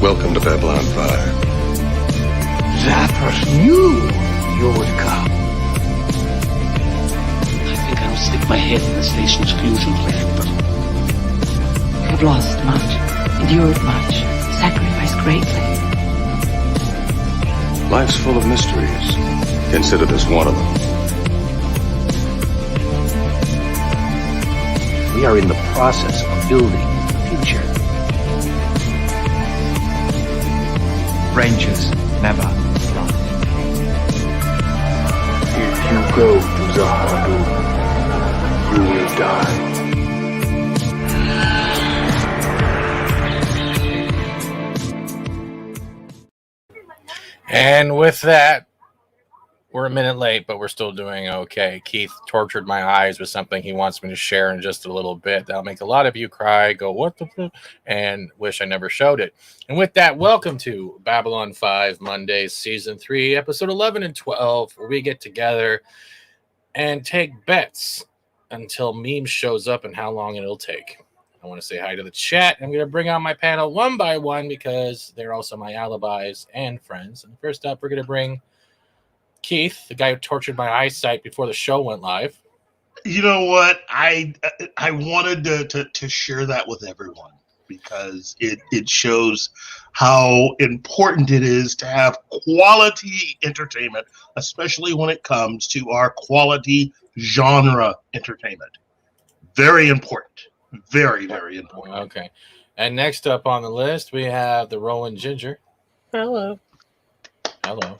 Welcome to Babylon 5. Zappers knew you would come. I think I'll stick my head in the station's fusion plant, but You've lost much, endured much, sacrificed greatly. Life's full of mysteries. Consider this one of them. We are in the process of building the future. Rangers never fly. If you go to Zahadu, you will die. And with that, we're a minute late, but we're still doing okay. Keith tortured my eyes with something he wants me to share in just a little bit. That'll make a lot of you cry, go, what the fuck? And wish I never showed it. And with that, welcome to Babylon 5 Mondays, Season 3, Episode 11 and 12, where we get together and take bets until Meme shows up and how long it'll take. I want to say hi to the chat. I'm going to bring on my panel one by one because they're also my alibis and friends. And first up, we're going to bring Keith, the guy who tortured my eyesight before the show went live. You know what? I wanted to share that with everyone because it shows how important it is to have quality entertainment, especially when it comes to our quality genre entertainment. Very important. Very, very important. Okay. And next up on the list, we have the Rolling Ginger. Hello. Hello.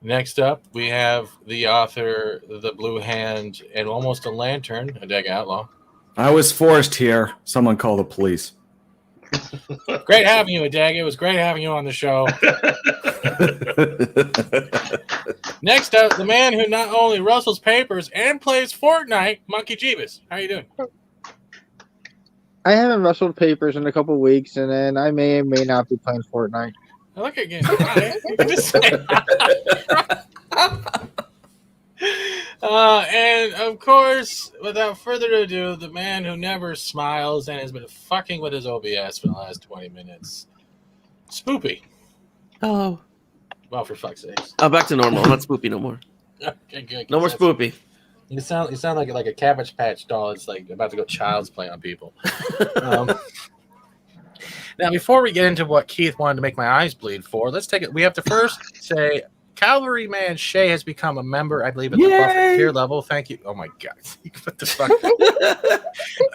Next up, we have the author, the Blue Hand, and almost a lantern, Adeg Outlaw. I was forced here. Someone call the police. Great having you, Adeg. It was great having you on the show. Next up, the man who not only rustles papers and plays Fortnite, Monkey Jeebus. How you doing? I haven't rustled papers in a couple weeks, and then I may or may not be playing Fortnite. I look again. Just saying. And of course, without further ado, the man who never smiles and has been fucking with his OBS for the last 20 minutes, Spoopy. Hello. Well, for fuck's sake. I'm back to normal. I'm not spoopy no more. Okay, good. No more spoopy. You sound like a Cabbage Patch doll. It's like about to go child's play on people. Now, before we get into what Keith wanted to make my eyes bleed for, let's take it. We have to first say Cavalryman Shay has become a member, I believe, at the Buffett tier level. Thank you. Oh my God. What the fuck?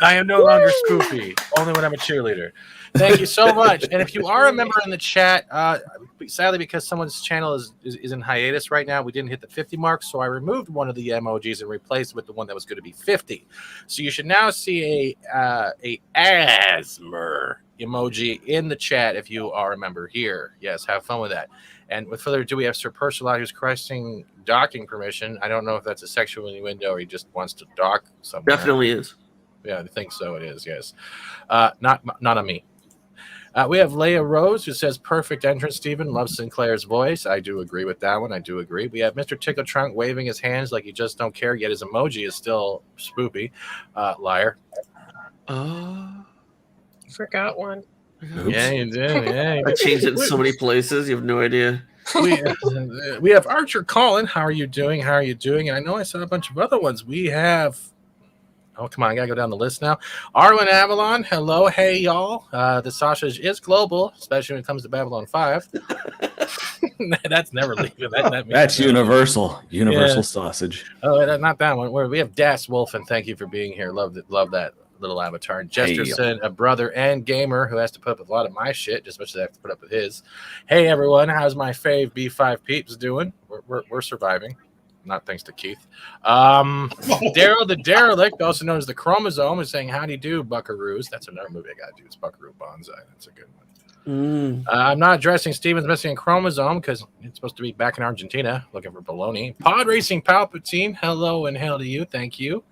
I am no longer Spoopy, only when I'm a cheerleader. Thank you so much. And if you are a member in the chat, sadly, because someone's channel is in hiatus right now, we didn't hit the 50 mark, so I removed one of the emojis and replaced it with the one that was going to be 50. So you should now see a asthma emoji in the chat if you are a member here. Yes, have fun with that. And with further ado, we have Sir Percival who's requesting docking permission. I don't know if that's a sexual innuendo or he just wants to dock somewhere. Definitely is. Yeah, I think so. It is, yes. Not on me. We have Leia Rose, who says, perfect entrance, Stephen. Loves Sinclair's voice. I do agree with that one. I do agree. We have Mr. Tickle Trunk waving his hands like he just don't care, yet his emoji is still spoopy. Liar. Forgot one. Oops. Yeah, you did. Yeah. I changed it in so many places. You have no idea. We have Archer Colin. How are you doing? How are you doing? And I know I saw a bunch of other ones. We have... Oh, come on. I got to go down the list now. Arwen Avalon. Hello. Hey, y'all. The sausage is global, especially when it comes to Babylon 5. That's never leaving. That's universal. Universal sausage. Oh, not that one. We have Das Wolf, and thank you for being here. Love that little avatar. Jesterson, a brother and gamer who has to put up with a lot of my shit, just as much as I have to put up with his. Hey, everyone. How's my fave B5 peeps doing? We're surviving. Not thanks to Keith. Daryl the Derelict, also known as the Chromosome, is saying, howdy do, buckaroos. That's another movie I got to do. It's Buckaroo Banzai. That's a good one. I'm not addressing Steven's missing chromosome because it's supposed to be back in Argentina looking for baloney. Pod Racing Palpatine, hello and hail to you. Thank you.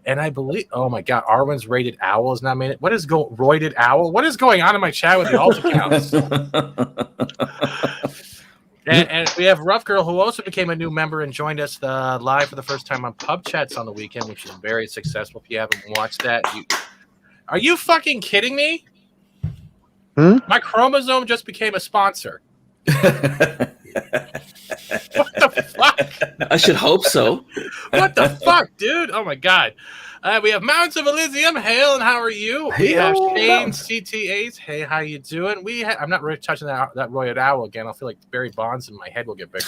And I believe, oh my God, Arwen's Rated Owl is not made it. What is Roided Owl? What is going on in my chat with the alt accounts? And we have Rough Girl, who also became a new member and joined us live for the first time on Pub Chats on the weekend, which is very successful. If you haven't watched that, are you fucking kidding me? My chromosome just became a sponsor. What the fuck? I should hope so. What the fuck, dude? Oh my god. We have Mountains of Elysium. Hail, and how are you? We have Shane CT8. Hey, how you doing? I'm not really touching that Royal Owl again. I'll feel like Barry Bonds and my head will get bigger.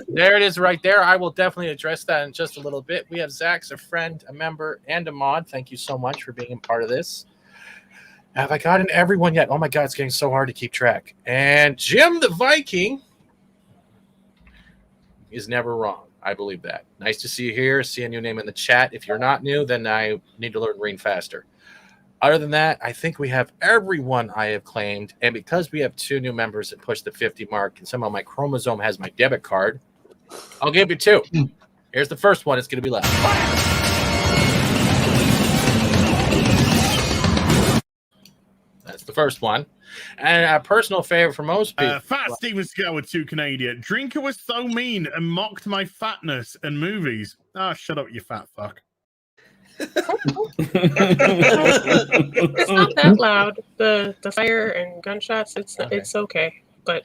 There it is right there. I will definitely address that in just a little bit. We have Zach's a friend, a member, and a mod. Thank you so much for being a part of this. Have I gotten everyone yet? Oh my god, it's getting so hard to keep track. And Jim the Viking is never wrong. I believe that. Nice to see you here. See a new name in the chat. If you're not new, then I need to learn reading faster. Other than that, I think we have everyone I have claimed. And because we have 2 new members that push the 50 mark, and somehow my chromosome has my debit card, I'll give you 2. Here's the first one. It's going to be left. That's the first one. And a personal favorite for most people. Fat Steven Scale with 2 Canadian. Drinker was so mean and mocked my fatness and movies. Shut up, you fat fuck. It's not that loud. The fire and gunshots, it's okay. But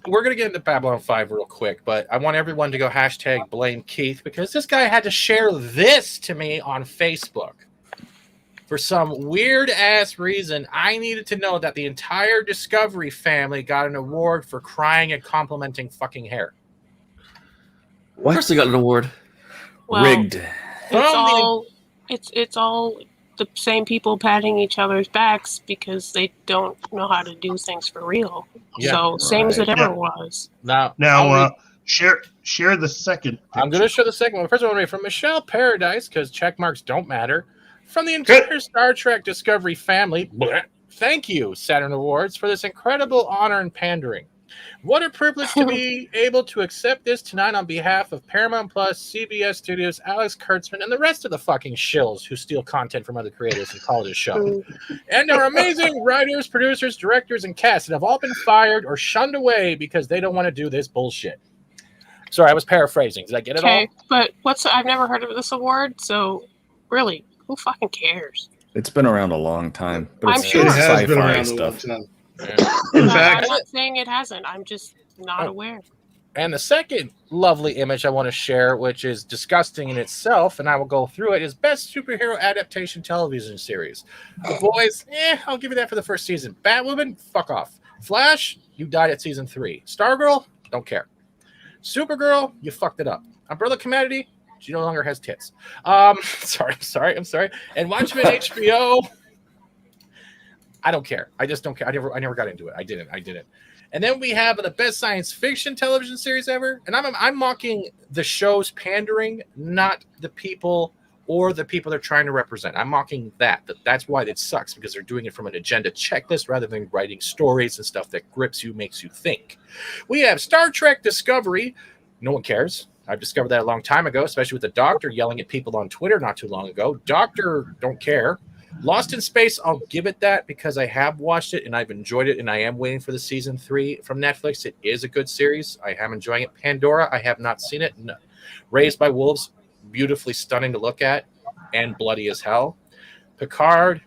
we're going to get into Babylon 5 real quick, but I want everyone to go hashtag blame Keith, because this guy had to share this to me on Facebook. For some weird-ass reason, I needed to know that the entire Discovery family got an award for crying and complimenting fucking hair. What? Of course they got an award. Well, Rigged. It's all the same people patting each other's backs because they don't know how to do things for real. Yeah, so same as it ever was. Now, share the second picture. I'm going to show the second one. First one from Michelle Paradise, because check marks don't matter. From the entire Star Trek Discovery family, thank you, Saturn Awards, for this incredible honor and pandering. What a privilege to be able to accept this tonight on behalf of Paramount Plus, CBS Studios, Alex Kurtzman, and the rest of the fucking shills who steal content from other creators and call it a show. And our amazing writers, producers, directors, and cast that have all been fired or shunned away because they don't want to do this bullshit. Sorry, I was paraphrasing. Did I get it all? But I've never heard of this award, so really, who fucking cares? It's been around a long time, but I'm it's sure. It has been sci-fi around stuff. a long time. In I'm not saying it hasn't. I'm just not aware. And the second lovely image I want to share, which is disgusting in itself, and I will go through it, is Best Superhero Adaptation Television Series. The Boys, I'll give you that for the first season. Batwoman, fuck off. Flash, you died at season 3. Stargirl, don't care. Supergirl, you fucked it up. Umbrella Community, she no longer has tits. I'm sorry. And Watchmen HBO, I don't care. I just don't care. I never got into it. I didn't. And then we have the best science fiction television series ever. And I'm mocking the show's pandering, not the people or the people they're trying to represent. I'm mocking that. That's why it sucks, because they're doing it from an agenda checklist rather than writing stories and stuff that grips you, makes you think. We have Star Trek Discovery. No one cares. I've discovered that a long time ago, especially with the Doctor yelling at people on Twitter not too long ago. Doctor, don't care. Lost in Space, I'll give it that because I have watched it and I've enjoyed it, and I am waiting for the season 3 from Netflix. It is a good series. I am enjoying it. Pandora, I have not seen it. No. Raised by Wolves, beautifully stunning to look at and bloody as hell. Picard,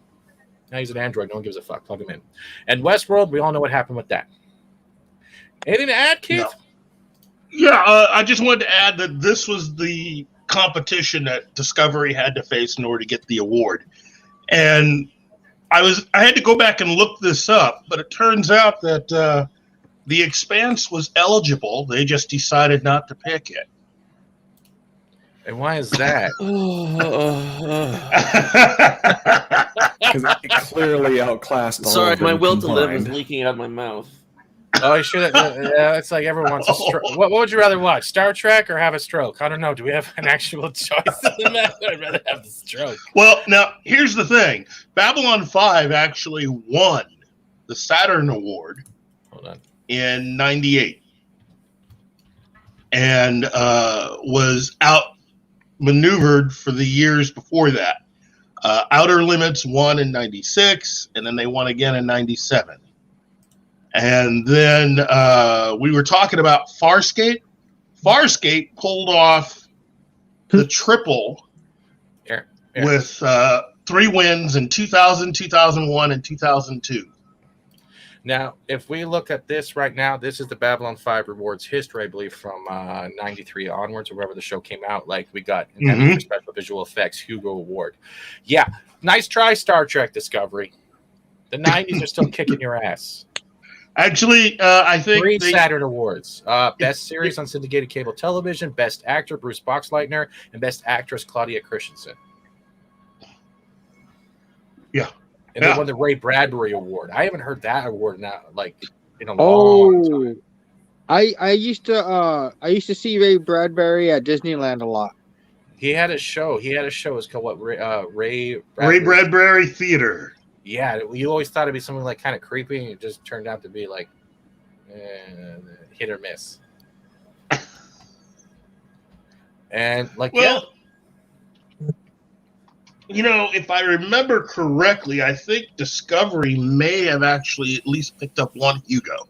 now he's an android. No one gives a fuck. Plug him in. And Westworld, we all know what happened with that. Anything to add, Keith? No. Yeah, I just wanted to add that this was the competition that Discovery had to face in order to get the award. And I had to go back and look this up, but it turns out that The Expanse was eligible. They just decided not to pick it. And why is that? Because it clearly outclassed all Sorry, of them my will to live is combined. leaking out of my mouth. Oh, you should. Yeah, it's like everyone wants a stroke. What would you rather watch, Star Trek or have a stroke? I don't know. Do we have an actual choice in that? I'd rather have the stroke. Well, now, here's the thing. Babylon 5 actually won the Saturn Award in 98 and was outmaneuvered for the years before that. Outer Limits won in 96, and then they won again in 97. And then we were talking about Farscape. Farscape pulled off the triple with 3 wins in 2000, 2001, and 2002. Now, if we look at this right now, this is the Babylon 5 Rewards history, I believe, from 93 onwards, or wherever the show came out. Like, we got an Emmy for Special Visual Effects, Hugo Award. Yeah, nice try, Star Trek Discovery. The 90s are still kicking your ass. Actually, I think 3 Saturn Awards. Best Series on Syndicated Cable Television, Best Actor, Bruce Boxleitner, and Best Actress, Claudia Christensen. Yeah. And they won the Ray Bradbury Award. I haven't heard that award now, like, in a long time. I used to see Ray Bradbury at Disneyland a lot. He had a show. It's called what? Ray Bradbury Theater. Yeah, you always thought it'd be something like kind of creepy, and it just turned out to be like hit or miss. And like, you know, if I remember correctly, I think Discovery may have actually at least picked up 1 Hugo.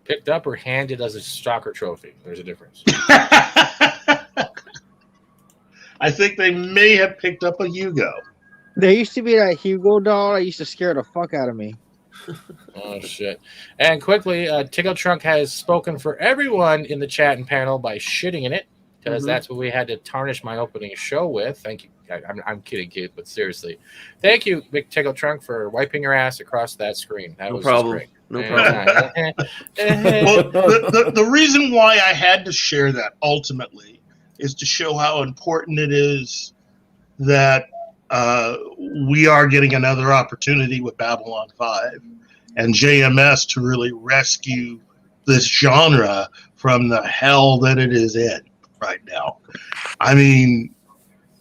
Picked up or handed as a stalker trophy. There's a difference. I think they may have picked up a Hugo. There used to be that Hugo doll that used to scare the fuck out of me. Oh, shit. And quickly, Tickle Trunk has spoken for everyone in the chat and panel by shitting in it, because that's what we had to tarnish my opening show with. Thank you. I'm kidding, kid, but seriously. Thank you, Big Tickle Trunk, for wiping your ass across that screen. That was problem. Great. No problem. Well, the reason why I had to share that ultimately is to show how important it is that we are getting another opportunity with Babylon 5 and JMS to really rescue this genre from the hell that it is in right now. I mean,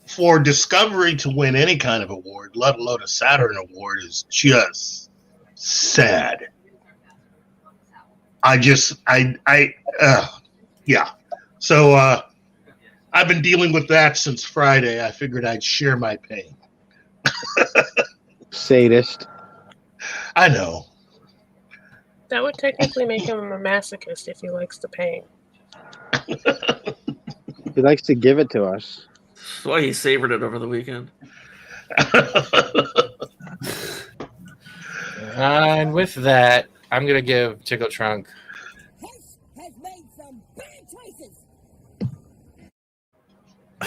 for Discovery to win any kind of award, let alone a Saturn award, is just sad. Yeah. So I've been dealing with that since Friday. I figured I'd share my pain. Sadist. I know. That would technically make him a masochist if he likes the pain. He likes to give it to us. That's why he savored it over the weekend. And with that, I'm going to give Tickle Trunk. Has made some bad choices.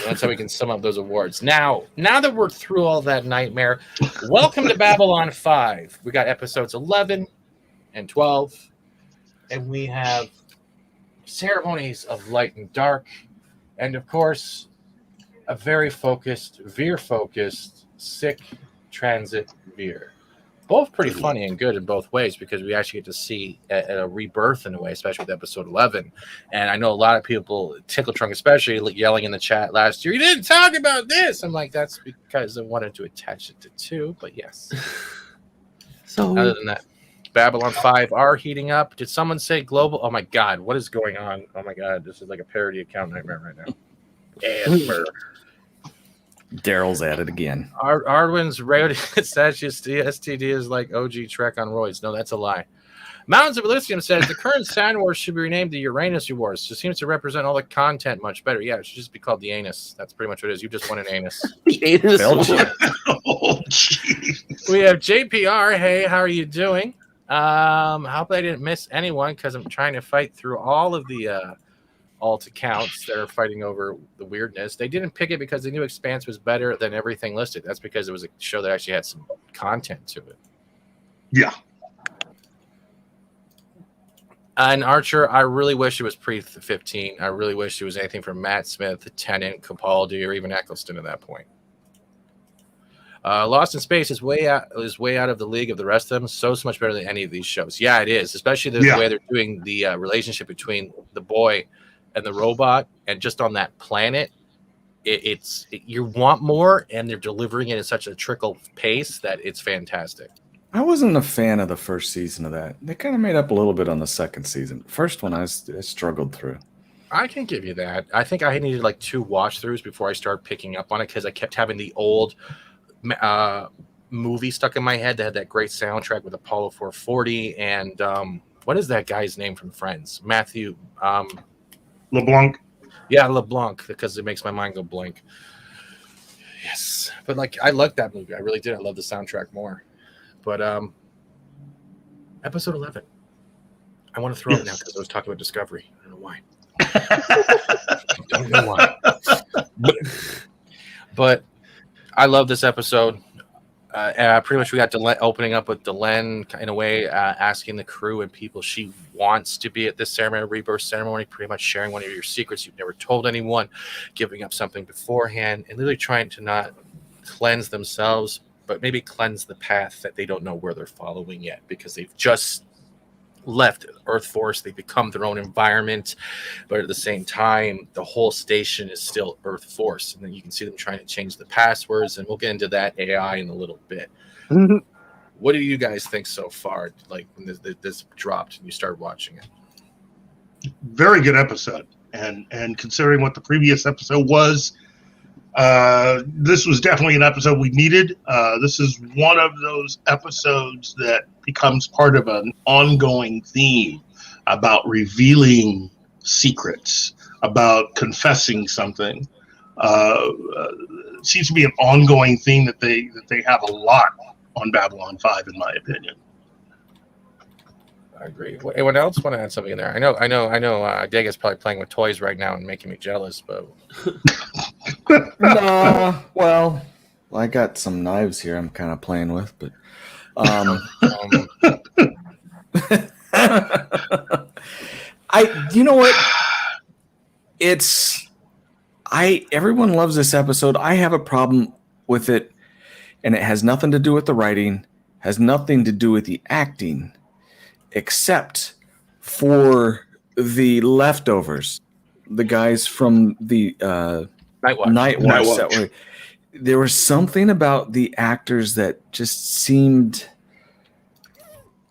That's how we can sum up those awards. Now that we're through all that nightmare, welcome to Babylon 5. We got episodes 11 and 12, and we have Ceremonies of Light and Dark, and of course, a very focused, Vir-focused Sic Transit Vir. Both pretty funny and good in both ways, because we actually get to see a rebirth in a way, especially with episode 11. And I know a lot of people, Tickle Trunk especially, yelling in the chat last year, "You didn't talk about this." I'm like, that's because I wanted to attach it to 2, but yes. So other than that, Babylon 5 are heating up. Did someone say global? Oh my God, what is going on? Oh my God, this is like a parody account nightmare right now. Yeah, Daryl's at it again. Arwin's Rowdy STD is like OG Trek on roids. No, that's a lie. Mountains of Elysium says the current Sand Wars should be renamed the Uranus Wars. It seems to represent all the content much better. Yeah, it should just be called the Anus. That's pretty much what it is. You just won an anus. The Anus. Oh, jeez. We have JPR. Hey, how are you doing? I hope I didn't miss anyone, because I'm trying to fight through all of the alt accounts that are fighting over the weirdness. They didn't pick it because they knew Expanse was better than everything listed. That's because it was a show that actually had some content to it. Yeah. And Archer, I really wish it was pre-15. I really wish it was anything from Matt Smith, Tennant, Capaldi, or even Eccleston at that point. Lost in Space is way out of the league of the rest of them. So much better than any of these shows. Yeah, it is. Especially the way they're doing the relationship between the boy and the robot, and just on that planet, it's you want more, and they're delivering it at such a trickle pace that it's fantastic. I wasn't a fan of the first season of that. They kind of made up a little bit on the second season. First one, I struggled through. I can give you that. I think I needed like 2 watch throughs before I started picking up on it, because I kept having the old movie stuck in my head that had that great soundtrack with Apollo 440 and what is that guy's name from Friends? Matthew LeBlanc. Yeah, LeBlanc, because it makes my mind go blank. Yes, but like I liked that movie. I really did. I love the soundtrack more. But episode 11. I want to throw it now because I was talking about Discovery. I don't know why. Don't know why. But I love this episode. Pretty much we got Delenn opening up with Delenn in a way, asking the crew and people she wants to be at this ceremony, rebirth ceremony, pretty much sharing one of your secrets you've never told anyone, giving up something beforehand, and literally trying to not cleanse themselves, but maybe cleanse the path that they don't know where they're following yet because they've just left Earth Force. They become their own environment, but at the same time, the whole station is still Earth Force. And then you can see them trying to change the passwords, and we'll get into that AI in a little bit. What do you guys think so far? Like when this dropped and you started watching it? Very good episode, and considering what the previous episode was, this was definitely an episode we needed. This is one of those episodes that becomes part of an ongoing theme about revealing secrets, about confessing something. It seems to be an ongoing theme that they have a lot on Babylon 5, in my opinion. I agree. Anyone else want to add something in there? I know. Dega's probably playing with toys right now and making me jealous, but Nah, well, I got some knives here I'm kind of playing with, but you know what? Everyone loves this episode. I have a problem with it, and it has nothing to do with the writing, has nothing to do with the acting, except for the leftovers, the guys from the Night Watch. There was something about the actors that just seemed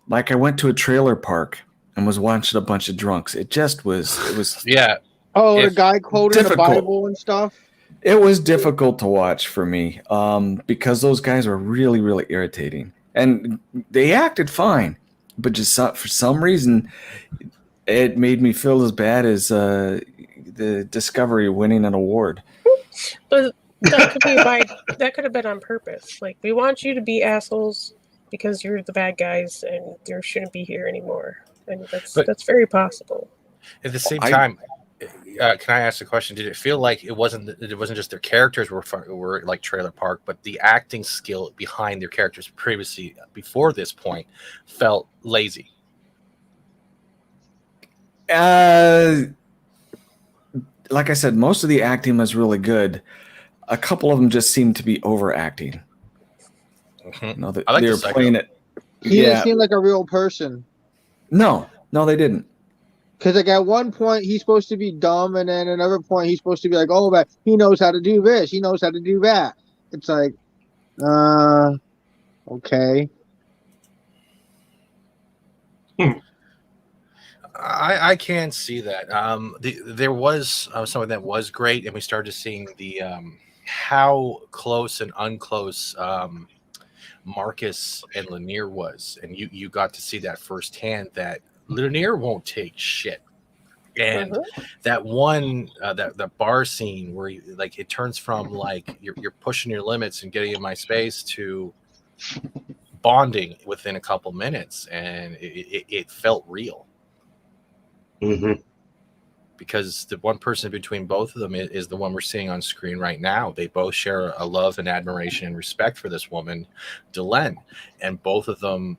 like I went to a trailer park and was watching a bunch of drunks. It was yeah. Oh, the guy quoting the Bible and stuff. It was difficult to watch for me because those guys were really, really irritating, and they acted fine, but just for some reason, it made me feel as bad as the Discovery winning an award. But that could have been on purpose. Like, we want you to be assholes because you're the bad guys and you shouldn't be here anymore. And that's very possible. At the same time, can I ask a question? Did it feel like it wasn't just their characters were like trailer park, but the acting skill behind their characters before this point felt lazy? Like I said, most of the acting was really good. A couple of them just seemed to be overacting. Mm-hmm. No, they were playing it. He didn't seem like a real person. No, they didn't. Because like at one point he's supposed to be dumb, and then another point he's supposed to be like, oh, but he knows how to do this, he knows how to do that. It's like, okay. I can see that. There was something that was great, and we started seeing the how close and unclose Marcus and Lanier was, and you got to see that firsthand. That Lanier won't take shit, and that one that bar scene where it turns from like you're pushing your limits and getting in my space to bonding within a couple minutes, and it felt real. Mm-hmm. Because the one person between both of them is the one we're seeing on screen right now. They both share a love and admiration and respect for this woman, Delenn, and both of them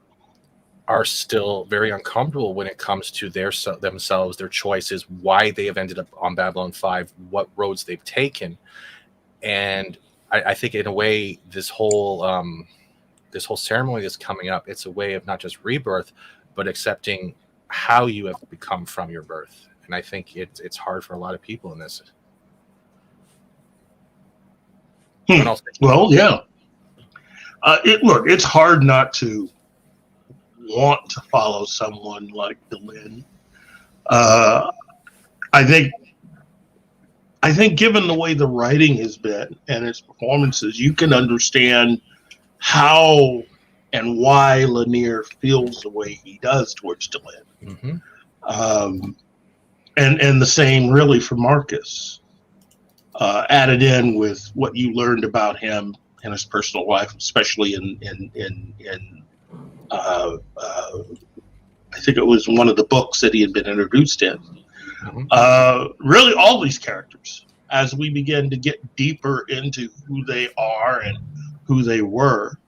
are still very uncomfortable when it comes to themselves, their choices, why they have ended up on Babylon 5, what roads they've taken. And I think in a way, this whole ceremony that's coming up, it's a way of not just rebirth, but accepting how you have become from your birth. And I think it's hard for a lot of people in this. Well, yeah. It's hard not to want to follow someone like Delenn. I think given the way the writing has been and its performances, you can understand how and why Lanier feels the way he does towards Delenn. Mm-hmm. And the same really for Marcus. added in with what you learned about him and his personal life, especially in I think it was one of the books that he had been introduced in. Really, all these characters, as we begin to get deeper into who they are and who they were,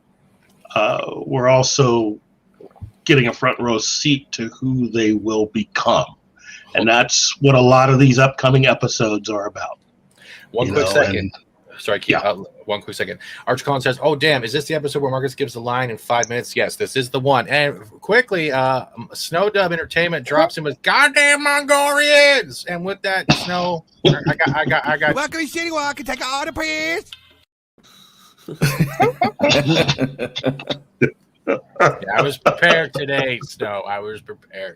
we're also getting a front row seat to who they will become. And that's what a lot of these upcoming episodes are about. One quick second. Sorry, Keith. One quick second. Arch Collins says, "Oh, damn! Is this the episode where Marcus gives the line in 5 minutes?" Yes, this is the one. And quickly, Snow Dub Entertainment drops him with "Goddamn Mongolians!" And with that, Snow, I got. Welcome to City Walk and take an order, please. I was prepared today, Snow. I was prepared.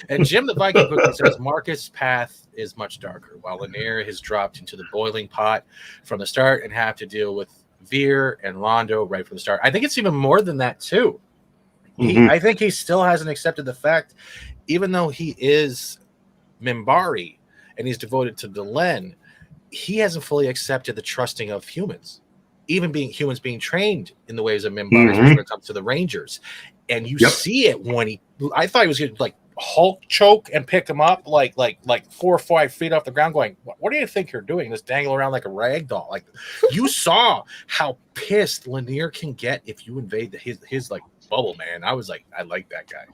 And Jim the Viking quickly says Marcus' path is much darker, while Lanier has dropped into the boiling pot from the start and have to deal with Vir and Londo right from the start. I think it's even more than that, too. I think he still hasn't accepted the fact, even though he is Minbari and he's devoted to Delenn, he hasn't fully accepted the trusting of humans. Even humans being trained in the ways of Minbari when it comes to the Rangers. And you see it when I thought he was going to like Hulk choke and pick him up like 4 or 5 feet off the ground going, what do you think you're doing? Just dangle around like a rag doll. Like you saw how pissed Lanier can get if you invade his like bubble, man. I was like, I like that guy.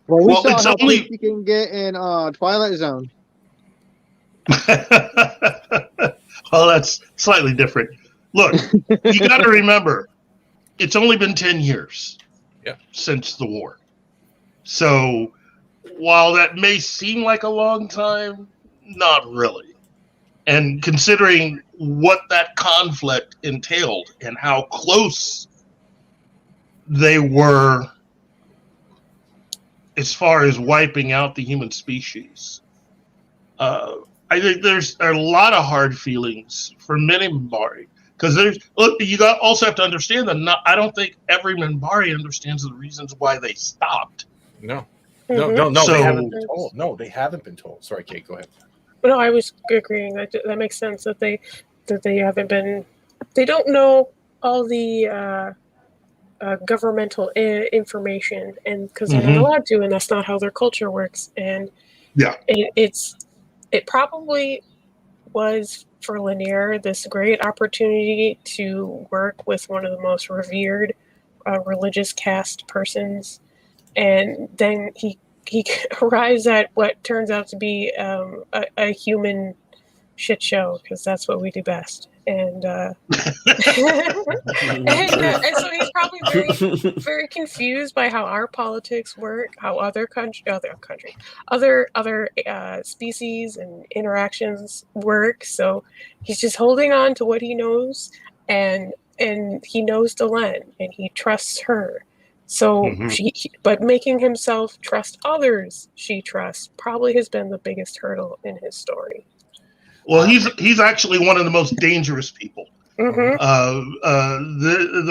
Well, we saw how pissed you can get in Twilight Zone. Well, that's slightly different. Look, you got to remember, it's only been 10 years since the war. So while that may seem like a long time, not really. And considering what that conflict entailed and how close they were as far as wiping out the human species, I think there's a lot of hard feelings for many Minbari. Because also have to understand that I don't think every Minbari understands the reasons why they stopped. No. So, they haven't been told. No, they haven't been told. Sorry, Kate, go ahead. No, I was agreeing that makes sense that they haven't been. They don't know all the governmental information, and because they're not allowed to, and that's not how their culture works. And it probably was for Lanier this great opportunity to work with one of the most revered religious caste persons, and then he arrives at what turns out to be a human shit show, because that's what we do best. And and so he's probably very confused by how our politics work, how other species and interactions work. So he's just holding on to what he knows, and he knows Delenn, and he trusts her. So but making himself trust others she trusts probably has been the biggest hurdle in his story. Well, he's actually one of the most dangerous people. The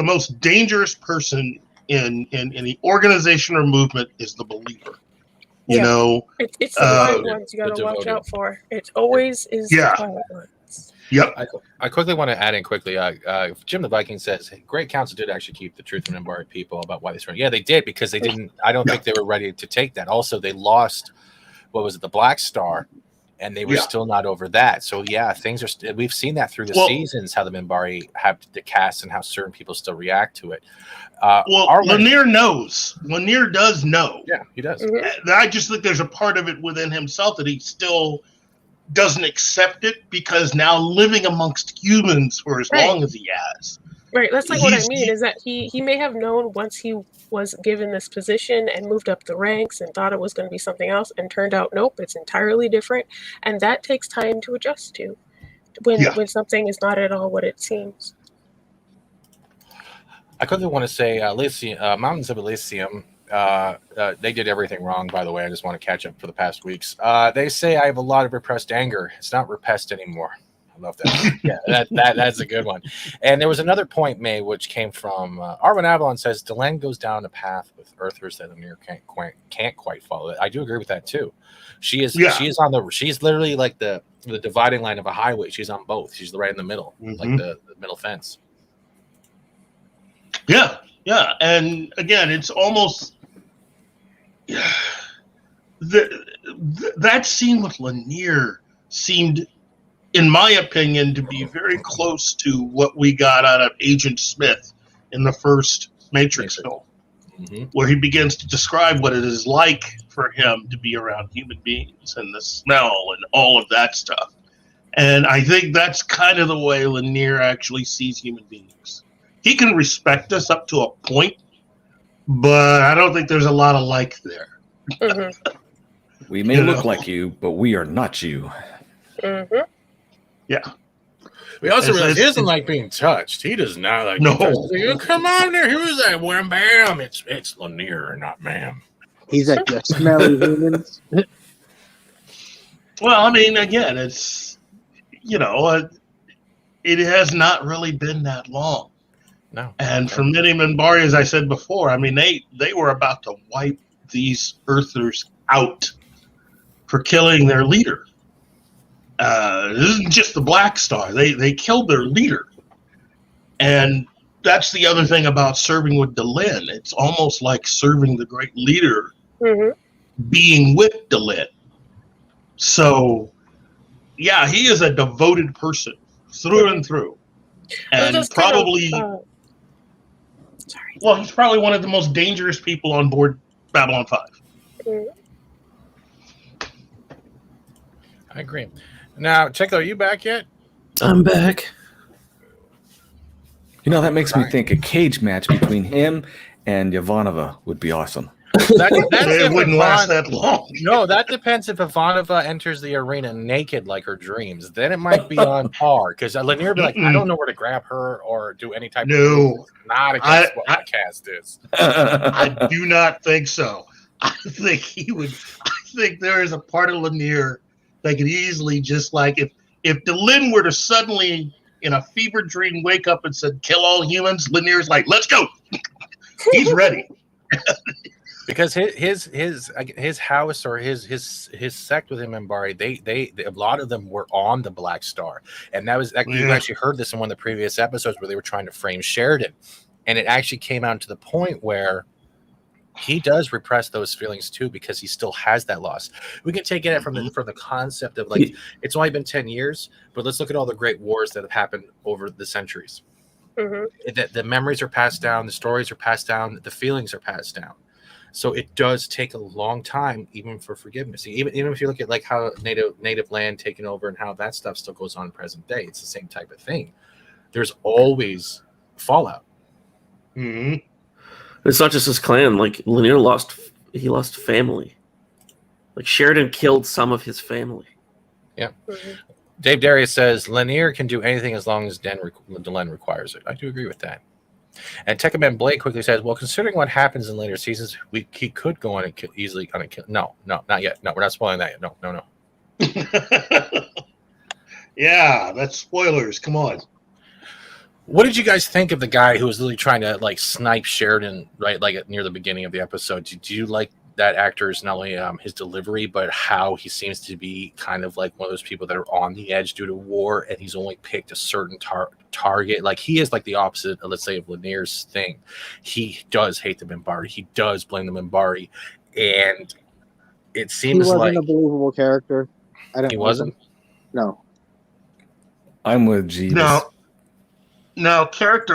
most dangerous person in any organization or movement is the believer. You know, it's the quiet ones you got to watch out for. It always is the quiet ones. Yep. I quickly want to add in quickly. Jim the Viking says, Great Council did actually keep the truth from Minbari people about why they surrendered. Yeah, they did, because they didn't. I don't think they were ready to take that. Also, they lost. What was it? The Black Star. And they were still not over that. So, things are. We've seen that through the seasons, how the Minbari have the cast and how certain people still react to it. Lanier knows. Lanier does know. Yeah, he does. I just think there's a part of it within himself that he still doesn't accept it, because now living amongst humans for as long as he has. Right. That's like what I mean is that he may have known once he was given this position and moved up the ranks and thought it was going to be something else, and turned out, nope, it's entirely different. And that takes time to adjust to when something is not at all what it seems. I quickly want to say Mountains of Elysium, they did everything wrong, by the way. I just want to catch up for the past weeks. They say I have a lot of repressed anger. It's not repressed anymore. I love that. That's a good one. And there was another point made, which came from Arvin Avalon says Delenn goes down a path with Earthers that Amir can't quite follow. I do agree with that too. She's literally like the the dividing line of a highway. She's on both. She's right in the middle, like the middle fence. Yeah, and again, it's almost that scene with Lanier seemed, in my opinion, to be very close to what we got out of Agent Smith in the first Matrix film, where he begins to describe what it is like for him to be around human beings and the smell and all of that stuff. And I think that's kind of the way Lanier actually sees human beings. He can respect us up to a point, but I don't think there's a lot of like there. We may look like you, but we are not you. Yeah. We also realize he doesn't like being touched. He does not like being touched. Like, come on there. Who's that? Wham bam. It's Lanier, not ma'am. He's like the smelly humans. Well, I mean, again, it's, it has not really been that long. No. And for many Minbari, as I said before, I mean, they were about to wipe these Earthers out for killing their leader. This isn't just the Black Star. They killed their leader. And that's the other thing about serving with Delenn. It's almost like serving the great leader being with Delenn. So, yeah, he is a devoted person through and through. And probably... Well, he's probably one of the most dangerous people on board Babylon 5. I agree. Now, Chico, are you back yet? I'm back. That makes me think a cage match between him and Ivanova would be awesome. It wouldn't last that long. No, that depends if Ivanova enters the arena naked like her dreams. Then it might be on par. Because Lanier would be like, I don't know where to grab her or do any type of... Not against what my cast is. I do not think so. I think he would... I think there is a part of Lanier that could easily just like... If Delenn were to suddenly, in a fever dream, wake up and said, kill all humans, Lanier's like, let's go. He's ready. Because his house or his sect with him Minbari, they a lot of them were on the Black Star, and that was you actually heard this in one of the previous episodes where they were trying to frame Sheridan, and it actually came out to the point where he does repress those feelings too because he still has that loss. We can take it from the concept of like it's only been 10 years, but let's look at all the great wars that have happened over the centuries. The memories are passed down, the stories are passed down, the feelings are passed down. So it does take a long time, even for forgiveness. Even if you look at like how native land taken over and how that stuff still goes on in present day, it's the same type of thing. There's always fallout. It's not just his clan. Like Lanier lost family. Like Sheridan killed some of his family. Yeah. Dave Darius says Lanier can do anything as long as Delenn requires it. I do agree with that. And Tekkaman Blake quickly says, well, considering what happens in later seasons, he could go on and easily on a kill. No, not yet. No, we're not spoiling that yet. No. Yeah, that's spoilers. Come on. What did you guys think of the guy who was literally trying to like snipe Sheridan right like near the beginning of the episode? Did you like that actor's not only his delivery, but how he seems to be kind of like one of those people that are on the edge due to war, and he's only picked a certain target. Like he is like the opposite, let's say, of Lanier's thing. He does hate the Minbari. He does blame the Minbari, and it seems he like wasn't a believable character. He wasn't. No, I'm with Jeeves. Now, classic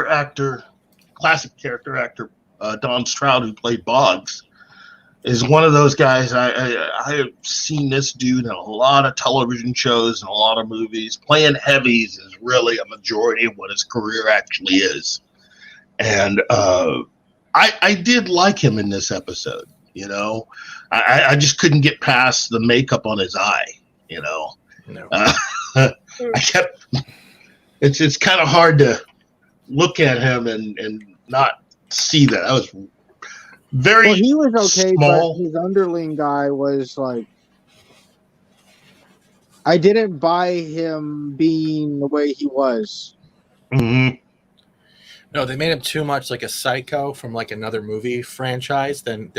character actor, Don Stroud, who played Boggs, is one of those guys. I have seen this dude in a lot of television shows and a lot of movies. Playing heavies is really a majority of what his career actually is. And I did like him in this episode, I just couldn't get past the makeup on his eye, No. I kept... It's kind of hard to look at him and not see that. I was very well, he was okay, small. but his underling guy was like, I didn't buy him being the way he was. Mm-hmm. No, they made him too much like a psycho from like another movie franchise than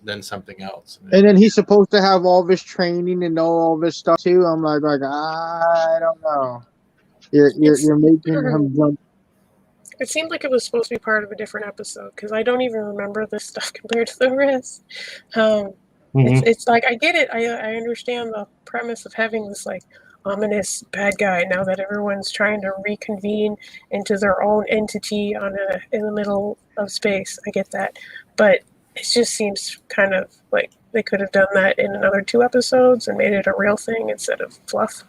than something else. And then he's supposed to have all this training and know all this stuff too. I'm like I don't know. You're making him jump. It seemed like it was supposed to be part of a different episode because I don't even remember this stuff compared to the rest. It's like I get it. I understand the premise of having this like ominous bad guy now that everyone's trying to reconvene into their own entity in the middle of space. I get that, but it just seems kind of like they could have done that in another 2 episodes and made it a real thing instead of fluff.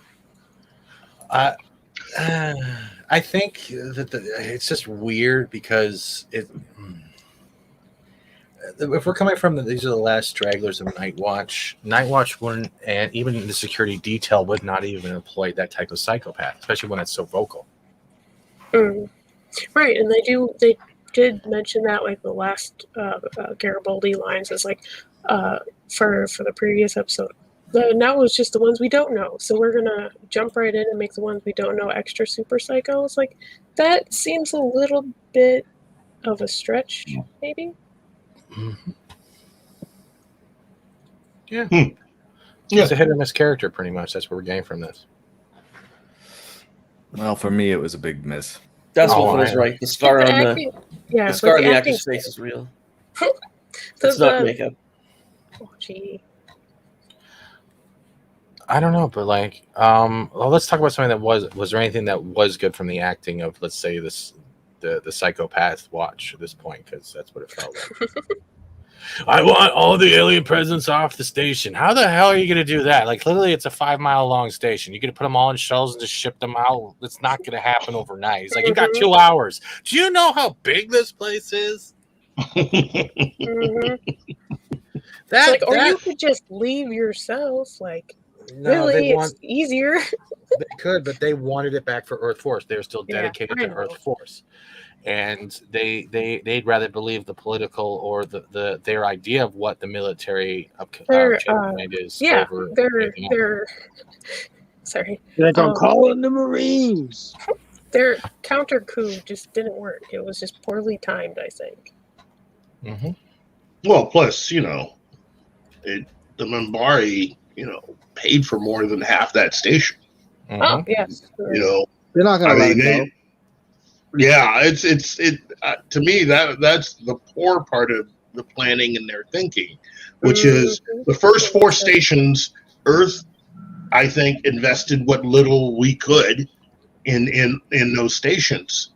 I think that it's just weird because if we're coming from these are the last stragglers of Night Watch wouldn't, and even the security detail would not even employ that type of psychopath, especially when it's so vocal. Right, and they did mention that like the last Garibaldi lines is like for the previous episode. Now it's just the ones we don't know, so we're gonna jump right in and make the ones we don't know extra super psycho. It's like that seems a little bit of a stretch, maybe. Yeah. It's a hit or miss character, pretty much. That's what we're getting from this. Well, for me, it was a big miss. That's what feels right. The scar on the scar on the actor's face is real. It's not makeup. Oh, gee. I don't know, but like, well, let's talk about something that was there anything that was good from the acting of, let's say, the psychopath watch at this point, because that's what it felt like. I want all the alien presence off the station. How the hell are you going to do that? Like, literally, it's a 5-mile long station. You're going to put them all in shells and just ship them out? It's not going to happen overnight. He's like, you got 2 hours. Do you know how big this place is? Or you could just leave yourself. Like, no, really, it's easier. They could, but they wanted it back for Earth Force. They're still dedicated to Earth Force. And they'd rather believe the political or their idea of what the military is. Yeah, over they're sorry. They're calling the Marines. Their counter coup just didn't work. It was just poorly timed, I think. Mm-hmm. Well, plus, the Minbari, paid for more than half that station. Mm-hmm. Oh, yes. They're not going to let it go. Yeah, it's to me that's the poor part of the planning and their thinking, which is the first 4 stations. Earth, I think, invested what little we could in those stations.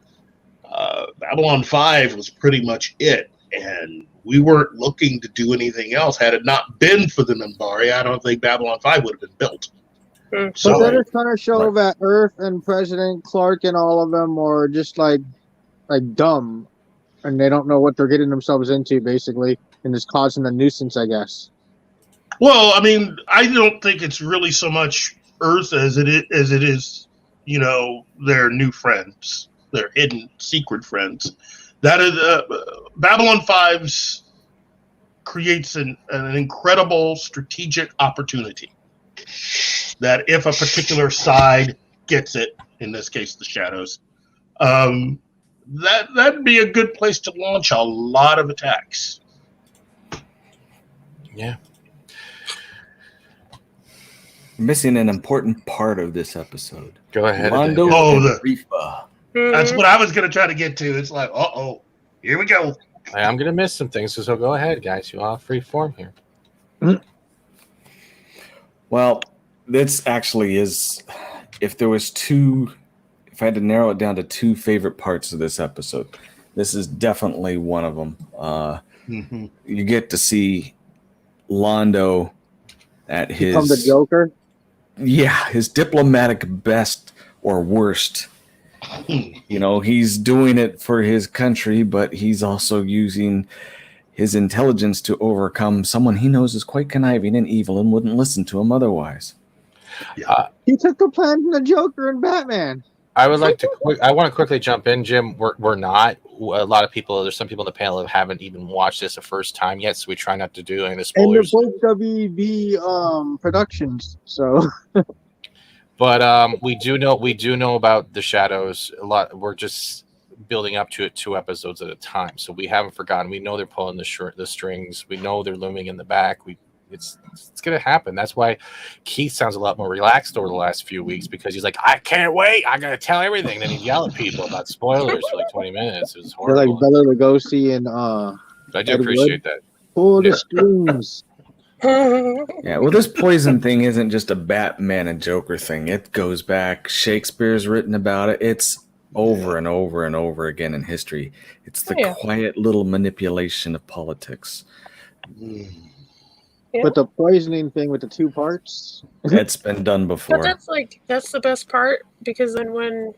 Babylon 5 was pretty much it, and we weren't looking to do anything else. Had it not been for the Minbari, I don't think Babylon 5 would have been built. So then it's trying to show that Earth and President Clark and all of them are just like dumb, and they don't know what they're getting themselves into, basically, and it's causing a nuisance, I guess. Well, I mean, I don't think it's really so much Earth as it is, their new friends, their hidden secret friends. That is Babylon 5's creates an incredible strategic opportunity. That if a particular side gets it, in this case the Shadows, that'd be a good place to launch a lot of attacks. Yeah. Missing an important part of this episode. Go ahead. That's what I was going to try to get to. It's like, here we go. I'm going to miss some things, so go ahead, guys. You all have free form here. Well, this actually is, if I had to narrow it down to 2 favorite parts of this episode, this is definitely one of them. You get to see Londo at his... Become the Joker? Yeah, his diplomatic best or worst. He's doing it for his country, but he's also using his intelligence to overcome someone he knows is quite conniving and evil and wouldn't listen to him otherwise. He took the plan from the Joker and Batman. I want to quickly jump in, Jim. We're not. A lot of people, there's some people in the panel that haven't even watched this the first time yet, so we try not to do any of the spoilers. And they're both WB productions, so. But we do know about the Shadows a lot. building up to it 2 episodes at a time. So we haven't forgotten. We know they're pulling the strings. We know they're looming in the back. It's going to happen. That's why Keith sounds a lot more relaxed over the last few weeks, because he's like, I can't wait. I got to tell everything. Then he'd yell at people about spoilers for like 20 minutes. It was They're like horrible. Bela Lugosi and I do appreciate that. Pull the Yeah. strings. Yeah, well, this poison thing isn't just a Batman and Joker thing. It goes back. Shakespeare's written about it. It's over and over and over again in history. It's the quiet little manipulation of politics. Yeah. But the poisoning thing with the 2 parts. It's been done before. But that's the best part, because then when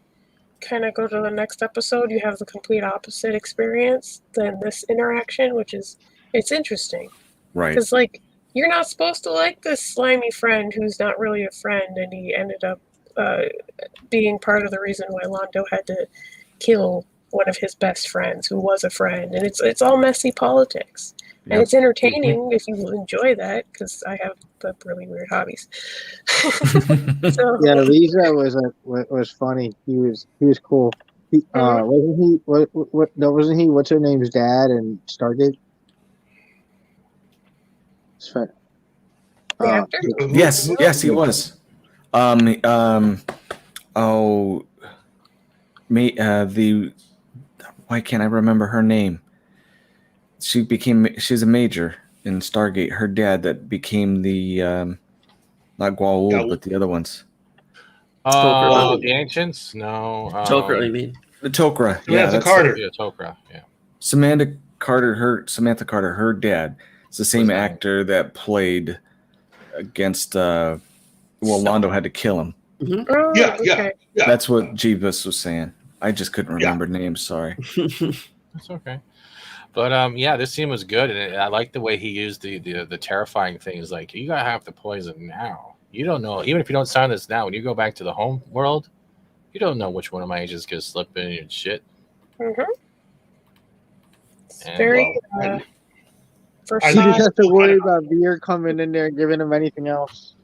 kind of go to the next episode, you have the complete opposite experience than this interaction, which is, it's interesting. Right. Because, like, you're not supposed to like this slimy friend who's not really a friend, and he ended up being part of the reason why Londo had to kill one of his best friends who was a friend. And it's all messy politics. And it's entertaining if you enjoy that, because I have really weird hobbies. So, Yeah, Lisa was funny. He was cool. Wasn't he? Wasn't he? What's her name's dad in Stargate? the actor? Yes, he was. Why can't I remember her name? She's a major in Stargate. Her dad that became the not Gwa'ul, but the other ones. The Ancients? No. Tok'ra, you mean? The Tok'ra. Samantha Carter. Yeah, Tok'ra. Yeah. Samantha Carter. Her dad. It's the same actor that played against. Londo had to kill him. Mm-hmm. Oh, Yeah. That's what Jeebus was saying. I just couldn't remember names. Sorry. That's okay. But this scene was good, and I like the way he used the terrifying things. Like, you gotta have the poison now. You don't know, even if you don't sign this now. When you go back to the home world, you don't know which one of my agents gonna slip in and shit. Mm-hmm. It's And, very. You just have to worry about Vir coming in there and giving him anything else.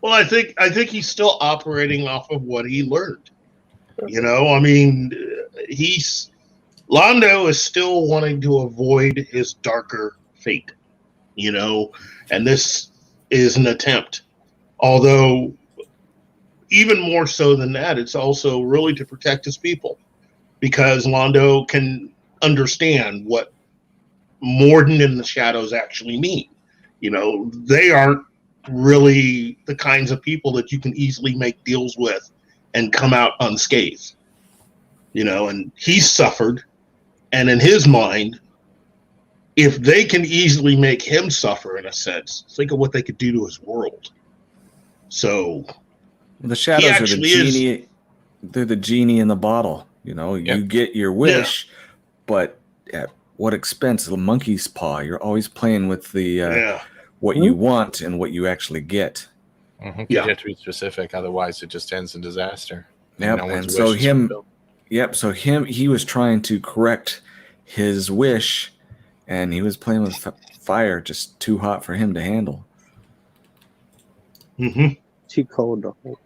Well, I think he's still operating off of what he learned. You know, I mean, Londo is still wanting to avoid his darker fate, you know, and this is an attempt. Although, even more so than that, it's also really to protect his people, because Londo can understand what Morden in the Shadows actually mean. You know, they aren't really the kinds of people that you can easily make deals with and come out unscathed. You know, and he's suffered. And in his mind, if they can easily make him suffer in a sense, think of what they could do to his world. So the Shadows are the genie. They're the genie in the bottle. You know, you get your wish, but at what expense? The monkey's paw. You're always playing with the what you want and what you actually get. Mm-hmm. You have to be specific, otherwise it just ends in disaster. Yep, and so he was trying to correct his wish, and he was playing with fire, just too hot for him to handle. Mm-hmm. Too cold to hold.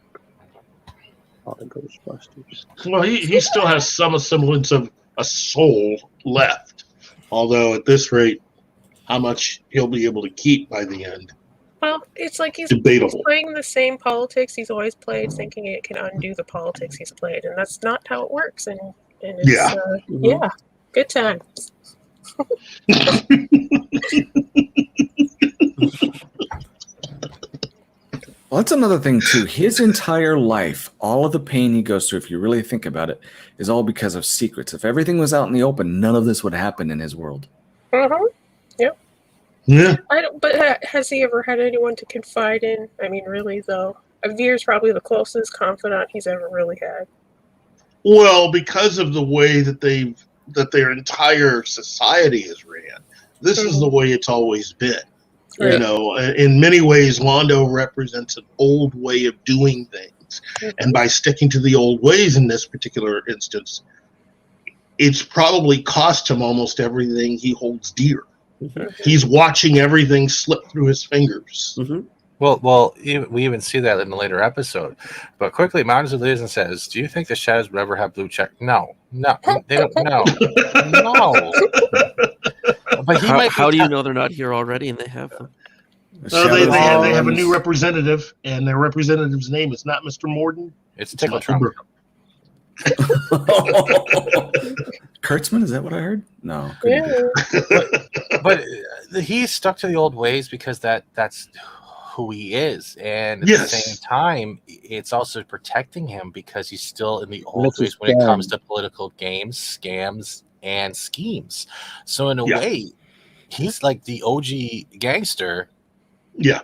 All the Ghostbusters. Well, he still has some semblance of a soul left, although at this rate, how much he'll be able to keep by the end. Well, it's like he's debatable. Playing the same politics he's always played, thinking it can undo the politics he's played, and that's not how it works. And it's, good time. Well, that's another thing too. His entire life, all of the pain he goes through, if you really think about it, is all because of secrets. If everything was out in the open, none of this would happen in his world. Mm-hmm. Yep. Yeah. But has he ever had anyone to confide in? I mean, really, though. Vir's probably the closest confidant he's ever really had. Well, because of the way that their entire society is ran, this is the way it's always been. Right. You know, in many ways, Londo represents an old way of doing things. And by sticking to the old ways in this particular instance, it's probably cost him almost everything he holds dear. He's watching everything slip through his fingers. Well, we even see that in a later episode. But quickly, Mountains of Legion says, "Do you think the Shadows would ever have blue check?" No, they don't. No. But How do you know they're not here already and they have them? They have a new representative, and their representative's name is not Mr. Morden. It's Tickle Trump. Kurtzman, is that what I heard? No. But he's stuck to the old ways because that's who he is, and at the same time, it's also protecting him because he's still in the old ways when it comes to political games, scams, and schemes. So in a way, he's like the OG gangster. Yeah,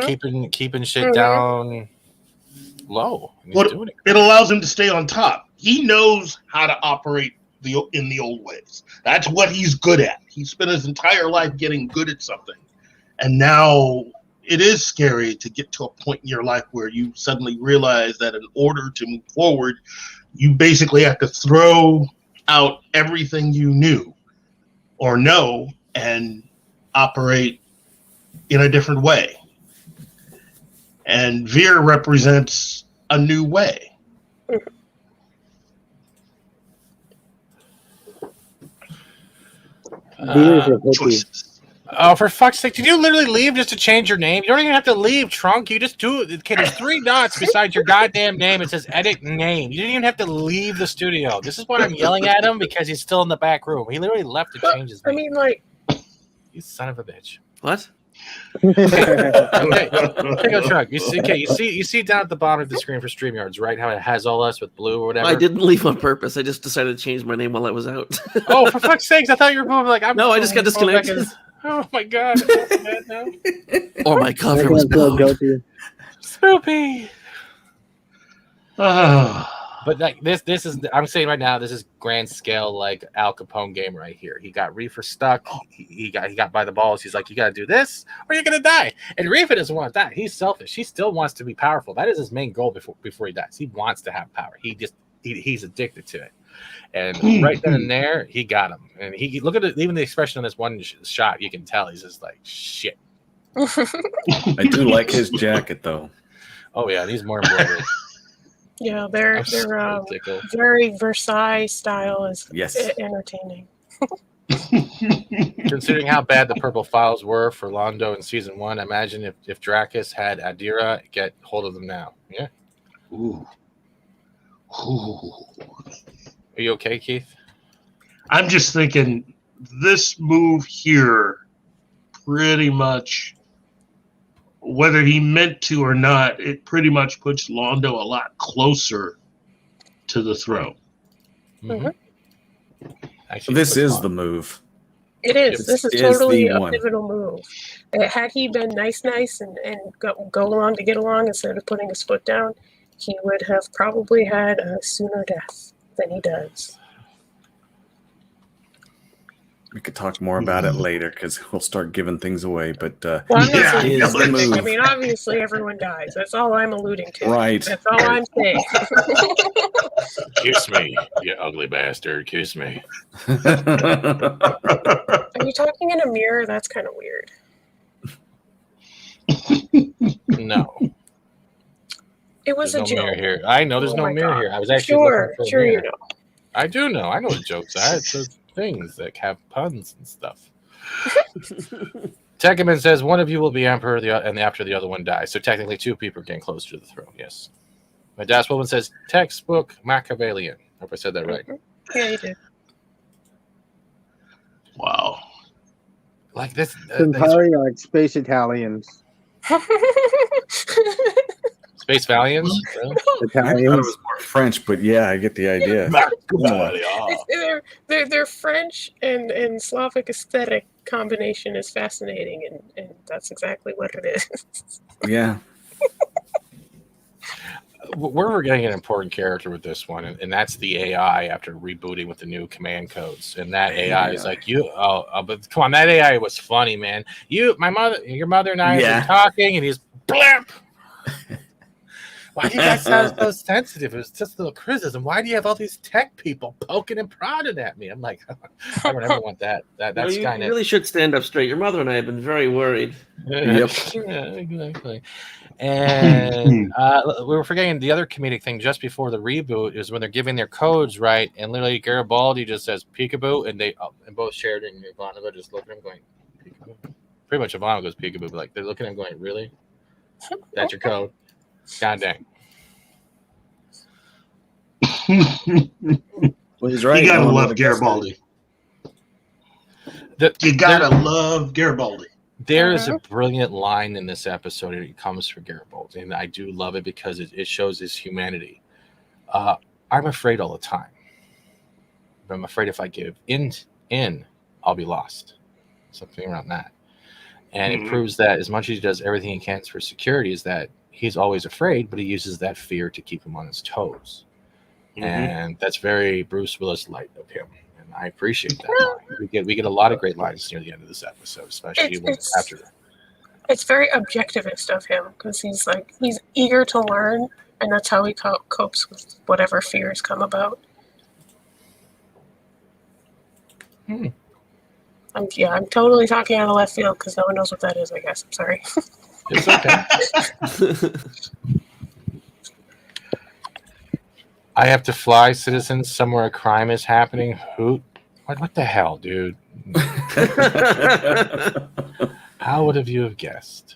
keeping shit down low. It allows him to stay on top. He knows how to operate in the old ways. That's what he's good at. He spent his entire life getting good at something, and now it is scary to get to a point in your life where you suddenly realize that in order to move forward, you basically have to throw out everything you knew or know and operate in a different way. And Vir represents a new way. Choices. Oh, for fuck's sake, did you literally leave just to change your name? You don't even have to leave, Trunk. You just do it. Okay, there's 3 dots beside your goddamn name. It says edit name. You didn't even have to leave the studio. This is what I'm yelling at him because he's still in the back room. He literally left to change his name. I mean, like... You son of a bitch. What? Okay, Trunk. You see down at the bottom of the screen for StreamYards, right? How it has all us with blue or whatever? I didn't leave on purpose. I just decided to change my name while I was out. Oh, for fuck's sakes. I thought you were moving like... No, I just got disconnected. Oh my god, I'm so bad now. Or my cover was blown. Spoopy. But like this is I'm saying right now, this is grand scale like Al Capone game right here. He got Reefer stuck. He got by the balls. He's like, you got to do this or you're gonna die. And Reefer doesn't want to die. He's selfish. He still wants to be powerful. That is his main goal before he dies. He wants to have power. He's addicted to it. And right then and there, he got him. And he look at it, even the expression on this one shot, you can tell he's just like shit. I do like his jacket though. Oh yeah, he's more embroidered. Yeah, their very Versailles style is entertaining. Considering how bad the purple files were for Londo in season 1, imagine if Dracus had Adira get hold of them now. Yeah. Ooh. Are you okay, Keith? I'm just thinking this move here pretty much, whether he meant to or not, it pretty much puts Londo a lot closer to the throne. Actually, this is the move. It is. This is totally a pivotal move. Had he been nice and go along to get along instead of putting his foot down, he would have probably had a sooner death than he does. We could talk more about it later because we'll start giving things away. But well, I'm not saying I mean, obviously everyone dies. That's all I'm alluding to. Right. That's all I'm saying. Kiss me, you ugly bastard. Kiss me. Are you talking in a mirror? That's kind of weird. No. It was there's a no joke. mirror here. I know there's no mirror here. I was actually sure mirror. You know. I do know. I know the jokes are. It's those things that have puns and stuff. Tekeman says one of you will be emperor, and after the other one dies. So technically, 2 people are getting closer to the throne. Yes. My Das Woman says textbook Machiavellian. I hope I said that right. Yeah, you did. Wow. Like this. Entirely like space Italians. Space Valiants? Really? Italians. I thought it was more French, but yeah, I get the idea. Their French and Slavic aesthetic combination is fascinating, and that's exactly what it is. Yeah. We're getting an important character with this one, and that's the AI after rebooting with the new command codes. And that AI is like, but come on, that AI was funny, man. Your mother and I have been talking, and he's blamp. Why do you guys sound so sensitive? It was just a little criticism. Why do you have all these tech people poking and prodding at me? I'm like, I would never want that. That's you kind of really should stand up straight. Your mother and I have been very worried. Yep. Yeah, exactly. And we were forgetting the other comedic thing just before the reboot is when they're giving their codes, right? And literally Garibaldi just says peekaboo, and and both Sheridan and Ivanova just look at him going peekaboo. Pretty much Ivanova goes peekaboo, but like they're looking at him going, really? That's your code? God dang. Well, he's right. You gotta No one love would've guessed Garibaldi. The- You gotta love Garibaldi. There is a brilliant line in this episode, and it comes from Garibaldi, and I do love it because it shows his humanity. I'm afraid all the time. But I'm afraid if I give in, I'll be lost. Something around that. And it proves that as much as he does everything he can for security, is that he's always afraid, but he uses that fear to keep him on his toes. And that's very Bruce Willis light of him. And I appreciate that line. We get a lot of great lines near the end of this episode, especially after that. It's very objectivist of him because he's eager to learn, and that's how he copes with whatever fears come about. I'm totally talking out of left field because no one knows what that is, I guess. I'm sorry. It's okay. I have to fly, citizens, somewhere a crime is happening. Hoot. What the hell, dude? How would you have guessed?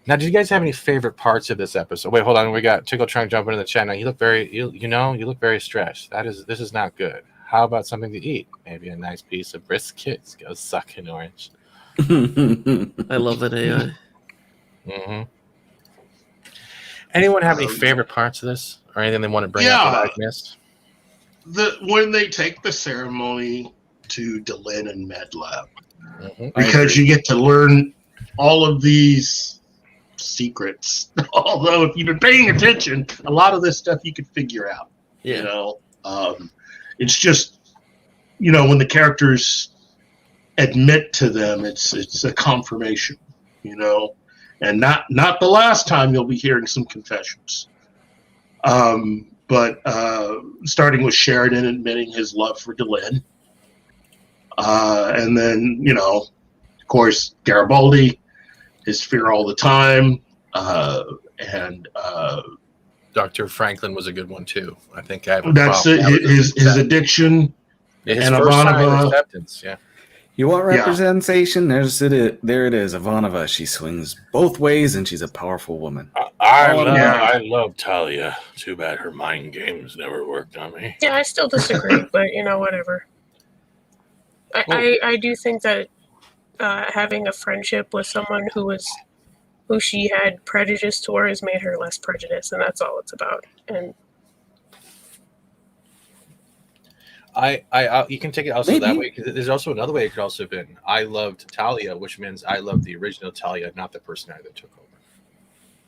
Now, did you guys have any favorite parts of this episode? Wait, hold on. We got Tickle trying to jump into the chat. Now, you look you look very stressed. This is not good. How about something to eat? Maybe a nice piece of brisket. Go suck an orange. I love that AI. Anyone have any favorite parts of this? Or anything they want to bring up that I've missed? When they take the ceremony to Delenn and Medlab, because you get to learn all of these secrets. Although, if you've been paying attention, a lot of this stuff you could figure out. Yeah. You know, it's just, when the characters admit to them, it's a confirmation. And not the last time you'll be hearing some confessions. But starting with Sheridan admitting his love for Delenn. And then, of course, Garibaldi, his fear all the time. And Dr. Franklin was a good one, too. I think I have a that's problem. His addiction. His and first sign of Ivanova. acceptance, yeah. You want representation? There it is. Ivanova. She swings both ways, and she's a powerful woman. I love Talia. Too bad her mind games never worked on me. Yeah, I still disagree, but whatever. I do think that having a friendship with someone who she had prejudice towards made her less prejudiced, and that's all it's about. And you can take it also that way. There's also another way it could also have been. I loved Talia, which means I loved the original Talia, not the personality that took over.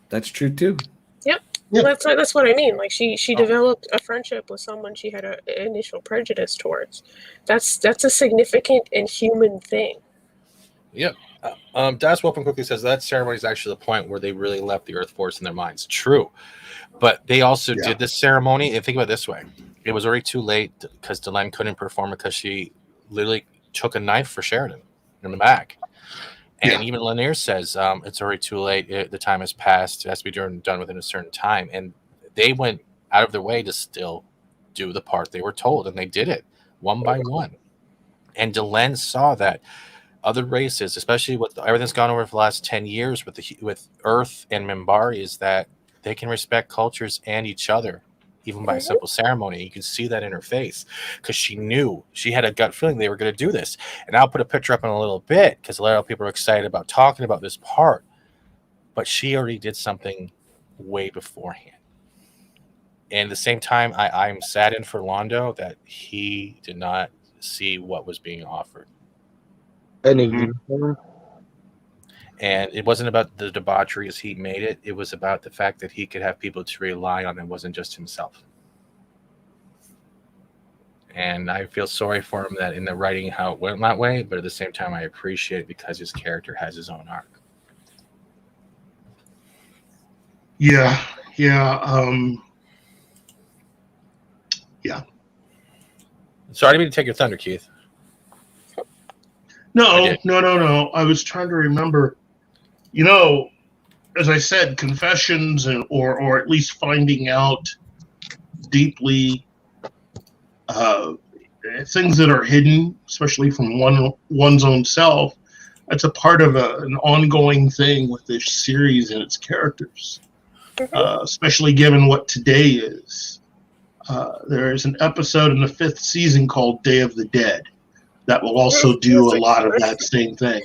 That's true too. Yep. Yeah. That's what I mean. Like she developed a friendship with someone she had an initial prejudice towards. That's a significant and human thing. Yep. Das Wolfen quickly says that ceremony is actually the point where they really left the Earth Force in their minds. True. But they also did this ceremony, and think about it this way. It was already too late because Delenn couldn't perform because she literally took a knife for Sheridan in the back. And even Lanier says it's already too late. The time has passed. It has to be done within a certain time. And they went out of their way to still do the part they were told, and they did it one by one. And Delenn saw that other races, especially with everything's gone over for the last 10 years with Earth and Minbari, is that they can respect cultures and each other, even by a simple ceremony. You can see that in her face because she knew, she had a gut feeling they were going to do this. And I'll put a picture up in a little bit because a lot of people are excited about talking about this part. But she already did something way beforehand. And at the same time, I'm saddened for Londo that he did not see what was being offered. And it wasn't about the debauchery as he made it. It was about the fact that he could have people to rely on and wasn't just himself. And I feel sorry for him that in the writing how it went that way, but at the same time I appreciate it because his character has his own arc. Yeah, Yeah. Sorry, I didn't mean to take your thunder, Keith. No. I was trying to remember. You know, as I said, confessions or at least finding out deeply things that are hidden, especially from one's own self. That's a part of an ongoing thing with this series and its characters, especially given what today is. There is an episode in the 5th season called Day of the Dead that will also do a lot of that same thing,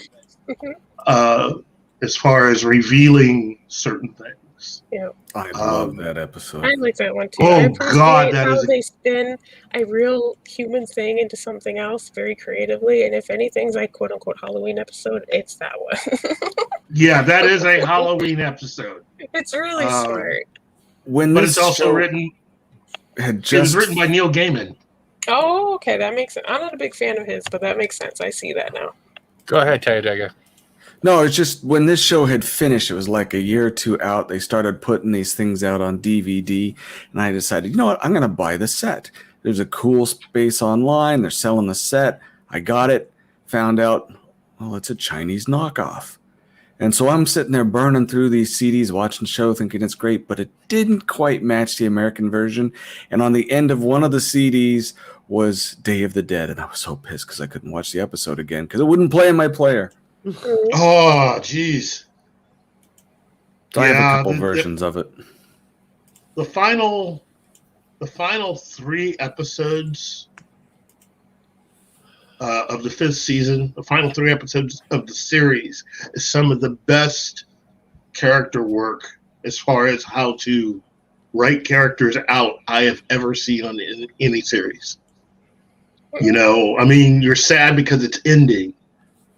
as far as revealing certain things. Yeah. I love that episode. I like that one too. Oh, I appreciate God, that how is they spin a real human thing into something else very creatively. And if anything's like quote unquote Halloween episode, it's that one. Yeah, that is a Halloween episode. It's really smart. But it's also written. It was written by Neil Gaiman. Oh, okay, that makes sense. I'm not a big fan of his, but that makes sense. I see that now. Go ahead, Tayadega. No, it's just when this show had finished, it was like a year or two out, they started putting these things out on DVD, and I decided, you know what, I'm going to buy the set. There's a cool space online. They're selling the set. I got it, found out, well, it's a Chinese knockoff. And so I'm sitting there burning through these CDs, watching the show, thinking it's great, but it didn't quite match the American version. And on the end of one of the CDs was Day of the Dead, and I was so pissed because I couldn't watch the episode again because it wouldn't play in my player. Oh, jeez. So I have a couple versions of it. The final 3 episodes of the 5th season, the final 3 episodes of the series, is some of the best character work as far as how to write characters out I have ever seen on any series. You know, I mean, you're sad because it's ending,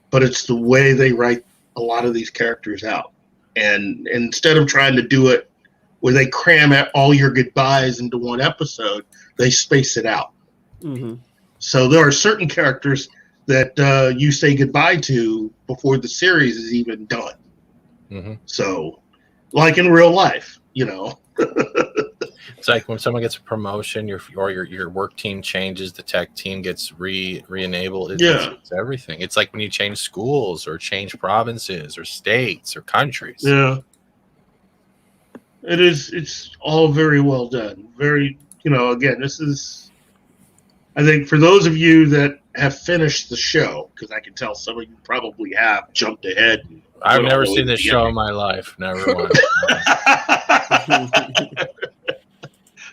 but it's the way they write a lot of these characters out. And instead of trying to do it where they cram all your goodbyes into one episode, they space it out. Mm-hmm. So there are certain characters that you say goodbye to before the series is even done. Mm-hmm. So, like in real life, you know. It's like when someone gets a promotion, your work team changes, the tech team gets re-enabled. It's everything. It's like when you change schools or change provinces or states or countries. Yeah. It's all very well done. Very, you know, again, this is, I think for those of you that have finished the show, because I can tell some of you probably have jumped ahead. I've never seen this show in my life. Never once.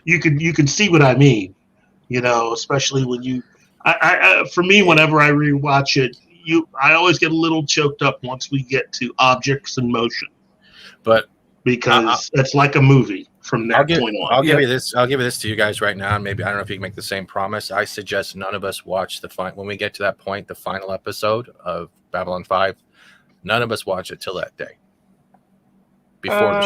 You can see what I mean, you know, especially when you, for me, whenever I rewatch it, I always get a little choked up once we get to objects in motion, but because it's like a movie from that point on. I'll give you this. I'll give you this to you guys right now, and maybe I don't know if you can make the same promise. I suggest none of us watch when we get to that point, the final episode of Babylon 5. None of us watch it till that day. Before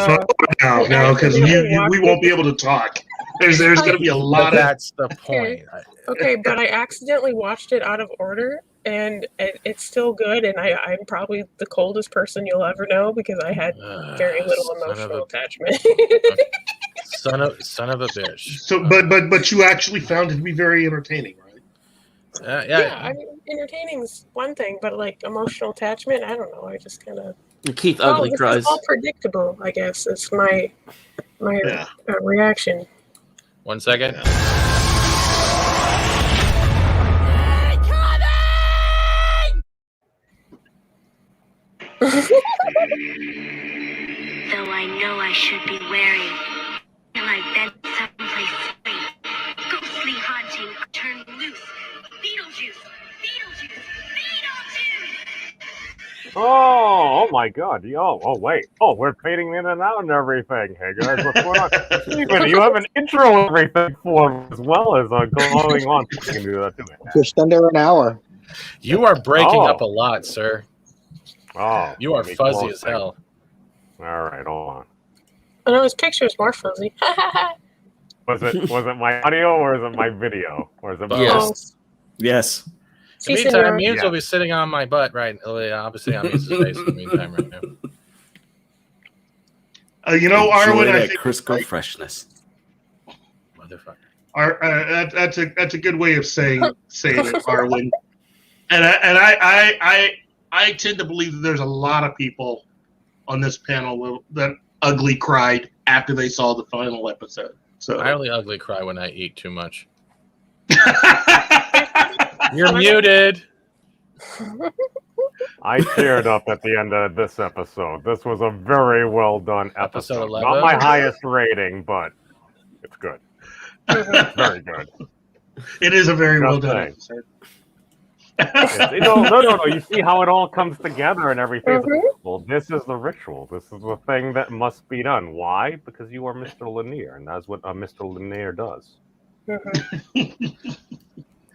no, because we won't be able to talk. There's going to be a lot of. That's the point. Okay, but I accidentally watched it out of order, and it's still good. And I'm probably the coldest person you'll ever know because I had very little emotional attachment. Son of a bitch. So, but you actually found it to be very entertaining, right? Yeah. I mean, entertaining's one thing, but like emotional attachment, I don't know. I just kind of. Keith ugly cries. It's all predictable, I guess. It's my reaction. 1 second. Though I know I should be wary, till I've been someplace free. Ghostly haunting, turn loose. Beetlejuice! Beetlejuice! Beetlejuice! Oh my God! Oh wait! Oh, we're fading in and out and everything. Hey guys, what's going on? Steven, you have an intro and everything for as well as going on. You can do that too. Just under an hour. You are breaking up a lot, sir. Oh, you are fuzzy as hell. All right, hold on. Oh no, his picture is more fuzzy. Was it my audio or is it my video or is it both? Yes. In the meantime, Muse will be sitting on my butt, right? Obviously, on Muse's face in the meantime, right now. You know, Arwen, I that think Crisco freshness. Motherfucker. that's a good way of saying it, Arwen. And I tend to believe that there's a lot of people on this panel that ugly cried after they saw the final episode. So I only ugly cry when I eat too much. You're muted. I teared up at the end of this episode. This was a very well done episode. Episode 11? Not my highest rating, but it's good. Very good. it is a very well Just done saying. episode. No. You see how it all comes together and everything. Well, this is the ritual. This is the thing that must be done. Why? Because you are Mr. Lanier, and that's what Mr. Lanier does.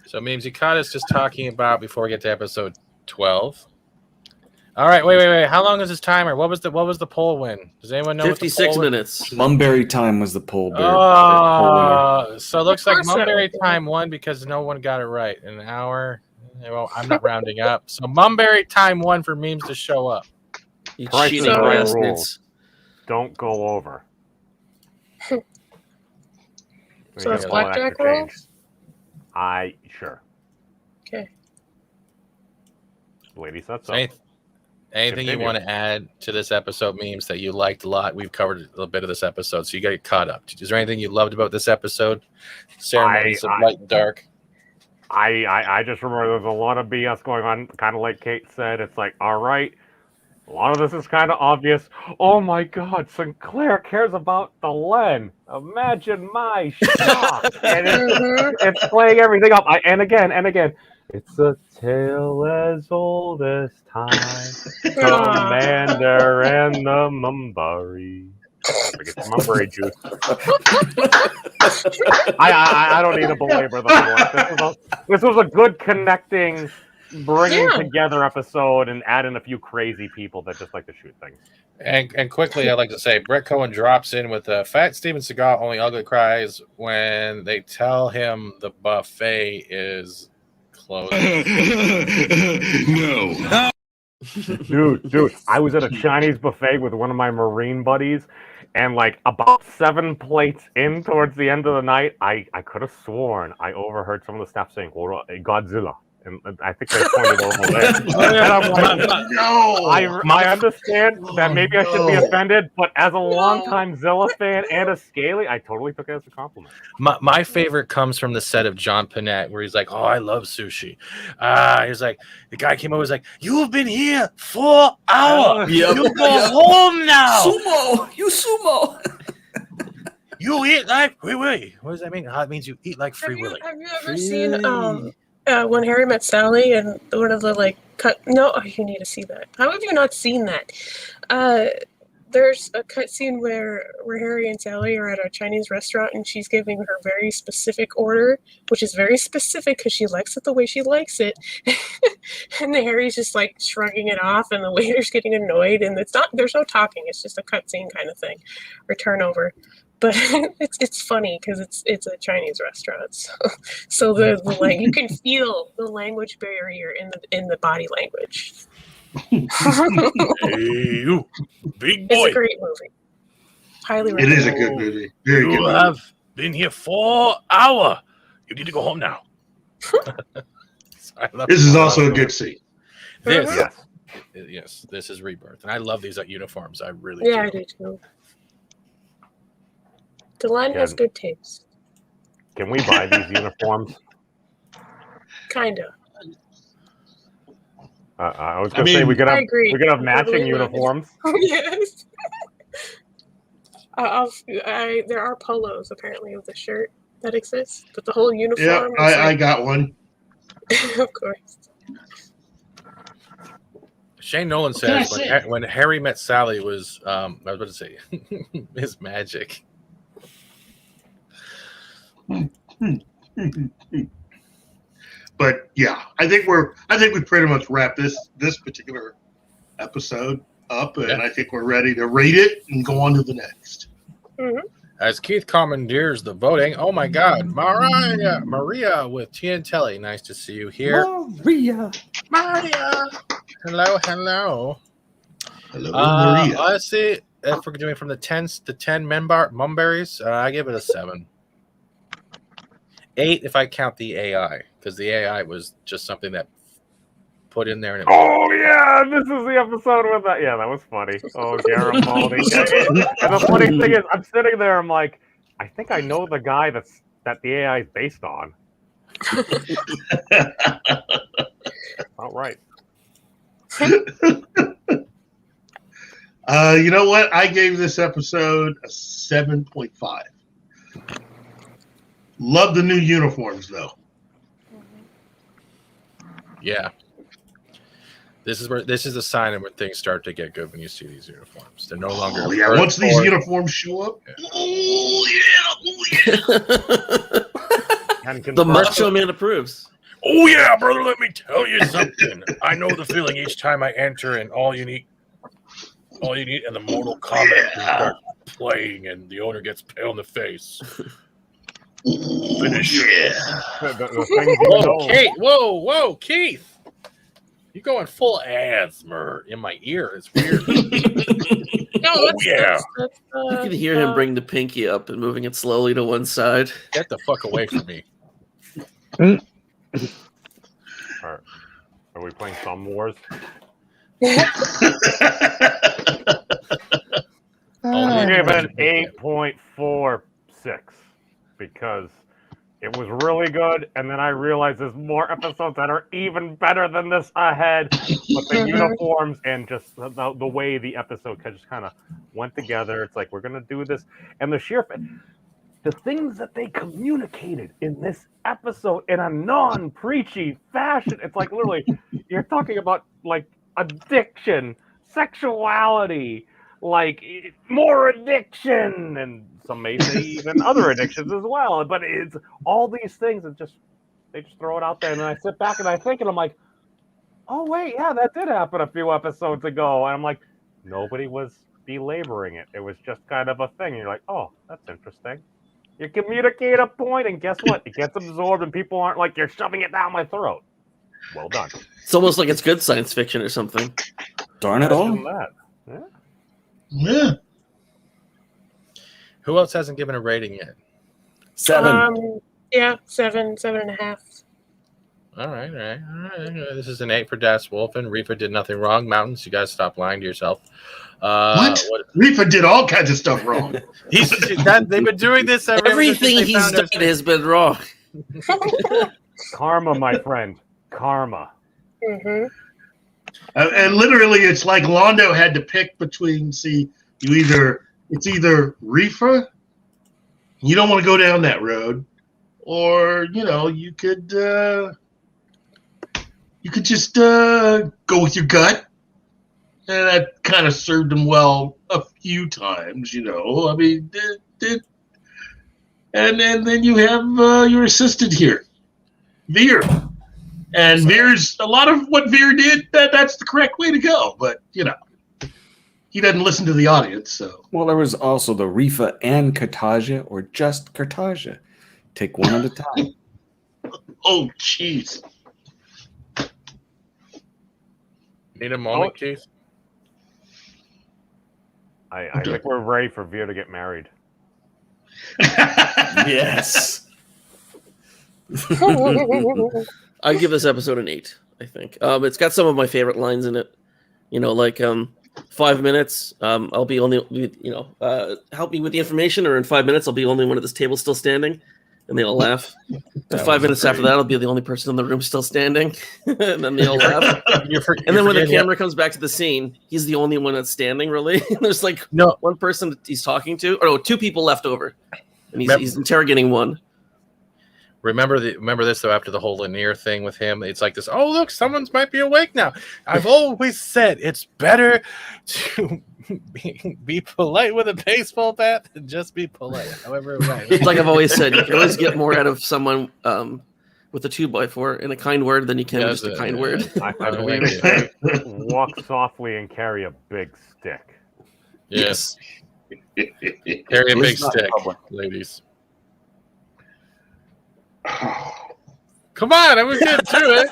So, Memes, you caught us just talking about before we get to episode 12. All right, wait. How long is this timer? What was the poll win? Does anyone know? 56 minutes. Munberry time was the poll. So it looks like Munberry time won because no one got it right. An hour. Well, I'm not rounding up. So Munberry time won for Memes to show up. You Prices cheating are bastards. rules. Don't go over. So You it's get a little blackjack extra change. rolls? Sure. Okay. Lady said so. Anything you Continue. want to add to this episode, Memes, that you liked a lot? We've covered a little bit of this episode, so you got caught up. Is there anything you loved about this episode? Ceremonies of light and dark. I just remember there's a lot of BS going on, kind of like Kate said. It's like, all right, a lot of this is kind of obvious. Oh my God, Sinclair cares about Delenn. Imagine my shock. And it's playing everything up. And again, it's a tale as old as time. Commander and the Minbari. Forget the Minbari juice. I don't need to belabor the point. This was a good connecting, bringing together episode and add in a few crazy people that just like to shoot things. And quickly, I'd like to say, Brett Cohen drops in with a fat Steven Seagal only ugly cries when they tell him the buffet is closed. No. Dude, I was at a Chinese buffet with one of my Marine buddies, and like about 7 plates in towards the end of the night, I could have sworn I overheard some of the staff saying Godzilla. And I think they pointed over there. And I'm like, no! I understand that maybe I should be offended, but as a longtime Zilla fan and a Scaly, I totally took it as a compliment. My favorite comes from the set of John Panette, where he's like, "Oh, I love sushi." He's like, the guy came over, was like, "You've been here 4 hours. You go home now. You sumo. You eat like Free Willy." What does that mean? It means you eat like Free Willy. Have you ever seen When Harry Met Sally and one of the you need to see that. How have you not seen that? There's a cut scene where Harry and Sally are at a Chinese restaurant and she's giving her very specific order, which is very specific because she likes it the way she likes it. And Harry's just like shrugging it off and the waiter's getting annoyed, and there's no talking, it's just a cut scene kind of thing or turnover. But it's funny because it's a Chinese restaurant, so the you can feel the language barrier in the body language. Hey, you big boy! It's a great movie. Highly recommend. It is a good movie. Very good. You movie. have been here 4 hours. You need to go home now. This is also a good scene. Yes, this is Rebirth, and I love these uniforms. I really do. I do too. Delenn has good taste. Can we buy these uniforms? Kinda. I was going to say we could have matching uniforms. Yes. There are polos apparently with the shirt that exists, but the whole uniform. Yeah, I got one. Of course. Shane Nolan says when Harry Met Sally was, I was about to say, his magic. But yeah, I think we pretty much wrap this particular episode up, and I think we're ready to rate it and go on to the next. Mm-hmm. As Keith commandeers the voting, oh my God, Maria with Tiantelli, nice to see you here. Maria, hello. Hello, Maria. Let's see. if we're doing from the 10s to 10 Minbaris, I give it a 7. 8 if I count the AI, because the AI was just something that put in there. And Oh yeah, this is the episode with that. Yeah, that was funny. Oh, Garibaldi. And the funny thing is, I'm sitting there. I'm like, I think I know the guy that the AI is based on. All right. You know what? I gave this episode a 7.5. Love the new uniforms, though. Yeah. This is a sign of when things start to get good when you see these uniforms. They're no longer. Oh yeah! Once these uniforms show up, oh yeah! The Macho Man approves. Oh yeah, brother. Let me tell you something. I know the feeling each time I enter, and all you need, and the Mortal Kombat start playing, and the owner gets pale in the face. Finish. Whoa, Keith! Whoa, Keith! You're going full asthma in my ear. It's weird. You can hear him bring the pinky up and moving it slowly to one side. Get the fuck away from me. All right. Are we playing Some Wars? I'll give it an 8.46 because it was really good, and then I realized there's more episodes that are even better than this ahead. But the uniforms and just the way the episode just kind of went together. It's like, we're going to do this. And the things that they communicated in this episode in a non-preachy fashion, it's like literally, you're talking about like addiction, sexuality, like more addiction, and some may say even other addictions as well. But it's all these things that they just throw it out there, and then I sit back and I think, and I'm like, oh wait, yeah, that did happen a few episodes ago. And I'm like, nobody was belaboring it. It was just kind of a thing. And you're like, oh, that's interesting. You communicate a point, and guess what? It gets absorbed, and people aren't like, you're shoving it down my throat. Well done. It's almost like it's good science fiction or something. Darn it all. Yeah. Yeah. Who else hasn't given a rating yet? 7. Yeah, 7.5. All right. This is an 8 for Das Wolf, and Reefa did nothing wrong. Mountains, you guys stop lying to yourself. What? Reefa did all kinds of stuff wrong. They've been doing this Everything he's done has been wrong. Karma, my friend. Karma. Mm-hmm. And literally, it's like Londo had to pick between. See, it's either Reefa, you don't want to go down that road, or you could just go with your gut, and that kind of served him well a few times. I mean, and then you have your assistant here, Vir. And Vir's, a lot of what Vir did, that's the correct way to go. But, he doesn't listen to the audience. So, Well, there was also the Reefa and Cartagia, or just Cartagia. Take one at a time. Oh, jeez. Need a moment, Keith? I think we're ready for Vir to get married. Yes. I give this episode an 8. I think it's got some of my favorite lines in it. Like 5 minutes. I'll be only. Help me with the information, or in 5 minutes I'll be the only one at this table still standing, and they all laugh. And 5 minutes after that, I'll be the only person in the room still standing, and then they all laugh. And then when the camera comes back to the scene, he's the only one that's standing. Really, there's like one person he's talking to, or 2 people left over, and he's interrogating one. Remember this though. After the whole Lanier thing with him, it's like this. Oh, look, someone's might be awake now. I've always said it's better to be polite with a baseball bat than just be polite. However, it's like I've always said, you can always get more out of someone with a 2x4 and a kind word than you can with just a kind word. I believe it. Walk softly and carry a big stick. Yes. Carry a big stick, ladies. Come on, I was getting through it.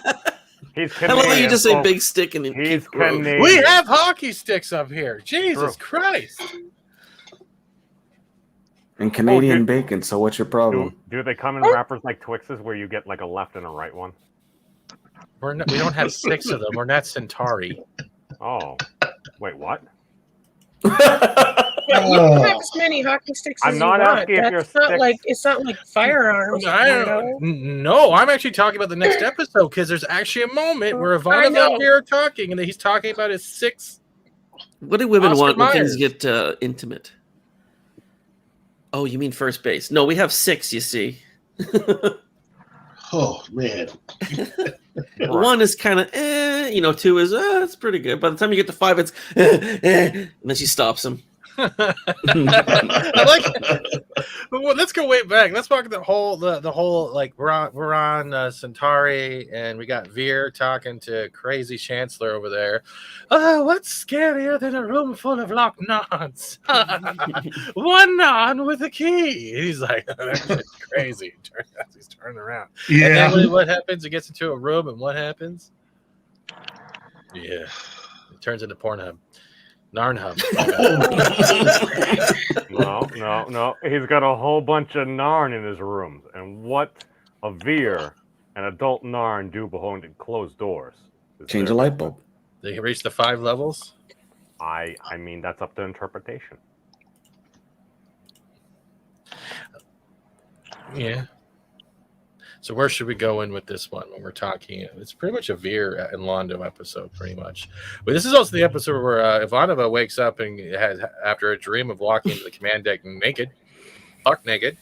He's I love how you Canadian, just say folks. big stick and then He's keep growing. Canadian. We have hockey sticks up here. Jesus Christ. And Canadian bacon, so what's your problem? Do they come in wrappers like Twixes where you get like a left and a right one? We don't have 6 of them. We're not Centauri. Oh, wait, what? Yeah, you can have as many hockey sticks I'm as not you want. asking if your That's not sticks- like it's not like firearms. No, I'm actually talking about the next episode because there's actually a moment where I Ivanova and know. Veer are talking, and he's talking about his 6. What do women Oscar want when Myers. things get intimate? Oh, you mean first base? No, we have 6. You see, Oh man. 1 is kind of 2 is it's pretty good. By the time you get to 5, it's and then she stops him. I like. Well, let's go way back. Let's walk the whole like we're on Centauri, and we got Veer talking to crazy Chancellor over there. Oh, what's scarier than a room full of locked Narns? One Narn with a key. And he's like, that's crazy. He's turning around. Yeah. And then what happens? He gets into a room, and what happens? Yeah, it turns into Pornhub. Narn Hub. No. He's got a whole bunch of Narn in his rooms. And what a Veer, an adult Narn, do behind closed doors? Change a light bulb. They can reach the 5 levels? I mean, that's up to interpretation. Yeah. So where should we go in with this one when we're talking? It's pretty much a Veer and Londo episode, pretty much. But this is also the episode where Ivanova wakes up and has, after a dream of walking into the command deck naked, buck naked.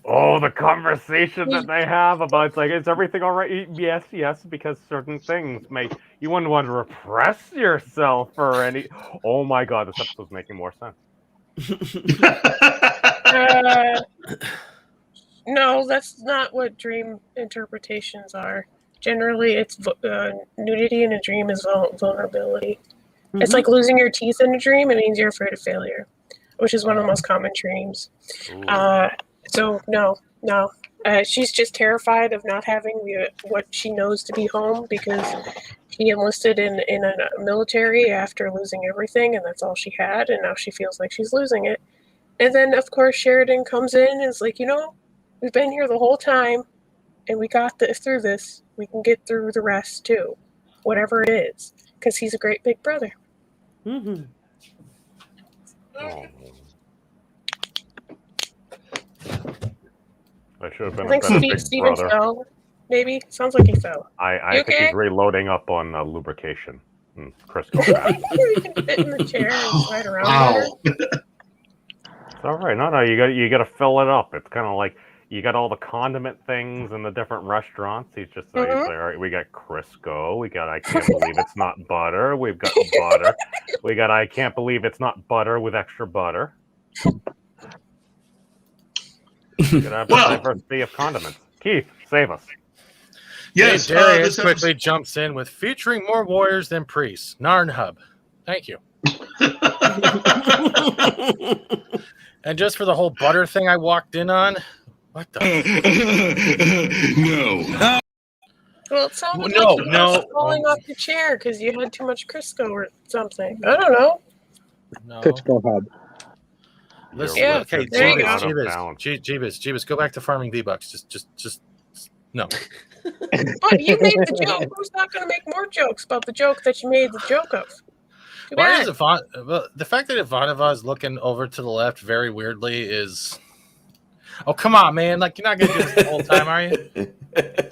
Oh, the conversation that they have about it's like, is everything all right? Yes, because certain things you wouldn't want to repress yourself or any. Oh my God, this episode's making more sense. No, that's not what dream interpretations are. Generally, it's nudity in a dream is vulnerability. It's like losing your teeth in a dream. It means you're afraid of failure, which is one of the most common dreams. So no. She's just terrified of not having what she knows to be home because she enlisted in a military after losing everything, and that's all she had, and now she feels like she's losing it. And then, of course, Sheridan comes in and is like, we've been here the whole time, and we got through this. We can get through the rest, too, whatever it is, because he's a great big brother. Mm-hmm. Oh. I should have been I think a better big Steven brother. fell, maybe. Sounds like he fell. I You think okay? he's reloading up on lubrication. Chris, go back. You can fit in the chair and slide around better. It's all right. No, you got to fill it up. It's kind of like you got all the condiment things in the different restaurants. He's like, all right, we got Crisco. We got I can't believe it's not butter. We've got butter. We got I can't believe it's not butter with extra butter. You gotta have a diversity of condiments. Keith, save us. Yes, Darius quickly jumps in with featuring more warriors than priests. Narn Hub. Thank you. And just for the whole butter thing I walked in on, what the? No. Well, it sounded No, like you no. were falling off the chair because you had too much Crisco or something. I don't know. No. Crisco Hub. Listen, Yeah, okay, there you go. Jeebus, go back to farming D-Bucks. Just no. But you made the joke. Who's not going to make more jokes about the joke that you made the joke of? Too Why bad. is the fact that Ivanova is looking over to the left very weirdly is... Oh, come on, man. Like, you're not going to do this the whole time, are you?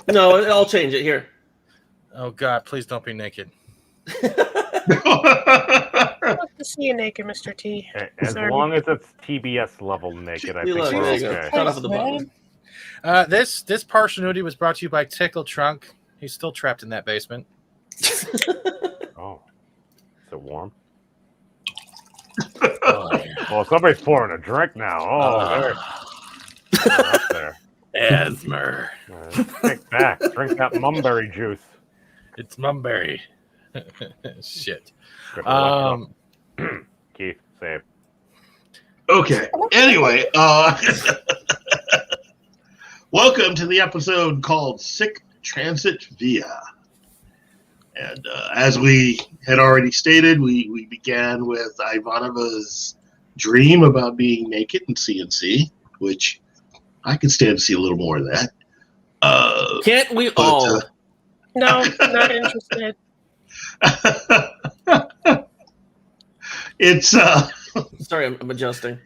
No, I'll change it here. Oh, God, please don't be naked. I'd love to see you naked, Mr. T. As Sorry. long as it's TBS level naked, I think There we're you go. okay. Cut off at the bottom. This partial nudity was brought to you by Tickle Trunk. He's still trapped in that basement. Oh, is it warm? Well, somebody's pouring a drink now. Oh, up there. Asthma. Take back. Drink that Minbari juice. It's Minbari. Shit. Keith, save. Okay. Anyway, welcome to the episode called Sic Transit Vir. And as we had already stated, we began with Ivanova's dream about being naked in CNC, which I could stand to see a little more of that. Can't we all? No, not interested. It's Sorry, I'm adjusting.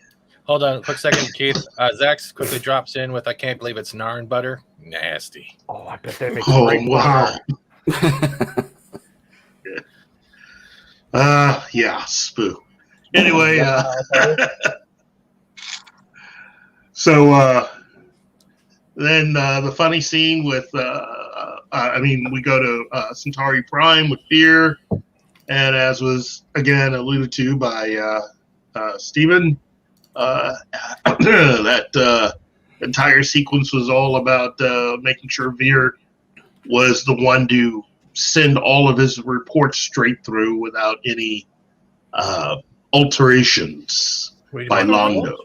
Hold on a quick second, Keith. Zax quickly drops in with, I can't believe it's Narn butter. Nasty. Oh, I bet they make oh great wow. butter. Yeah, spoo. Anyway, so then the funny scene with we go to Centauri Prime with Fear, and as was again alluded to by Stephen, that entire sequence was all about making sure Vir was the one to send all of his reports straight through without any alterations by Londo.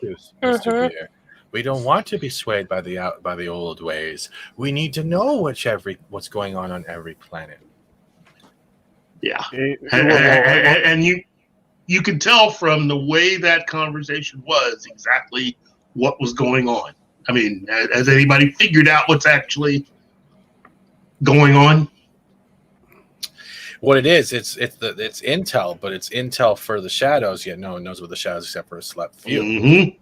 We don't want to be swayed by the old ways. We need to know what's going on every planet. Yeah, and you can tell from the way that conversation was exactly what was going on. I mean, has anybody figured out what's actually going on? What it is, it's intel, but it's intel for the shadows. Yet no one knows what the shadows except for a select few. Mm-hmm.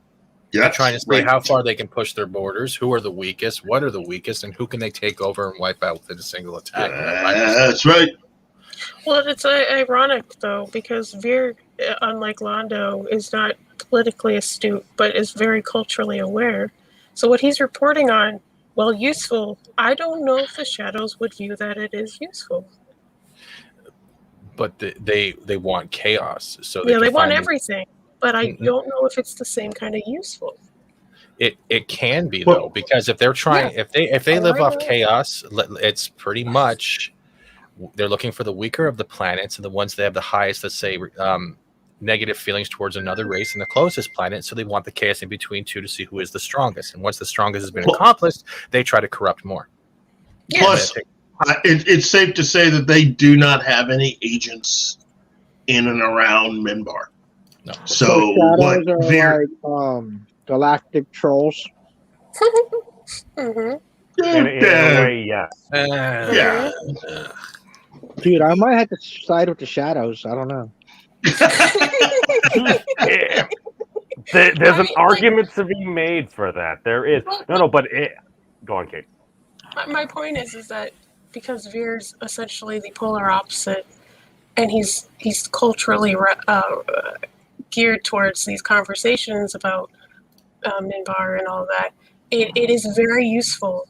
Yeah, they're trying to see how far they can push their borders, who are the weakest, what are the weakest, and who can they take over and wipe out within a single attack. That's right. Well, it's ironic, though, because Vir, unlike Londo, is not politically astute, but is very culturally aware. So what he's reporting on, while useful, I don't know if the shadows would view that it is useful. But they want chaos. So they want everything. But I don't know if it's the same kind of useful. It can be, though, because if they're trying, if they live off chaos, it's pretty much they're looking for the weaker of the planets and the ones that have the highest, let's say, negative feelings towards another race and the closest planet. So they want the chaos in between two to see who is the strongest. And once the strongest has been accomplished, they try to corrupt more. Plus, it's safe to say that they do not have any agents in and around Minbar. No. So what are like galactic trolls? Mm-hmm. In a way, yes. Yeah. Dude, I might have to side with the shadows. I don't know. There's an argument to be made for that. There is. No, but go on, Kate. My point is that because Vir's essentially the polar opposite, and he's culturally geared towards these conversations about Minbar and all that, it is very useful.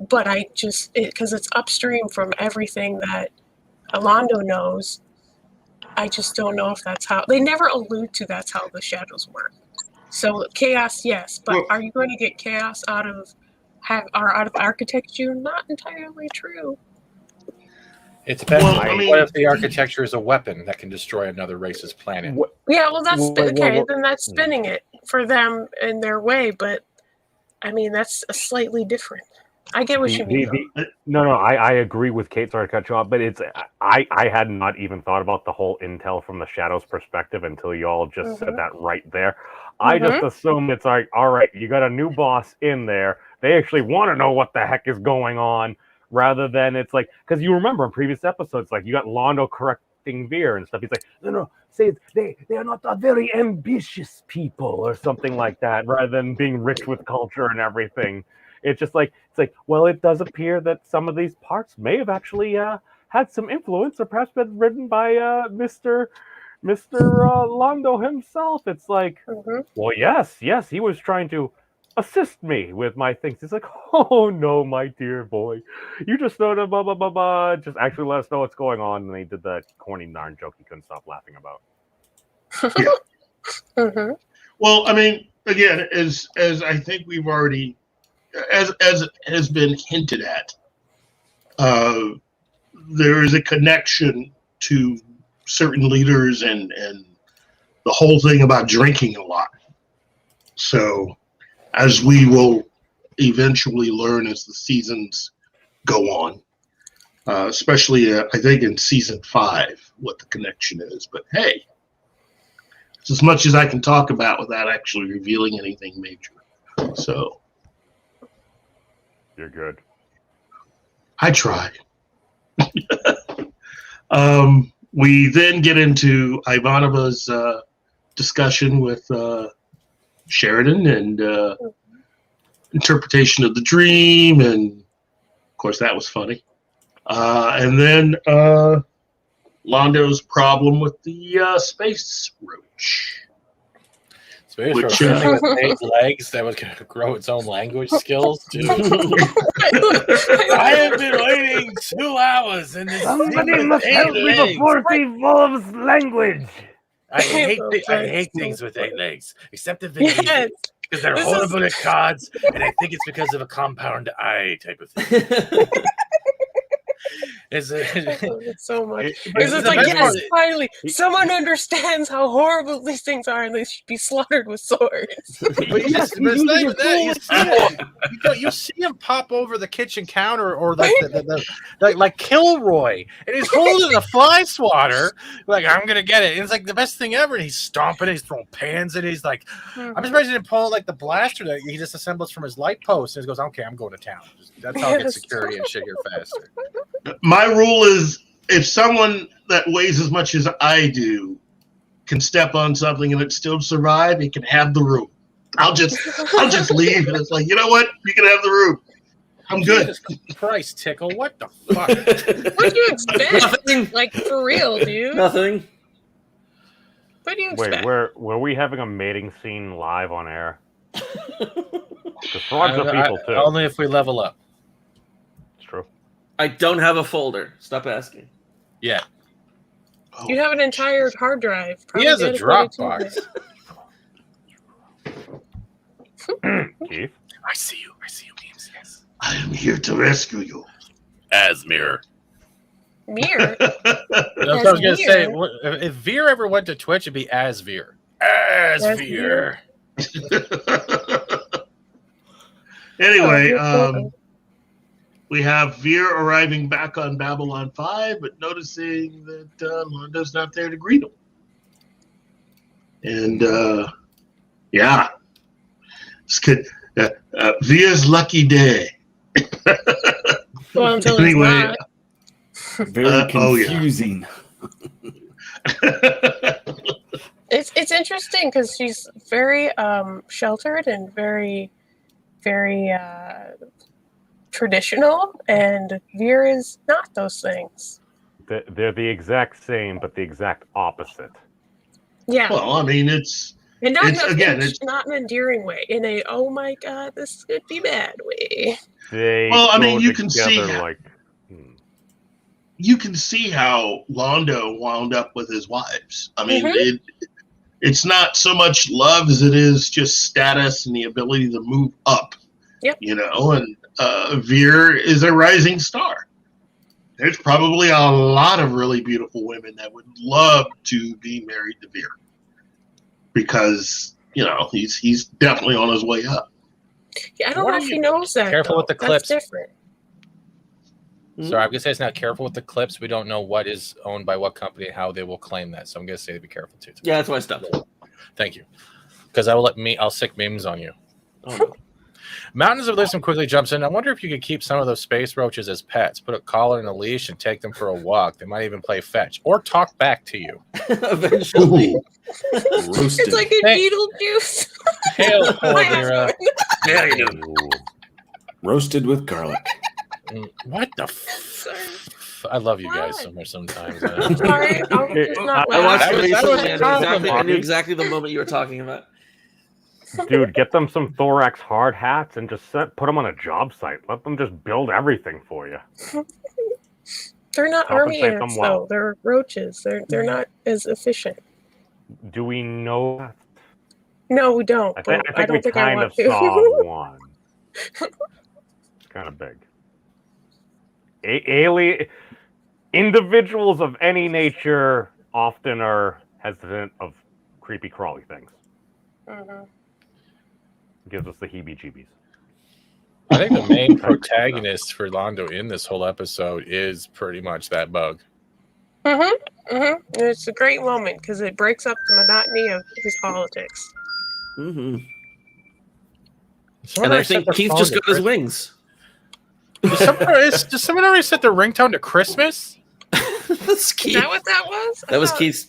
But I just, because it's upstream from everything that Londo knows, I just don't know if that's how, they never allude to that's how the shadows work. So chaos, yes, but are you going to get chaos out of architecture? Not entirely true. It depends. What if the architecture is a weapon that can destroy another race's planet? Yeah, well, that's okay. Then that's spinning it for them in their way, but I mean that's a slightly different. I get what you mean. No, I agree with Kate. Sorry to cut you off, but it's I had not even thought about the whole intel from the Shadows perspective until you all just said that right there. I just assumed it's like, all right, you got a new boss in there. They actually want to know what the heck is going on, rather than it's like, because you remember in previous episodes, like you got Londo correcting Vir and stuff. He's like, no, say they are not a very ambitious people or something like that, rather than being rich with culture and everything. It's just like, well, it does appear that some of these parts may have actually had some influence, or perhaps been written by Mr. Londo himself. It's like, well, yes, he was trying to assist me with my things. It's like, oh no, my dear boy, you just know blah blah blah blah. Just actually let us know what's going on. And they did that corny Narn joke he couldn't stop laughing about. Well, I mean, again, as I think we've already, as has been hinted at, there is a connection to certain leaders and the whole thing about drinking a lot. So, as we will eventually learn as the seasons go on, especially I think in season 5 what the connection is. But hey, it's as much as I can talk about without actually revealing anything major. So You're good. I try. We then get into Ivanova's discussion with Sheridan and interpretation of the dream, and of course that was funny. And then Londo's problem with the space roach. Space Which, roach with 8 legs that was going to grow its own language skills. Dude. I have been waiting 2 hours in this. Somebody must help me before it evolves language. I hate things with 8 legs, except if they because they're horrible at cards, and I think it's because of a compound I type of thing. I love it so much. It's just like, yes, finally, someone understands how horrible these things are, and they should be slaughtered with swords. But it's not even that. You see him pop over the kitchen counter, or like Kilroy, and he's holding a fly swatter, like, I'm gonna get it. And it's like the best thing ever. And he's stomping it, he's throwing pans, and he's like, I'm surprised he didn't pull like the blaster that he just assembles from his light post, and he goes, okay, I'm going to town. That's how I get security and shit here faster. My rule is, if someone that weighs as much as I do can step on something and it still survive, it can have the room. I'll just leave, and it's like, you know what? You can have the room. I'm good. Jesus Christ, Tickle, what the fuck? What do you expect? Like, for real, dude? Nothing. What do you expect? Wait, were we having a mating scene live on air? The frogs are people too. Only if we level up. It's true. I don't have a folder. Stop asking. Yeah. You have an entire hard drive. He has a Dropbox. Keith? I see you, memes, yes. I am here to rescue you. Asmir. Mir? That's what I was going to say. If Veer ever went to Twitch, it'd be Asveer. Asveer. Anyway, we have Veer arriving back on Babylon 5, but noticing that Londo's not there to greet him. And, yeah. It's good. Veer's lucky day. Well, until anyway, very confusing. It's interesting because she's very sheltered and very, very traditional, and Veer is not those things. They're the exact same, but the exact opposite. Yeah. Well, I mean, it's not an endearing way. In a, oh my god, this could be bad way. You can see you can see how Londo wound up with his wives. I mean, it's not so much love as it is just status and the ability to move up. Yep. You know, and Veer is a rising star. There's probably a lot of really beautiful women that would love to be married to Veer, because, you know, he's definitely on his way up. Yeah, I don't know if he knows that. Careful with the clips. That's different. Sorry, I'm gonna say it's not careful with the clips. We don't know what is owned by what company and how they will claim that. So I'm gonna say to be careful too. Yeah, that's why I stopped. Thank you, because I'll sick memes on you. Oh, no. Mountains of Lissom quickly jumps in. I wonder if you could keep some of those space roaches as pets. Put a collar and a leash and take them for a walk. They might even play fetch or talk back to you. Eventually. It's like a Beetlejuice. Hail, Caldera. There you go. Roasted with garlic. What the I love you guys so much sometimes. I'm sorry. I watched the video. I knew exactly the moment you were talking about. Dude, get them some thorax hard hats and just put them on a job site. Let them just build everything for you. They're not army Compensate ants, them well. though. They're roaches. They're not as efficient. Do we know that? No, we don't. I think I don't we think I kind want of to. saw one. It's kind of big. Alien individuals of any nature often are hesitant of creepy crawly things. Mm-hmm. Gives us the heebie-jeebies. I think the main protagonist for Londo in this whole episode is pretty much that bug. It's a great moment because it breaks up the monotony of his politics. Mm-hmm. Someone And I already set think their Keith phone just to got his Christmas? wings. Does someone already set their ringtone to Christmas? That's Keith. Is that what that was? That was Keith's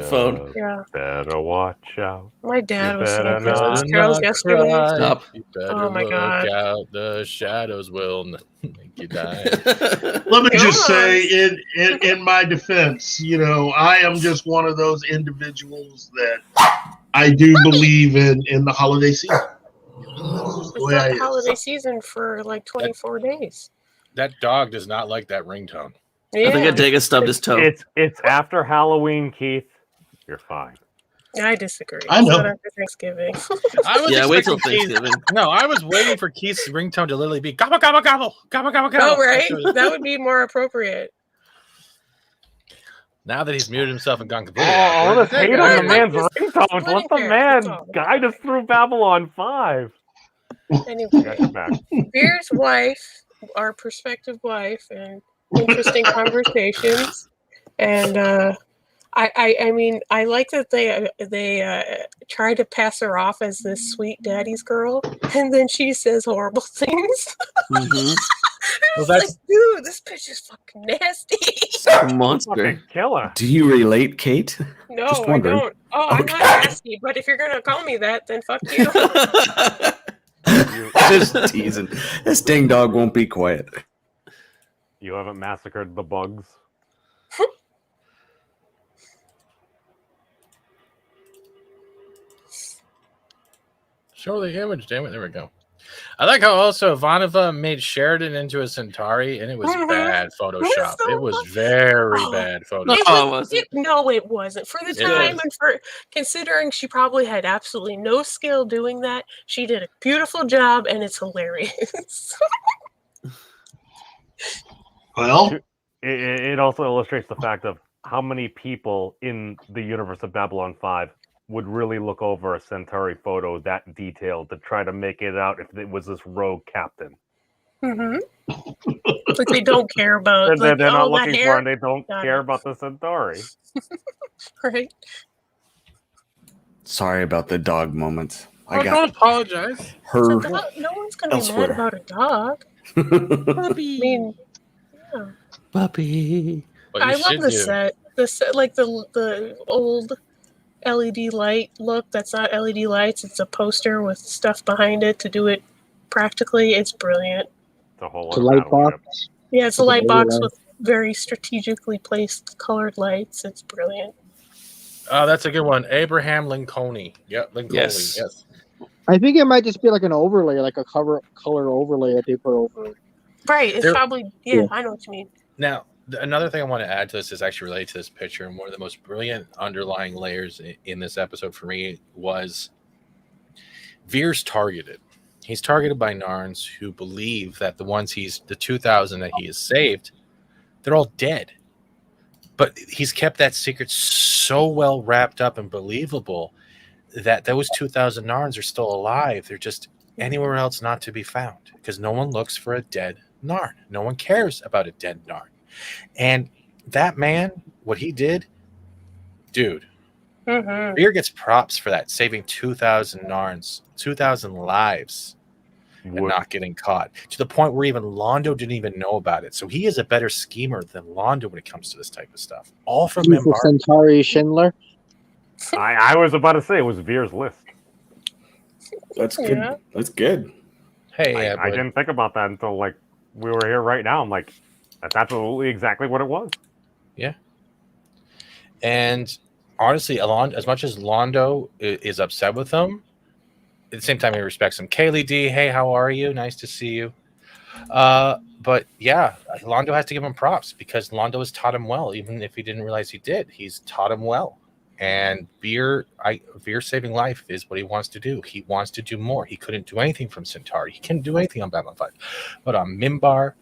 phone. Yeah. Better watch out. My dad You was singing better Christmas not carols yesterday. cry. Stop. You better Oh my look God. out. The shadows will make you die. Let me just say, in my defense, I am just one of those individuals that I do believe in the holiday season. It's not holiday season for like 24 days. That dog does not like that ringtone. I think Adega stubbed his toe. It's after Halloween, Keith. You're fine. I disagree. I know. It's not after Thanksgiving. I was Yeah, wait till expecting Keith- Thanksgiving. No, I was waiting for Keith's ringtone to literally be gobble, gobble, gobble, gobble, gobble, gobble. Oh, right? That would be more appropriate. Now that he's muted himself and gone completely Oh, awkward, let's hate on the man's Just ringtones. Let the fair. man That's all. guide us through Babylon 5. Anyway, Got your back. Beer's wife, our prospective wife, and interesting conversations. And I mean, I like that they try to pass her off as this sweet daddy's girl, and then she says horrible things. Mm-hmm. Well, It's that's like, dude, this bitch is fucking nasty. A monster. Fucking killer. Do you relate, Kate? No, Just I wondering. don't. Oh, I'm not nasty, but if you're gonna call me that, then fuck you. Just teasing. This ding dog won't be quiet. You haven't massacred the bugs. show the image, damn it. There we go. I like how also Ivanova made Sheridan into a Centauri, and it was bad Photoshop. It was very bad Photoshop. No, it wasn't. For the time and for considering she probably had absolutely no skill doing that, she did a beautiful job, and it's hilarious. Well, it also illustrates the fact of how many people in the universe of Babylon 5 would really look over a Centauri photo that detailed to try to make it out if it was this rogue captain. Mm-hmm. Like they don't care about. They're Like, not oh, looking that for hair. and they don't Got care it. about the Centauri. Right. Sorry about the dog moments. I Oh, got don't apologize. her. It's a dog. No one's gonna be elsewhere. mad about a dog. I mean, yeah. Puppy. What you I love should the do- set. The set, like the old LED light look. That's not LED lights. It's a poster with stuff behind it to do it practically. It's brilliant. It's a whole It's a other light box. battleship. Yeah, it's a With light an box overlay. with very strategically placed colored lights. It's brilliant. Oh, that's a good one. Abraham Lincoln. Yep, Lincoln. Yes. Yes. I think it might just be like an overlay, like a color overlay that they put over it. Right. It's There- probably Yeah. I know what you mean. Now, another thing I want to add to this is actually related to this picture, and one of the most brilliant underlying layers in this episode for me was Vir's targeted. He's targeted by Narns who believe that the 2,000 that he has saved, they're all dead. But he's kept that secret so well wrapped up and believable that those 2,000 Narns are still alive. They're just anywhere else not to be found because no one looks for a dead Narn. No one cares about a dead Narn. And that man, what he did, dude, Mm-hmm. Vir gets props for that, saving 2,000 Narns, 2,000 lives, and not getting caught, to the point where even Londo didn't even know about it. So he is a better schemer than Londo when it comes to this type of stuff. All from He's the Minbari. Centauri Schindler. I was about to say it was Vir's list. That's good. Yeah. That's good. Hey, I didn't think about that until like we were here right now. I'm like, that's absolutely exactly what it was. Yeah. And honestly, as much as Londo is upset with him, at the same time he respects him. Kaylee D, hey, how are you? Nice to see you. But yeah, Londo has to give him props because Londo has taught him well, even if he didn't realize he did. He's taught him well. And Vir saving life is what he wants to do. He wants to do more. He couldn't do anything from Centauri. He couldn't do anything on Babylon 5. But on Minbar,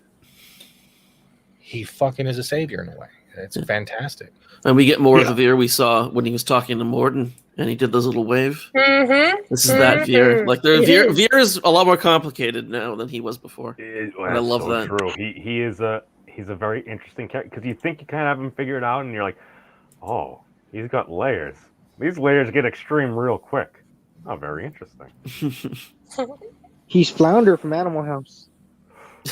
he fucking is a savior in a way. It's fantastic. And we get more of the Vir we saw when he was talking to Morton, and he did this little wave. Mm-hmm. This is that Vir. Like Vir is a lot more complicated now than he was before. And I love so that. True. He's a very interesting character because you think you kind of have him figured out, and you're like, oh, he's got layers. These layers get extreme real quick. Oh, very interesting. He's Flounder from Animal House.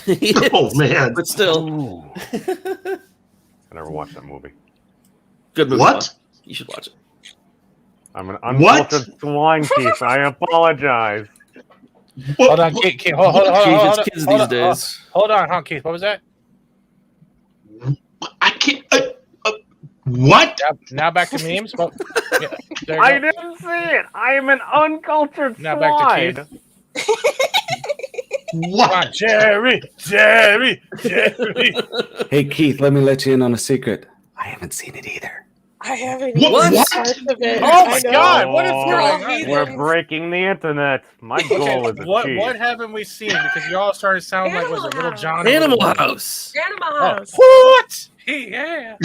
Oh man! But still, I never watched that movie. Good movie. What? You should watch it. I'm an uncultured swine, Keith. I apologize. Hold on, Keith. Hold on. Keith, it's kids these days. Hold on, Keith. What was that? I can't. What? Now back to memes. Well, yeah, I didn't see it. I am an uncultured now swine. back to Keith. What? Come on, Jerry. Hey, Keith, let me let you in on a secret. I haven't seen it either. I haven't What? even What? part of it. Oh my I know. God! What is We're all going on? heathens. We're breaking the internet. My goal is What achieved. haven't we seen? Because you all started sounding like was it Little John? Animal House. Animal House. What? Yeah.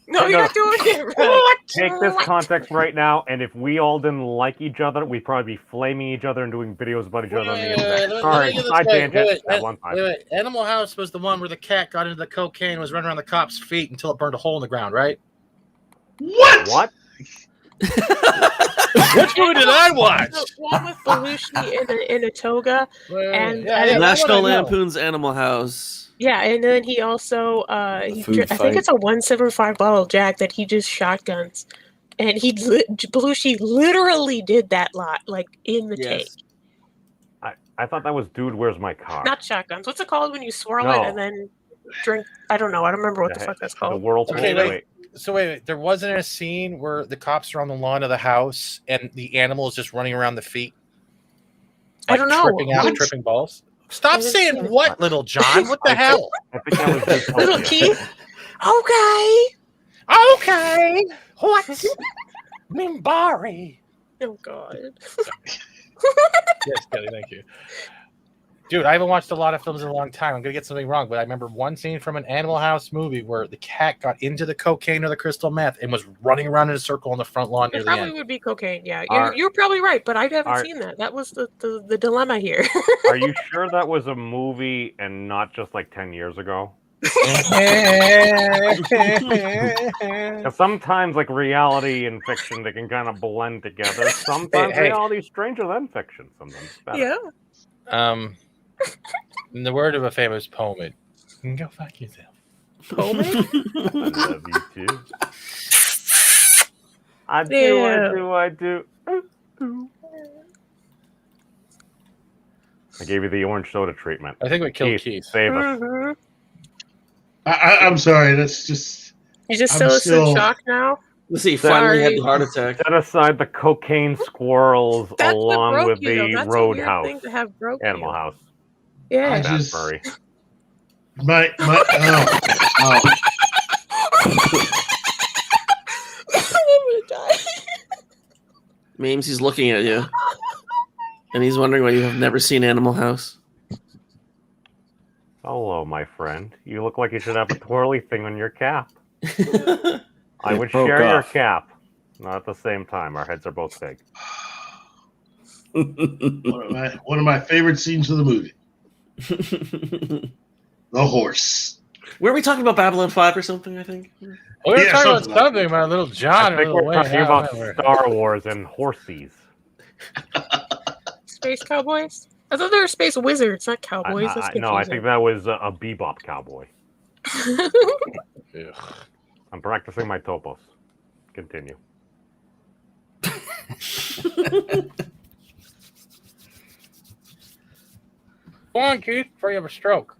No, you're not doing it right. What? Take this context right now, and if we all didn't like each other, we'd probably be flaming each other and doing videos about each other on the internet. Sorry, I tangent at one time. Wait. Animal House was the one where the cat got into the cocaine and was running around the cop's feet until it burned a hole in the ground, right? What? What? Which movie did I watch? The one with Belushi in a toga. And National Lampoon's Animal House. Yeah, and then he also I food think fight. it's a 175 bottle of Jack that he just shotguns, and Belushi literally did that lot like in the take. I thought that was Dude, Where's My Car? Not shotguns. What's it called when you swirl No. it and then drink? I don't know. I don't remember what the fuck that's The called. Whirlpool. Okay, Wait. So wait, there wasn't a scene where the cops are on the lawn of the house and the animal is just running around the feet? I don't know. Tripping balls? Stop saying what, Little John? What the hell? I think that was just Little Keith. Okay. What? Minbari. Oh God. Yes, Kelly, thank you. Dude, I haven't watched a lot of films in a long time. I'm going to get something wrong, but I remember one scene from an Animal House movie where the cat got into the cocaine or the crystal meth and was running around in a circle on the front lawn near It the probably end. would be cocaine. Yeah, you're probably right, but I haven't seen that. That was the dilemma here. Are you sure that was a movie and not just like 10 years ago? 'Cause sometimes, like reality and fiction, they can kind of blend together. Sometimes reality is stranger than fiction. Sometimes it's better. Yeah. In the word of a famous poet, go fuck yourself. Poet? I love you too. I do. I gave you the orange soda treatment. I think we killed Keith. Save us. Mm-hmm. I'm sorry. That's just. You just I'm still in shock now? Let's see. Finally had the heart attack. Set aside the cocaine squirrels That's what along broke with you, though. the That's a weird roadhouse. thing to have broke Animal you. House. Yeah. I Bad just- furry. My I'm gonna die. Memes, he's looking at you. And he's wondering why you have never seen Animal House. Hello, my friend. You look like you should have a twirly thing on your cap. I would broke share your off. cap. Not at the same time. Our heads are both big. one of my favorite scenes of the movie. The horse. Were we talking about Babylon 5 or something, I think? We were Yeah, talking about something like something about Little John. I think or Little we're Wayne. talking about Star Wars and horsies. Space cowboys? I thought they were space wizards, not cowboys. That's confusing. No, I think that was a bebop cowboy. I'm practicing my topos. Continue. Go on, Keith, before you have a stroke.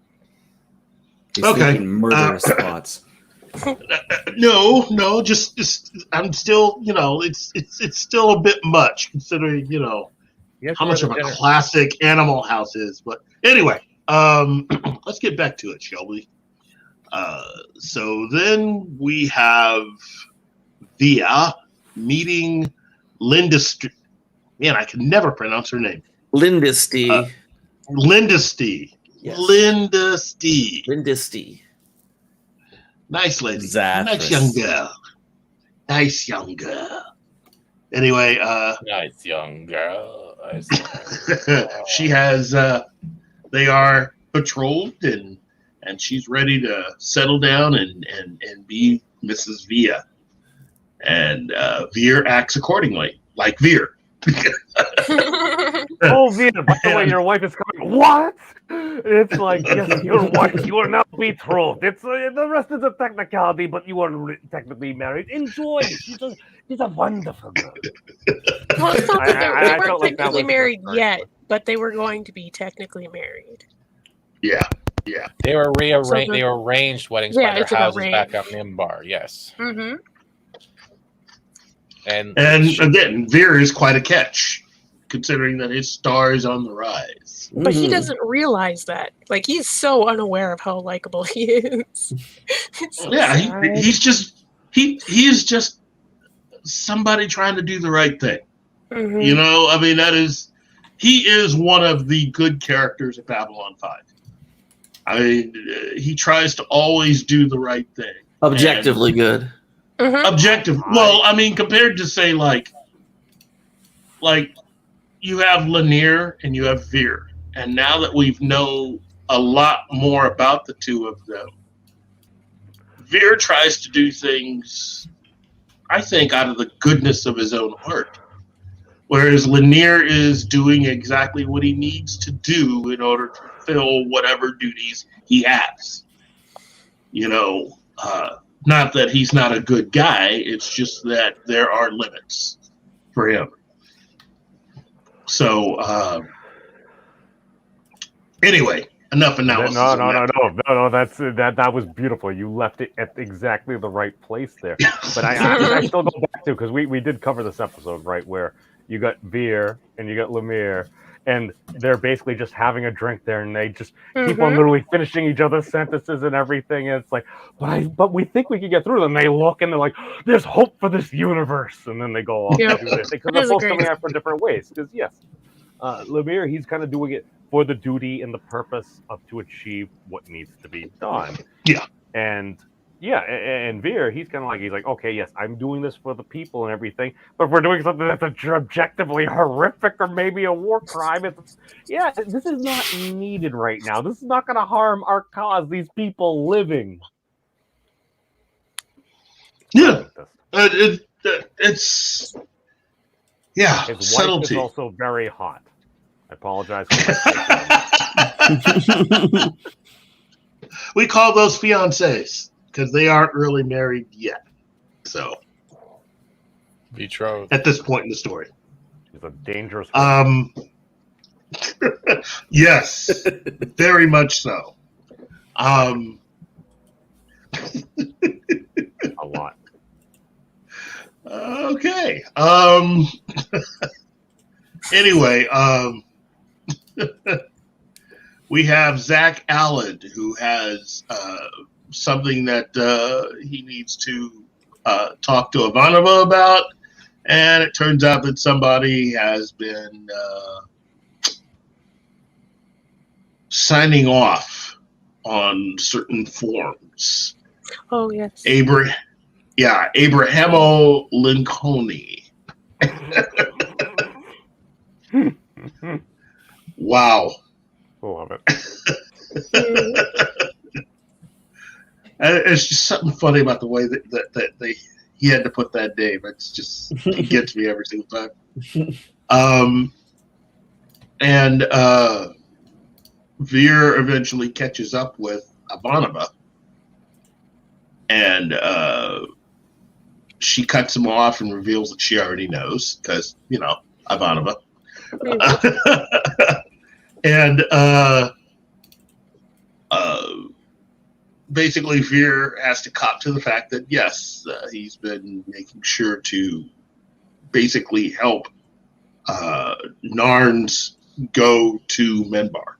He's Okay. thinking murderous thoughts. No, just I'm still, it's still a bit much considering, how much of a classic Animal House is. But anyway, let's get back to it, shall we? So then we have Via meeting Lyndisty. Man, I can never pronounce her name. Lyndisty. Lyndisty. Yes. Lyndisty. Lyndisty. Nice lady. Zathrus. Nice young girl. Nice young girl. Anyway, Nice young girl. she has. They are betrothed, and she's ready to settle down and be Mrs. Via. And Vir acts accordingly, like Vir. Oh, Vir, by the way, your wife is coming. What? It's like, yes, your wife, you are now betrothed. It's the rest is a technicality, but you are technically married. Enjoy. She's a wonderful girl. Well, it's not that they weren't felt like that technically was married very yet, but they were going to be technically married. Yeah. They were So they were arranged weddings Yeah, by their it's an houses arranged. back up Minbar. Yes. Mm-hmm. And again, Vir is quite a catch, considering that his star is on the rise. But he doesn't realize that. Like, he's so unaware of how likable he is. It's so sad. He's just he is just somebody trying to do the right thing. Mhm. You know, I mean, he is one of the good characters of Babylon 5. I mean, he tries to always do the right thing. Objectively good. Objective. Well, I mean, compared to say like you have Lanier and you have Vir, and now that we've known a lot more about the two of them, Vir tries to do things, I think, out of the goodness of his own heart, whereas Lanier is doing exactly what he needs to do in order to fulfill whatever duties he has. You know. Not that he's not a good guy, it's just that there are limits for him. So, anyway, enough analysis. No. That was beautiful. You left it at exactly the right place there. But I still go back to, because we did cover this episode, right, where you got Vir and you got Lemire, and they're basically just having a drink there, and they just keep on literally finishing each other's sentences and everything. And it's like, but we think we can get through them. They look and they're like, there's hope for this universe, and then they go off and do this because they're both coming out for different ways. Because yes, Lemire, he's kind of doing it for the duty and the purpose of to achieve what needs to be done. Yeah, and Vir, he's like, okay, yes, I'm doing this for the people and everything, but if we're doing something that's objectively horrific or maybe a war crime, this is not needed right now. This is not going to harm our cause, these people living. Yeah, it's His subtlety. wife is also very hot. I apologize. We call those fiancés because they aren't really married yet. So, betrothed at this point in the story. He's a dangerous. Yes, very much so. A lot. Okay. Anyway, we have Zach Allard, who has something that he needs to talk to Ivanova about, and it turns out that somebody has been signing off on certain forms. Oh, yes. Abrahamo Lincolni. Wow. Love it. It's just something funny about the way that he had to put that name. It's just, it gets me every single time. And Vir eventually catches up with Ivanova, and she cuts him off and reveals that she already knows because, you know, Ivanova. And basically Vir has to cop to the fact that, yes, he's been making sure to basically help Narns go to Minbar.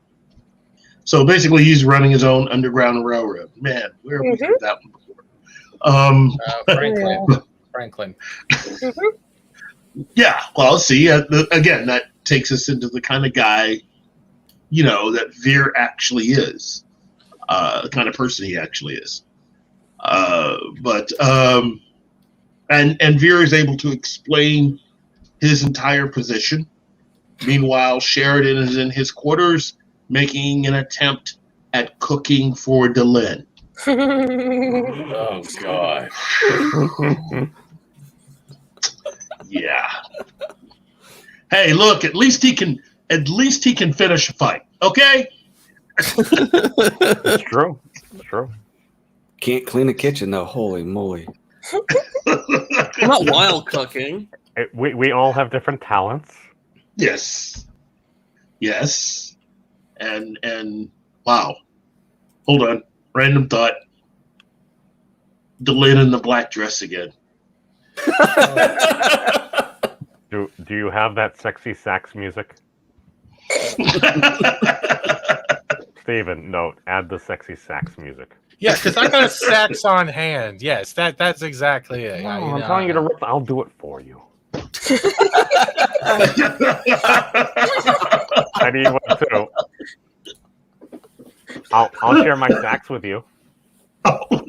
So basically he's running his own underground railroad. Man, where have we heard that one before? Franklin. Yeah, well, see, again, that takes us into the kind of guy, you know, that Vir actually is, the kind of person he actually is. And Vir is able to explain his entire position. Meanwhile, Sheridan is in his quarters making an attempt at cooking for Delenn. Oh God. Yeah. Hey, look, at least he can finish a fight. Okay? It's true. It's true. Can't clean a kitchen though. Holy moly! Not while cooking. We all have different talents. Yes. Yes. And wow. Hold on. Random thought. Delenn in the black dress again. Do you have that sexy sax music? Steven, note, add the sexy sax music. Yes, because I got a sax on hand. Yes, that's exactly it. No, I'm telling you to rip. I'll do it for you. I need one too. I'll share my sax with you. Oh no!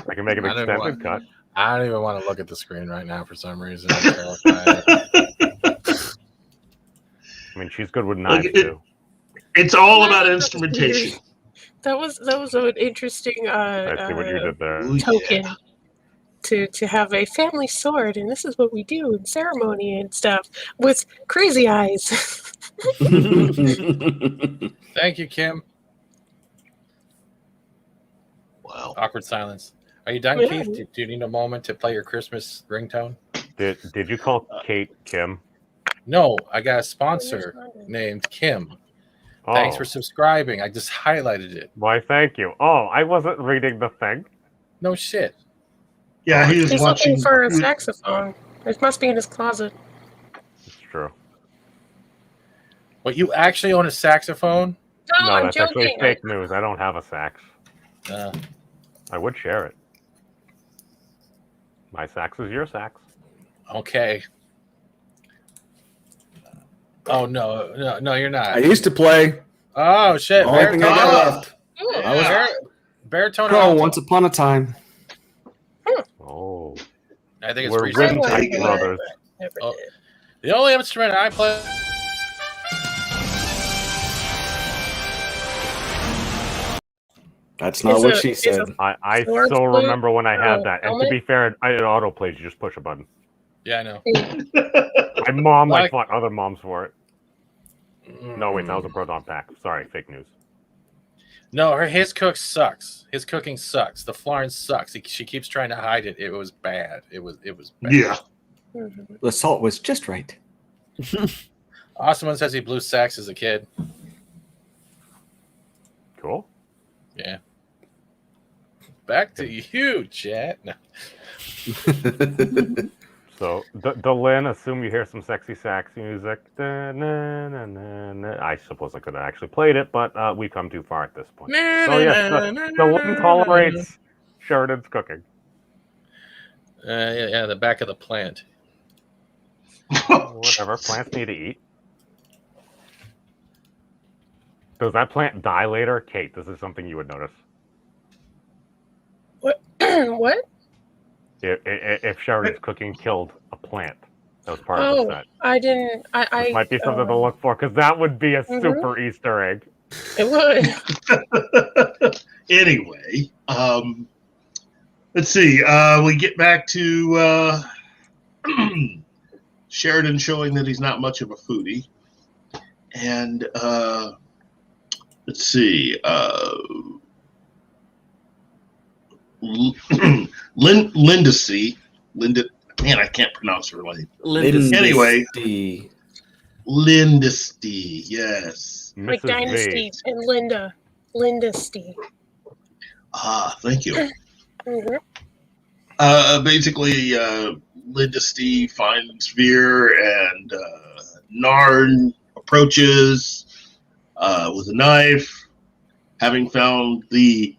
I can make an extended cut. I don't even want to look at the screen right now for some reason. I'm terrified. I mean, she's good with knives too. It's all about instrumentation. That was an interesting I see what you did there. token to have a family sword, and this is what we do in ceremony and stuff with crazy eyes. Thank you, Kim. Wow. Awkward silence. Are you done, Yeah. Keith? Do you need a moment to play your Christmas ringtone? Did you call Kate Kim? No, I got a sponsor named Kim. Oh. Thanks for subscribing. I just highlighted it. Why, thank you. Oh, I wasn't reading the thing. No shit. Yeah, he was He's watching. looking for a saxophone. It must be in his closet. It's true. What, you actually own a saxophone? No, No, I'm that's joking. actually fake news. I don't have a sax. I would share it. My sax is your sax. Okay. Oh no, you're not. I used to play. Oh shit! Only thing I got left. I was baritone. Pro once upon a time. Oh, I think it's we're recent. Rin-type brothers. Oh, the only instrument I play. That's not what she said. I Sword so flute, remember when I had that. And to helmet? be fair, it auto plays. You just push a button. Yeah, I know. My mom Like- fought other moms for it. No, wait, that was a proton pack. Sorry, fake news. No, his cook sucks. His cooking sucks. The Florence sucks. She keeps trying to hide it. It was bad. It was bad. Yeah. The salt was just right. Osman says he blew sax as a kid. Cool. Yeah. Back to you, chat. No. So, Delenn, assume you hear some sexy sax music. I suppose I could have actually played it, but we've come too far at this point. So, yes, Delenn tolerates Sheridan's cooking. Yeah, the back of the plant. Whatever, plants need to eat. Does that plant die later? Kate, this is something you would notice. What? What? If Sheridan's cooking killed a plant, that was part of the set. I didn't. I This might be something to look for, because that would be a super Easter egg. It would. Anyway, let's see. We get back to Sheridan showing that he's not much of a foodie. And let's see. Lyndisty. Man, I can't pronounce her name. Lyndisty. Anyway, Lyndisty, yes. Like Mrs. Dynasty V. and Linda. Lyndisty. Ah, thank you. Mhm. Basically, Lyndisty finds Vir, and Narn approaches with a knife, having found the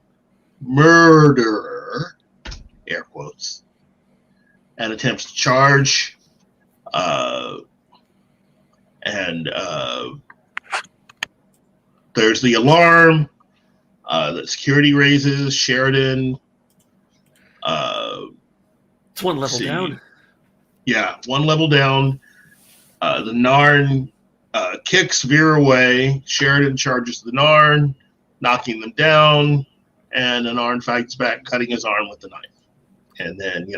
murderer, air quotes, and attempts to charge. There's the alarm that security raises. Sheridan It's one level down. Yeah, one level down. The Narn kicks Vir away. Sheridan charges the Narn, knocking them down, and the Narn fights back, cutting his arm with the knife. And then,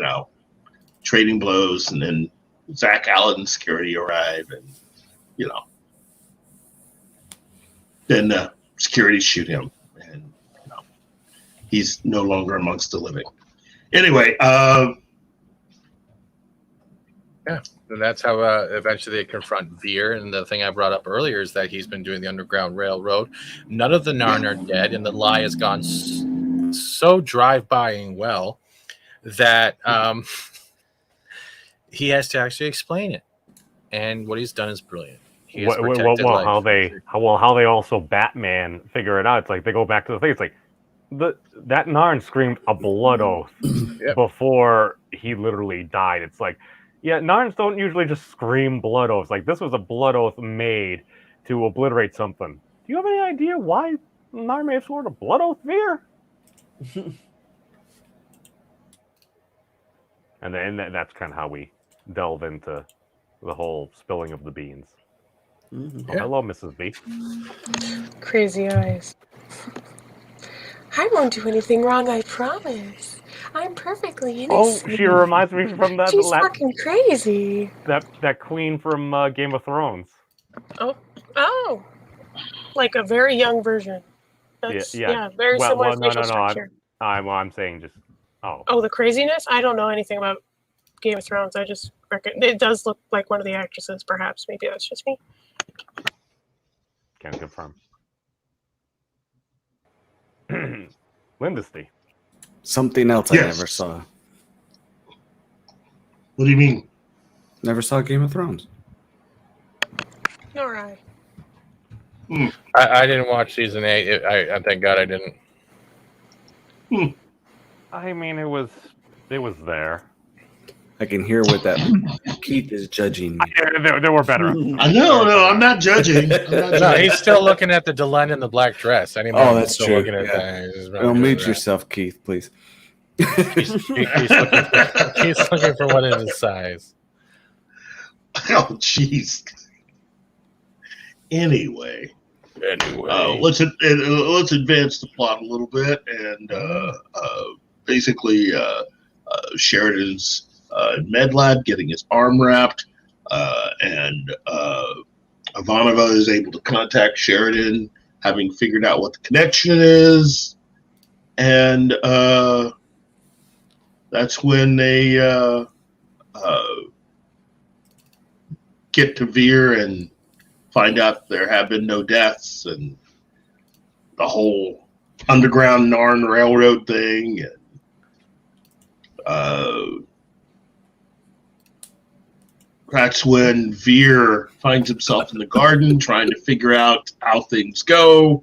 trading blows, and then Zach Allen and security arrive, and, then security shoot him, and, he's no longer amongst the living. Anyway, yeah, and that's how eventually they confront Vir. And the thing I brought up earlier is that he's been doing the Underground Railroad. None of the Narn are dead, and the lie has gone so drive-bying well that he has to actually explain it. And what he's done is brilliant. He has protected life. How they also Batman figure it out. It's like they go back to the thing. It's like that Narn screamed a blood oath before he literally died. It's like, yeah, Narns don't usually just scream blood oaths. Like, this was a blood oath made to obliterate something. Do you have any idea why Narn may have sworn a blood oath, Vir? and that's kind of how we delve into the whole spilling of the beans. Mm-hmm. Oh, hello, Mrs. B. Crazy eyes. I won't do anything wrong, I promise. I'm perfectly innocent. Oh, she reminds me from that. She's fucking crazy. That queen from Game of Thrones. Oh, like a very young version. That's, yeah, very similar facial structure. I'm saying just. Oh, the craziness? I don't know anything about Game of Thrones. I just reckon it does look like one of the actresses. Perhaps, maybe that's just me. Can't confirm. Lyndisty. Something else I never saw. What do you mean? Never saw Game of Thrones. All right. I didn't watch season 8. I thank God I didn't. I mean, it was there. I can hear what that Keith is judging. There were better. No, I'm not judging. No, he's still looking at the Delenn in the black dress. That's true. Looking at Don't mute yourself, Keith, please. He's looking for one in his size. Oh, jeez. Anyway, let's advance the plot a little bit, and basically, Sheridan's med lab getting his arm wrapped, and Ivanova is able to contact Sheridan, having figured out what the connection is, and that's when they get to Vir and find out there have been no deaths, and the whole Underground Narn Railroad thing, and that's when Vir finds himself in the garden trying to figure out how things go,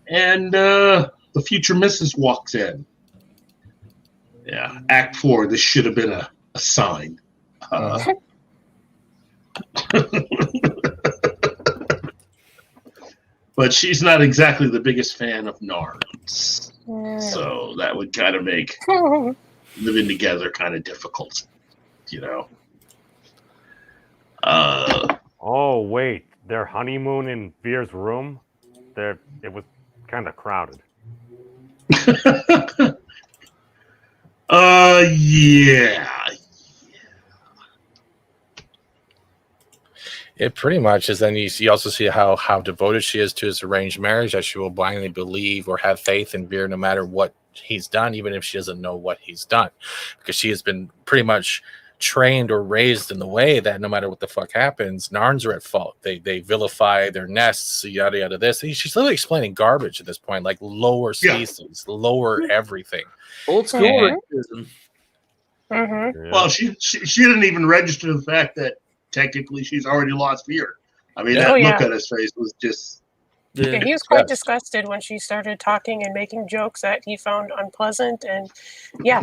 and the future Mrs. walks in. Yeah, Act 4, this should have been a sign. But she's not exactly the biggest fan of Narns. So that would kind of make living together kind of difficult, Oh, wait. Their honeymoon in Vir's room? It was kind of crowded. Yeah. It pretty much is. Then you also see how devoted she is to his arranged marriage, that she will blindly believe or have faith in Vir no matter what he's done, even if she doesn't know what he's done, because she has been pretty much trained or raised in the way that no matter what the fuck happens, Narns are at fault. They vilify their nests, yada yada. She's literally explaining garbage at this point, like lower species, lower everything. Old school. Well, she didn't even register the fact that technically she's already lost Vir. I mean, that look on his face was just. Yeah, he was quite disgusted when she started talking and making jokes that he found unpleasant, and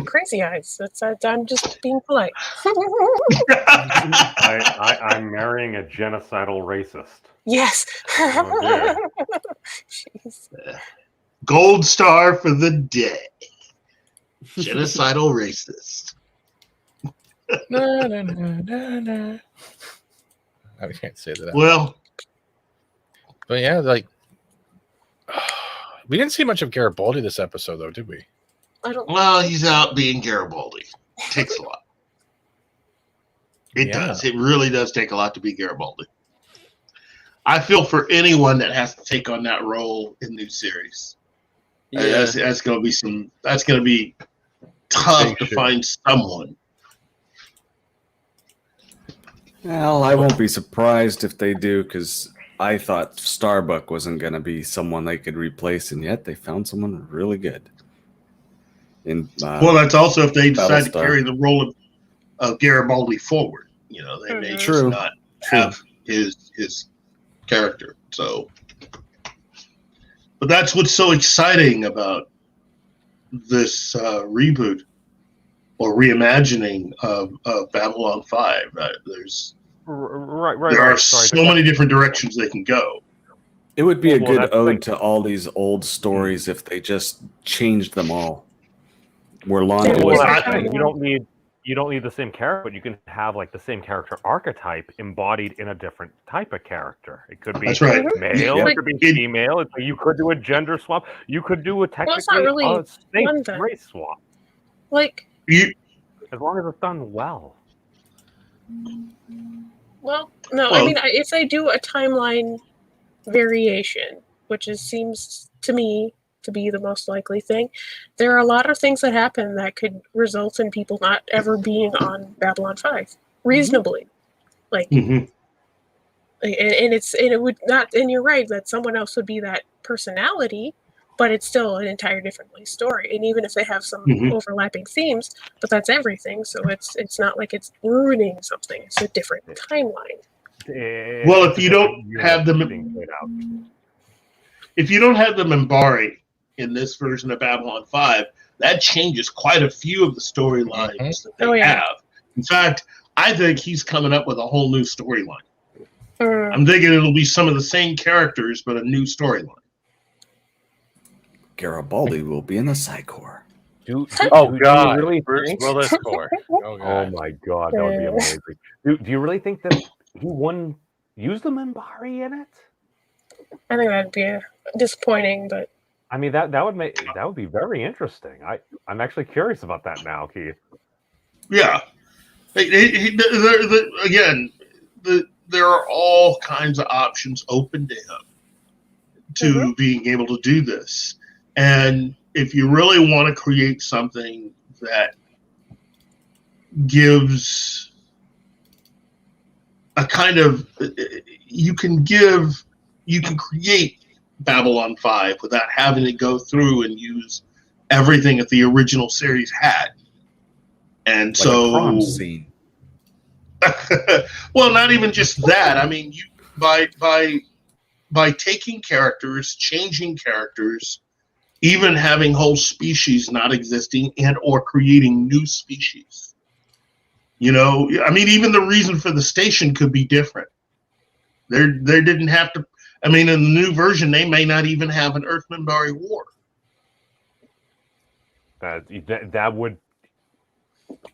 crazy eyes. I'm just being polite. I'm marrying a genocidal racist. Yes. Oh, Jeez. Gold star for the day. Genocidal racist. Na, na, na, na, na. I can't say that. Well, but yeah, like we didn't see much of Garibaldi this episode, though, did we? I don't. well, he's out being Garibaldi. Takes a lot. It Yeah. does. It really does take a lot to be Garibaldi. I feel for anyone that has to take on that role in new series. Yeah. That's going to be some. That's going to be tough to find someone. Well, I won't be surprised if they do, because I thought Starbuck wasn't going to be someone they could replace, and yet they found someone really good. Well, that's also if they decide to Battlestar. carry the role of Garibaldi forward. You know, they may just True. not have his character. So, but that's what's so exciting about this reboot or reimagining of Babylon 5. Right. There are Sorry, so many different directions they can go. It would be a Well, good that's ode like- to all these old stories if they just changed them all. Where Lana Well, was that's the thing. You don't need the same character, but you can have like the same character archetype embodied in a different type of character. It could be That's right. male, Yeah. it could be female. You could do a gender swap. You could do a it's not technically really a snake one then. race swap, Like, as long as it's done well. well, no, I Well- mean, if they do a timeline variation, which seems to me to be the most likely thing, there are a lot of things that happen that could result in people not ever being on Babylon 5 reasonably. Like, Mhm. and it would not, and you're right that someone else would be that personality, but it's still an entire different story. And even if they have some Mhm. overlapping themes, but that's everything, so it's not like it's ruining something. It's a different timeline. Well, if you don't have them, if you don't have the Minbari in this version of Babylon 5, that changes quite a few of the storylines that they have. In fact, I think he's coming up with a whole new storyline. I'm thinking it'll be some of the same characters, but a new storyline. Garibaldi will be in the Psychor. Do Oh, you God. really Bruce think? Willis score. Oh, God. Oh my god, that would be amazing. Do you really think that he wouldn't use the Minbari in it? I think that'd be disappointing, but I mean that would be very interesting. I'm actually curious about that now, Keith. Yeah. Again, there are all kinds of options open to him to being able to do this. And if you really want to create something that gives a kind of, you can create Babylon 5 without having to go through and use everything that the original series had. And Like so, a prom scene. well, not even just that. I mean, by taking characters, changing characters, even having whole species not existing and or creating new species. You know, I mean, even the reason for the station could be different. They didn't have to. I mean, in the new version, they may not even have an Earth Minbari war. That would,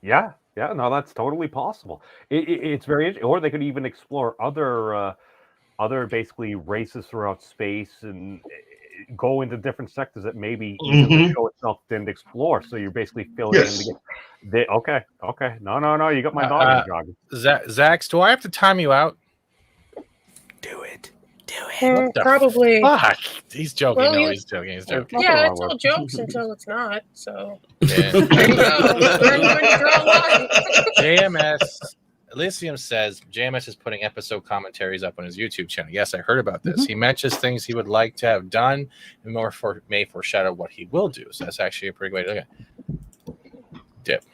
yeah, no, that's totally possible. It's very interesting. Or they could even explore other basically races throughout space and go into different sectors that maybe even the show itself didn't explore. So you're basically filling in the okay. No, you got my dog jogging. Zax, do I have to time you out? Do it. probably. Fuck. He's joking. Well, no, you- he's joking. He's joking. Yeah, it's all jokes until it's not. So Yeah. there you go. Learn when to draw a line. JMS Elysium says JMS is putting episode commentaries up on his YouTube channel. Yes, I heard about this. He mentions things he would like to have done and may foreshadow what he will do. So that's actually a pretty good way to look at it. Dip.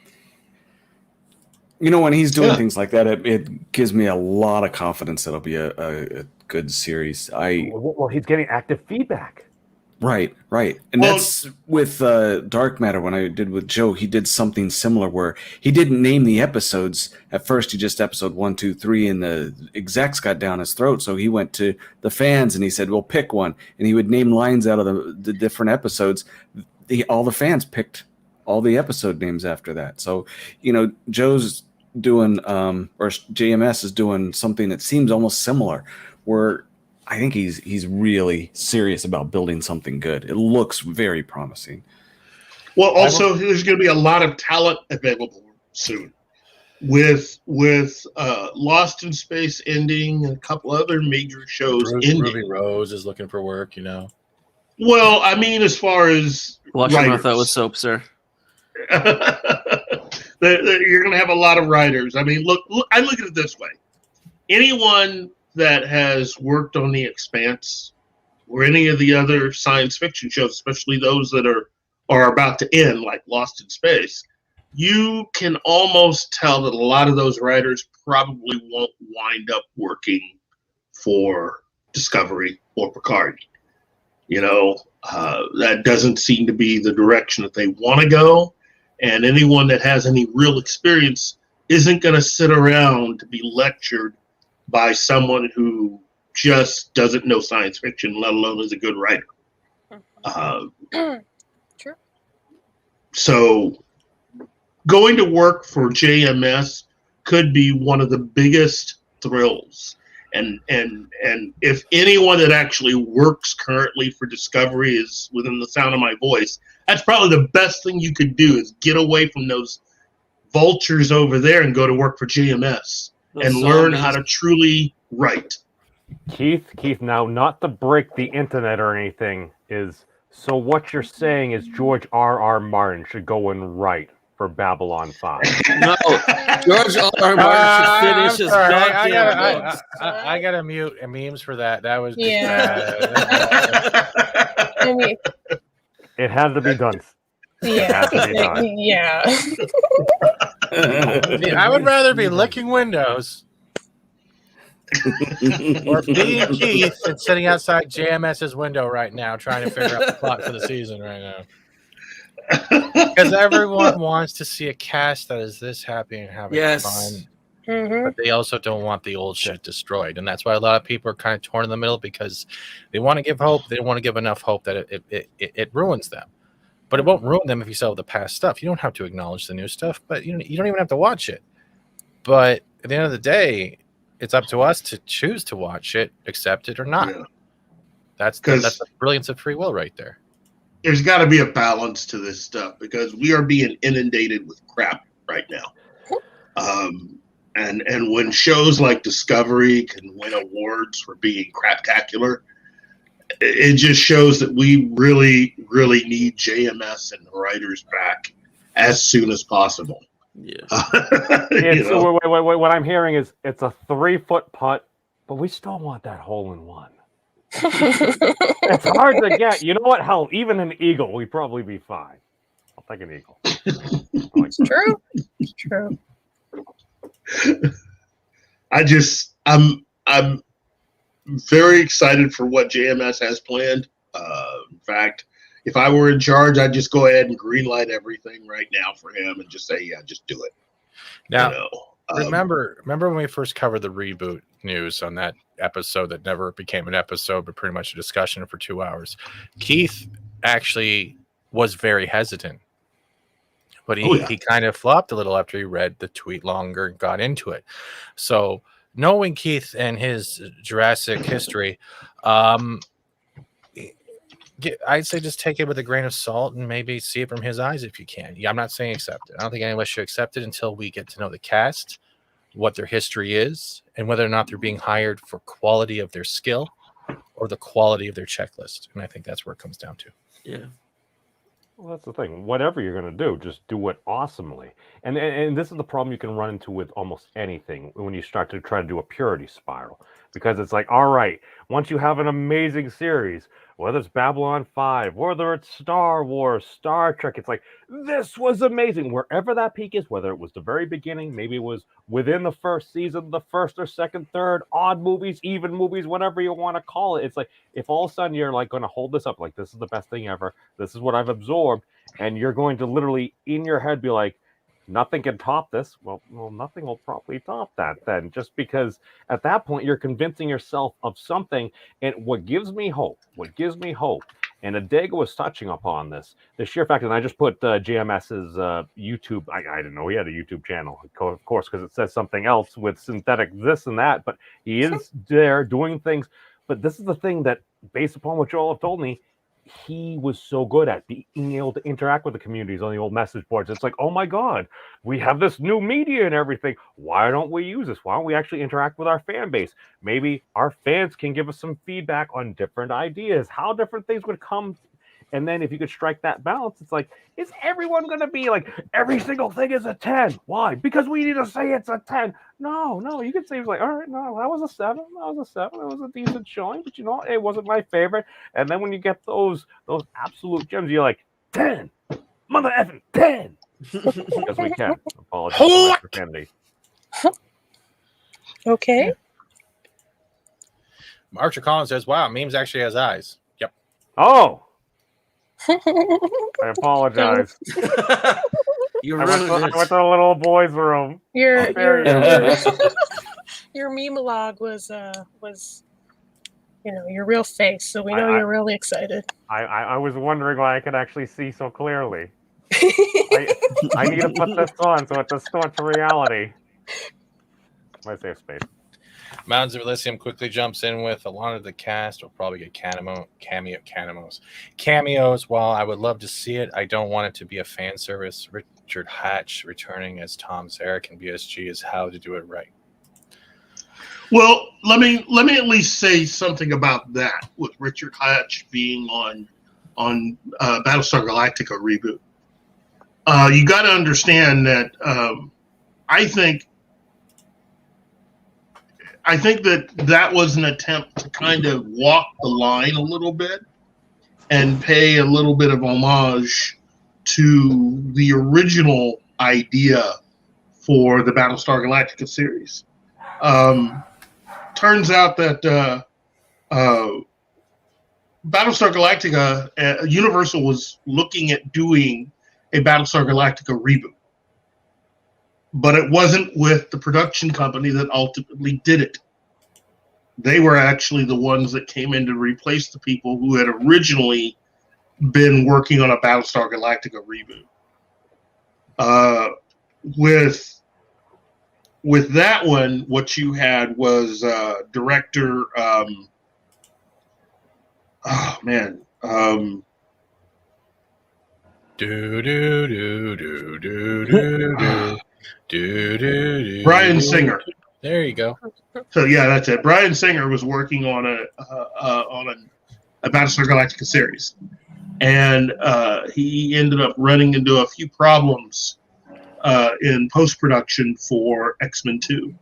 You know, when he's doing things like that, it gives me a lot of confidence that it'll be a good series. Well, he's getting active feedback. Right. And that's with Dark Matter. When I did with Joe, he did something similar where he didn't name the episodes. At first, he just episode 1, 2, 3, and the execs got down his throat. So he went to the fans and he said, well, pick one. And he would name lines out of the different episodes. All the fans picked all the episode names after that. So, you know, Joe's doing, or JMS is doing something that seems almost similar, where I think he's really serious about building something good. It looks very promising. Well, also, there's going to be a lot of talent available soon. With Lost in Space ending and a couple other major shows ending. Ruby Rose is looking for work, you know. Well, I mean, as far as Watch your mouth out with soap, sir. You're going to have a lot of writers. I mean, look, I look at it this way. Anyone that has worked on The Expanse or any of the other science fiction shows, especially those that are about to end, like Lost in Space, you can almost tell that a lot of those writers probably won't wind up working for Discovery or Picard. You know, that doesn't seem to be the direction that they want to go. And anyone that has any real experience isn't going to sit around to be lectured by someone who just doesn't know science fiction, let alone is a good writer. True. So going to work for JMS could be one of the biggest thrills. And if anyone that actually works currently for Discovery is within the sound of my voice, that's probably the best thing you could do is get away from those vultures over there and go to work for JMS and learn how to truly write. Keith, now not to break the internet or anything, so what you're saying is George R.R. Martin should go and write for Babylon 5. No, George R.R. Martin should finish his goddamn books. I gotta mute memes for that. That was I mean, it had to be done. It had to be done. Yeah. I would rather be licking windows or being Keith than sitting outside JMS's window right now trying to figure out the plot for the season right now. Because everyone wants to see a cast that is this happy and having fun. But they also don't want the old shit destroyed. And that's why a lot of people are kind of torn in the middle, because they want to give hope. They don't want to give enough hope that it ruins them. But it won't ruin them if you sell the past stuff. You don't have to acknowledge the new stuff, but you don't even have to watch it. But at the end of the day, it's up to us to choose to watch it, accept it or not. Yeah. That's the brilliance of free will right there. There's got to be a balance to this stuff because we are being inundated with crap right now. And when shows like Discovery can win awards for being craptacular, it just shows that we really, really need JMS and the writers back as soon as possible. Yeah. So wait, what I'm hearing is it's a 3-foot putt, but we still want that hole in one. It's hard to get. You know what? Hell, even an eagle, we'd probably be fine. I'll take an eagle. It's true. It's true. I'm very excited for what JMS has planned. In fact, if I were in charge, I'd just go ahead and greenlight everything right now for him and just say, yeah, just do it. Now, remember when we first covered the reboot news on that episode that never became an episode, but pretty much a discussion for 2 hours? Keith actually was very hesitant, but he kind of flopped a little after he read the tweet longer and got into it. So knowing Keith and his Jurassic history, I'd say just take it with a grain of salt and maybe see it from his eyes if you can. I'm not saying accept it. I don't think any of us should accept it until we get to know the cast, what their history is, and whether or not they're being hired for quality of their skill or the quality of their checklist. And I think that's where it comes down to. Yeah. Well, that's the thing. Whatever you're going to do, just do it awesomely. And this is the problem you can run into with almost anything when you start to try to do a purity spiral. Because it's like, all right, once you have an amazing series, whether it's Babylon 5, whether it's Star Wars, Star Trek, it's like, this was amazing. Wherever that peak is, whether it was the very beginning, maybe it was within the first season, the first or second, third, odd movies, even movies, whatever you want to call it. It's like, if all of a sudden you're like going to hold this up, like, this is the best thing ever, this is what I've absorbed, and you're going to literally in your head be like, nothing can top this. Well, nothing will probably top that then, just because at that point you're convincing yourself of something. And what gives me hope, And Adega was touching upon this. The sheer fact that I just put GMS's YouTube. I didn't know he had a YouTube channel, of course, because it says something else with synthetic this and that. But he is there doing things. But this is the thing that, based upon what you all have told me, he was so good at being able to interact with the communities on the old message boards. It's like, oh my God, we have this new media and everything. Why don't we use this? Why don't we actually interact with our fan base? Maybe our fans can give us some feedback on different ideas, how different things would come. And then if you could strike that balance, it's like, is everyone going to be like, every single thing is a 10? Why? Because we need to say it's a 10. No, you could say it's like, all right, no, that was a 7. That was a 7. It was a decent showing, but you know, it wasn't my favorite. And then when you get those absolute gems, you're like, 10, mother effing 10. Because we can. Apologize for that profanity. Okay. Archer Collins says, wow, memes actually has eyes. Yep. Oh. I apologize. You I went to the little boy's room. Your meme log was your real face, so we know you're really excited. I was wondering why I could actually see so clearly. I need to put this on so it distorts reality. My safe space. Mountains of Elysium quickly jumps in with a lot of the cast will probably get cameos. While I would love to see it, I don't want it to be a fan service. Richard Hatch returning as Tom Zarek and BSG is how to do it right. Well, let me at least say something about that with Richard Hatch being on Battlestar Galactica reboot. You got to understand that I think that was an attempt to kind of walk the line a little bit and pay a little bit of homage to the original idea for the Battlestar Galactica series. Turns out that Battlestar Galactica, Universal was looking at doing a Battlestar Galactica reboot. But it wasn't with the production company that ultimately did it. They were actually the ones that came in to replace the people who had originally been working on a Battlestar Galactica reboot. With that one, what you had was director. Bryan Singer. There you go. So yeah, that's it. Bryan Singer was working on a Battlestar Galactica series, and he ended up running into a few problems in post-production for X-Men 2.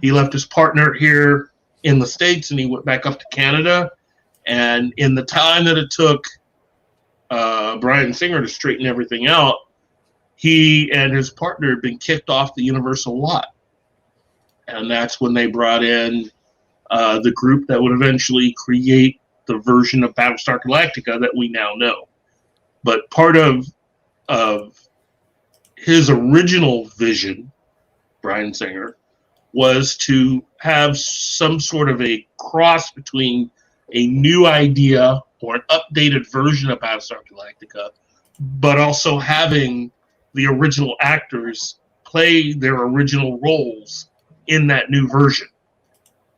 He left his partner here in the States, and he went back up to Canada. And in the time that it took Bryan Singer to straighten everything out, he and his partner had been kicked off the Universal lot. And that's when they brought in the group that would eventually create the version of Battlestar Galactica that we now know. But part of his original vision, Bryan Singer, was to have some sort of a cross between a new idea or an updated version of Battlestar Galactica, but also having the original actors play their original roles in that new version.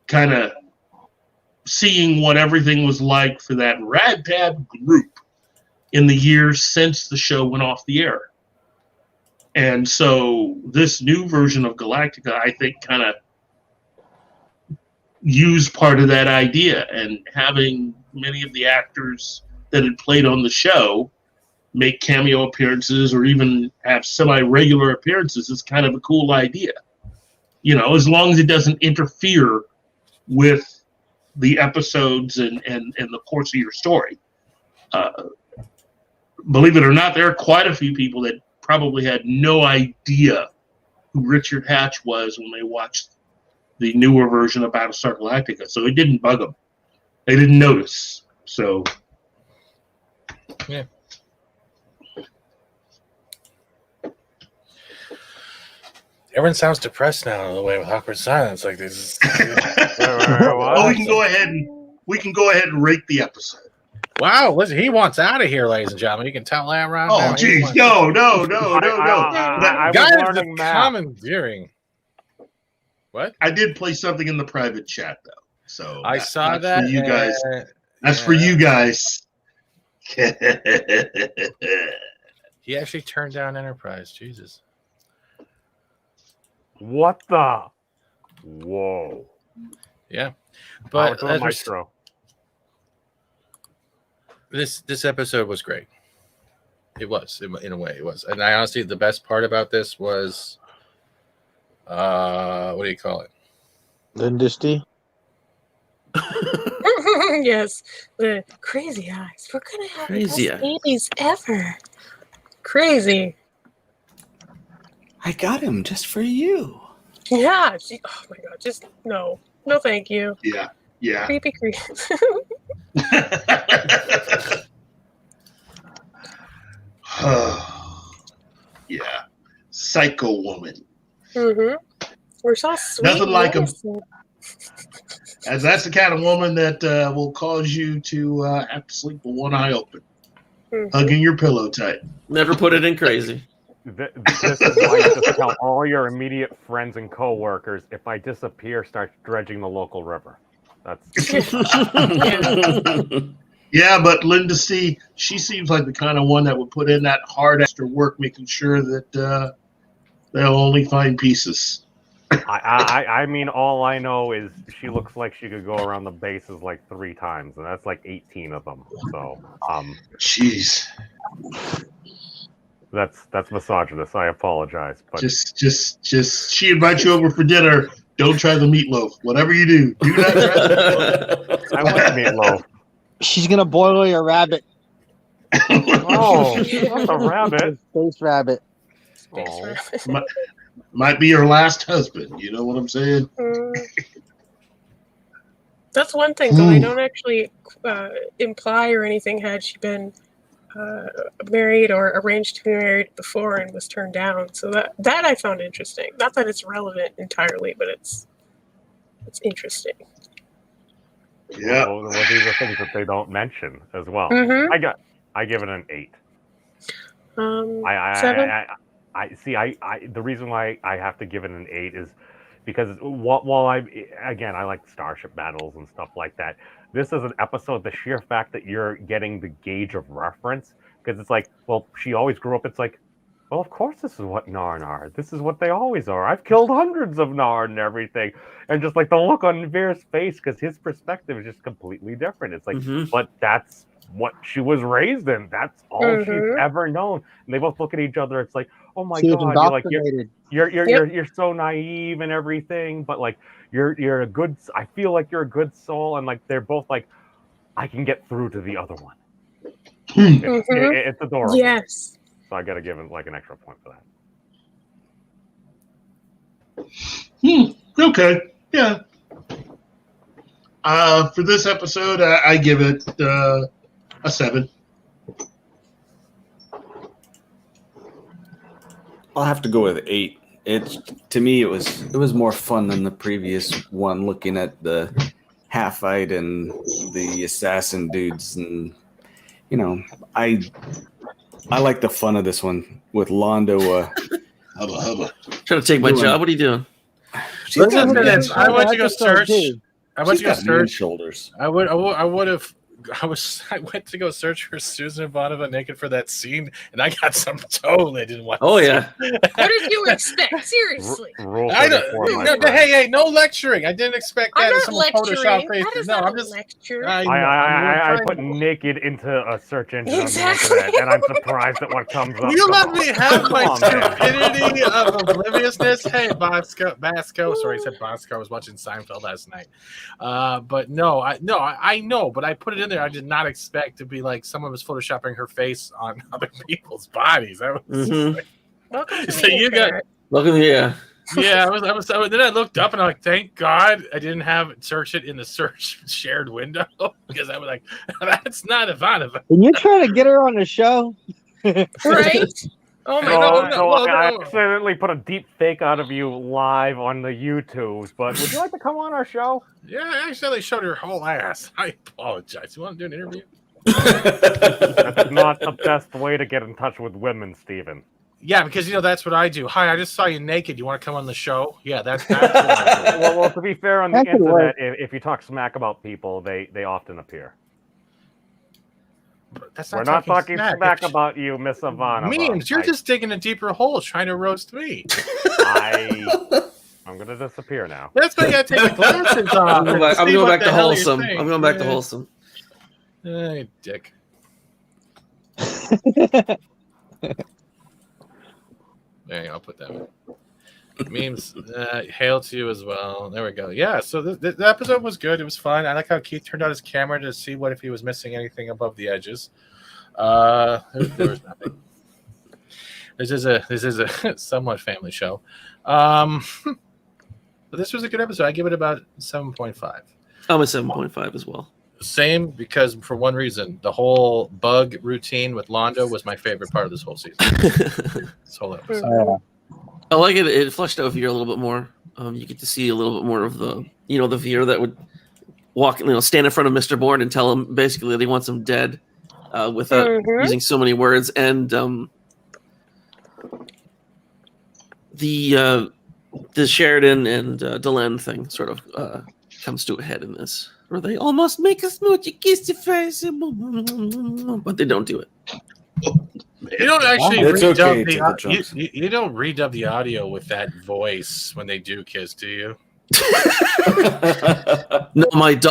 Kind of seeing what everything was like for that ragtag group in the years since the show went off the air. And so this new version of Galactica, I think, kind of used part of that idea, and having many of the actors that had played on the show make cameo appearances or even have semi-regular appearances is kind of a cool idea. You know, as long as it doesn't interfere with the episodes and the course of your story. Believe it or not, there are quite a few people that probably had no idea who Richard Hatch was when they watched the newer version of Battlestar Galactica. So it didn't bug them. They didn't notice. So, yeah. Everyone sounds depressed now, the way with awkward silence. Like this. Oh, we can go ahead and rate the episode. Wow, listen, he wants out of here, ladies and gentlemen. You can tell that right now. Oh, geez, no. I Guys, was learning math. commandeering. What? I did play something in the private chat though, so I saw that's that. for you guys. That's for you guys. He actually turned down Enterprise. Jesus. What the? Whoa. Yeah, But but Maestro. this episode was great. It was in a way. It was, and I honestly, the best part about this was, what do you call it? Lyndisty. Yes, the crazy eyes. We're gonna have Crazy the best eyes. babies ever. Crazy. I got him just for you. Yeah. Oh my god. Just no. No, thank you. Yeah. Creepy. Yeah. Psycho woman. Mm-hmm. We're so sweet. Nothing like 'em. innocent. As that's the kind of woman that will cause you to have to sleep with one eye open, hugging your pillow tight. Never put it in crazy. This is why you just tell all your immediate friends and coworkers, if I disappear, start dredging the local river. That's Yeah, but Lyndisty, she seems like the kind of one that would put in that hard extra work, making sure that they'll only find pieces. I mean, all I know is she looks like she could go around the bases like 3 times, and that's like 18 of them. So, jeez, that's misogynist. I apologize, but just she invites you over for dinner. Don't try the meatloaf. Whatever you do, do not try the meatloaf. I like meatloaf. She's gonna boil your rabbit. Oh, not a rabbit. Space rabbit. Oh. Might be her last husband. You know what I'm saying? That's one thing, though. They don't actually imply or anything had she been married or arranged to be married before and was turned down. So that I found interesting. Not that it's relevant entirely, but it's interesting. Yeah. Well, these are things that they don't mention as well. Mhm. I give it an 8. 7. The reason why I have to give it an 8 is because while I like starship battles and stuff like that, this is an episode, the sheer fact that you're getting the gauge of reference, because it's like, well, she always grew up, it's like, well, of course this is what Narn are. This is what they always are. I've killed hundreds of Narn and everything. And just like the look on Vir's face, because his perspective is just completely different. It's like, but that's what she was raised in. That's all she's ever known. And they both look at each other. It's like, oh my God, you're so naive and everything, but like you're a good. I feel like you're a good soul, and like they're both like, I can get through to the other one. It's adorable. Yes. So I got to give him like an extra point for that. Okay. Yeah. For this episode, I give it a 7. I'll have to go with 8. To me it was more fun than the previous one, looking at the half-eyed and the assassin dudes, and I like the fun of this one with Londo. Hubba. Trying to take my job. What are you doing? I went to go search. I went to go search shoulders. I went to go search for Susan Ivanova naked for that scene, and I got some totally didn't want. Oh yeah. What did you expect? Seriously. Hey, no lecturing. I didn't expect that. I'm not Someone Photoshop lecturing. faces. That is No, not I'm a just. lecture. I put naked into a search engine Exactly. on the internet, and I'm surprised at what comes up. You let me have my stupidity of obliviousness. Hey, Basco. Sorry, I said Basco. I was watching Seinfeld last night. But I know, but I put it in there. I did not expect to be like someone was photoshopping her face on other people's bodies. I was just like, Welcome to so the you got. internet. Welcome, yeah. Yeah, I was. Then I looked up and I'm like, thank God I didn't have it search it in the search shared window, because I was like, that's not Ivanova. Can you try to get her on the show? Right? Oh my I God. accidentally put a deep fake out of you live on the YouTubes, but would you like to come on our show? Yeah, I accidentally showed her whole ass. I apologize. You want to do an interview? That's not the best way to get in touch with women, Steven. Yeah, because that's what I do. Hi, I just saw you naked. You want to come on the show? Yeah, that's what I do. Well, to be fair, on the That could internet, work. if you talk smack about people, they often appear. That's We're not talking smack about you, Miss Ivana. Memes, you're just digging a deeper hole trying to roast me. I'm gonna disappear now. That's why you gotta take the glasses off. I'm going back to wholesome. I'm going back to wholesome. Hey, dick. There, I'll put that in. Memes, hail to you as well. There we go. Yeah, so the episode was good. It was fun. I like how Keith turned out his camera to see if he was missing anything above the edges. There was nothing. This is a somewhat family show. But this was a good episode. I give it about 7.5. I'm a 7.5 as well. Same, because for one reason, the whole bug routine with Londo was my favorite part of this whole season. This whole episode. I like it. It fleshed out Vir a little bit more. You get to see a little bit more of the Vir that would walk, stand in front of Mr. Bourne and tell him basically that he wants him dead, without using so many words. And the Sheridan and Delenn thing sort of comes to a head in this, where they almost make a smoochy kiss your face, but they don't do it. You don't actually It's redub okay, the Tito Jones. you don't redub the audio with that voice when they do kiss, do you? No,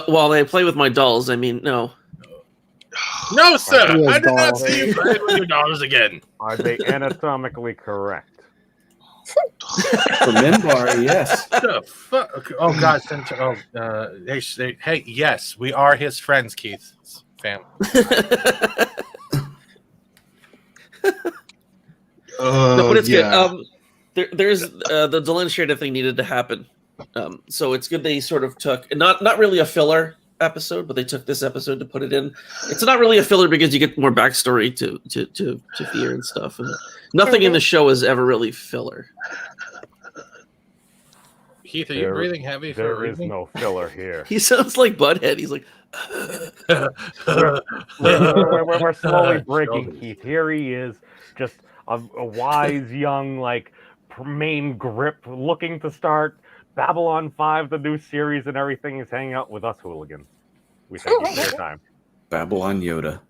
while they play with my dolls, I mean, no. No, sir. Yes, I did not doll. see you play with your daughters again. Are they anatomically correct? For Minbari, yes. The fuck? Oh God! Hey, yes, we are his friends, Keith. Fam. No, but it's yeah. good. There's the Delenn Sheridan thing needed to happen, so it's good they sort of took not really a filler episode, but they took this episode to put it in. It's not really a filler because you get more backstory to Vir and stuff, and nothing in the show is ever really filler. Keith, are you breathing heavy for a There is reason? no filler here. He sounds like Butthead. He's like, we're slowly breaking Keith. Here he is, just a wise young, main grip, looking to start Babylon 5, the new series, and everything. He's hanging out with us hooligans. We thank you for your time. Babylon Yoda.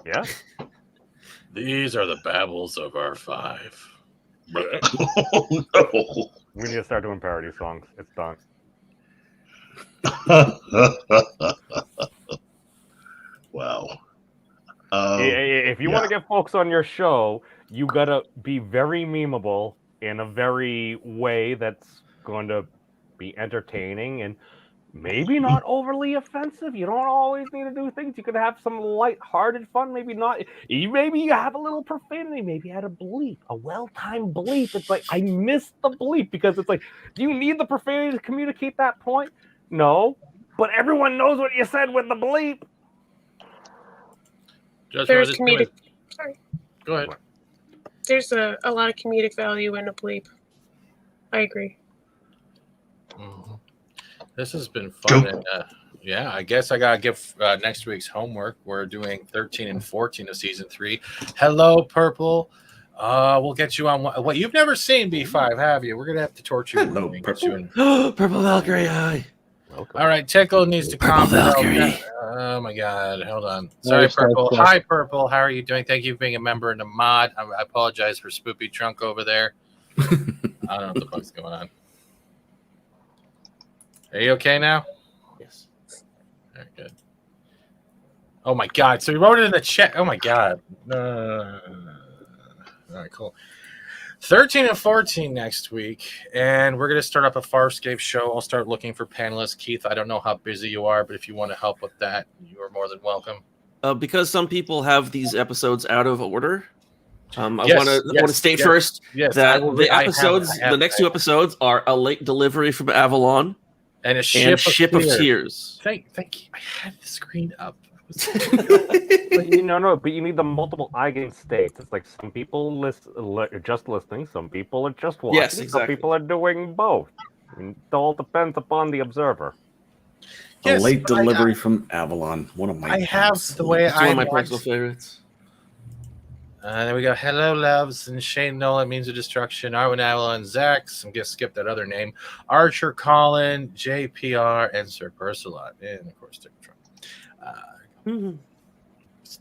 Yeah? These are the babbles of our 5. Oh, no. We need to start doing parody songs. It's done. Wow. If you want to get folks on your show, you gotta be very memeable in a very way that's going to be entertaining and maybe not overly offensive. You don't always need to do things. You could have some light-hearted fun. Maybe not. Maybe you have a little profanity. Maybe add a bleep, a well-timed bleep. It's like, I missed the bleep because it's like, do you need the profanity to communicate that point? No, but everyone knows what you said with the bleep. There's comedic. Sorry. Go ahead. There's a lot of comedic value in a bleep. I agree. Mhm. This has been fun. And, yeah, I guess I gotta give next week's homework. We're doing 13 and 14 of season 3. Hello, Purple. We'll get you on what you've never seen B5, have you? We're gonna have to torture you. Hello, Purple. Purple Valkyrie, hi. Welcome. All right, Tickle needs to Purple calm down. Valkyrie. Oh my God, hold on. Sorry, Sorry, Purple. sorry. Hi, Purple. How are you doing? Thank you for being a member and a mod. I apologize for Spoopy Trunk over there. I don't know what the fuck's going on. Are you okay now? Yes. Very good. Oh my God! So he wrote it in the chat. Oh my God. All right, cool. 13 and 14 next week, and we're going to start up a Farscape show. I'll start looking for panelists. Keith, I don't know how busy you are, but if you want to help with that, you are more than welcome. Because some people have these episodes out of order. I Yes, want to state first that the episodes, the next two episodes, are a late delivery from Avalon and a Ship of Tears. Thank you. I had the screen up. But but you need the multiple IGAN states. It's like some people are just listening, some people are just watching, Yes, exactly. some people are doing both. It all depends upon the observer. A late delivery from Avalon. One of my I have the way It's I one of my want. personal favorites. There we go. Hello, loves, and Shane Nolan, Means of Destruction, Arwen Avalon, Zax. I'm gonna skip that other name. Archer, Colin, JPR, and Sir Percelot, and of course, Dick Trump.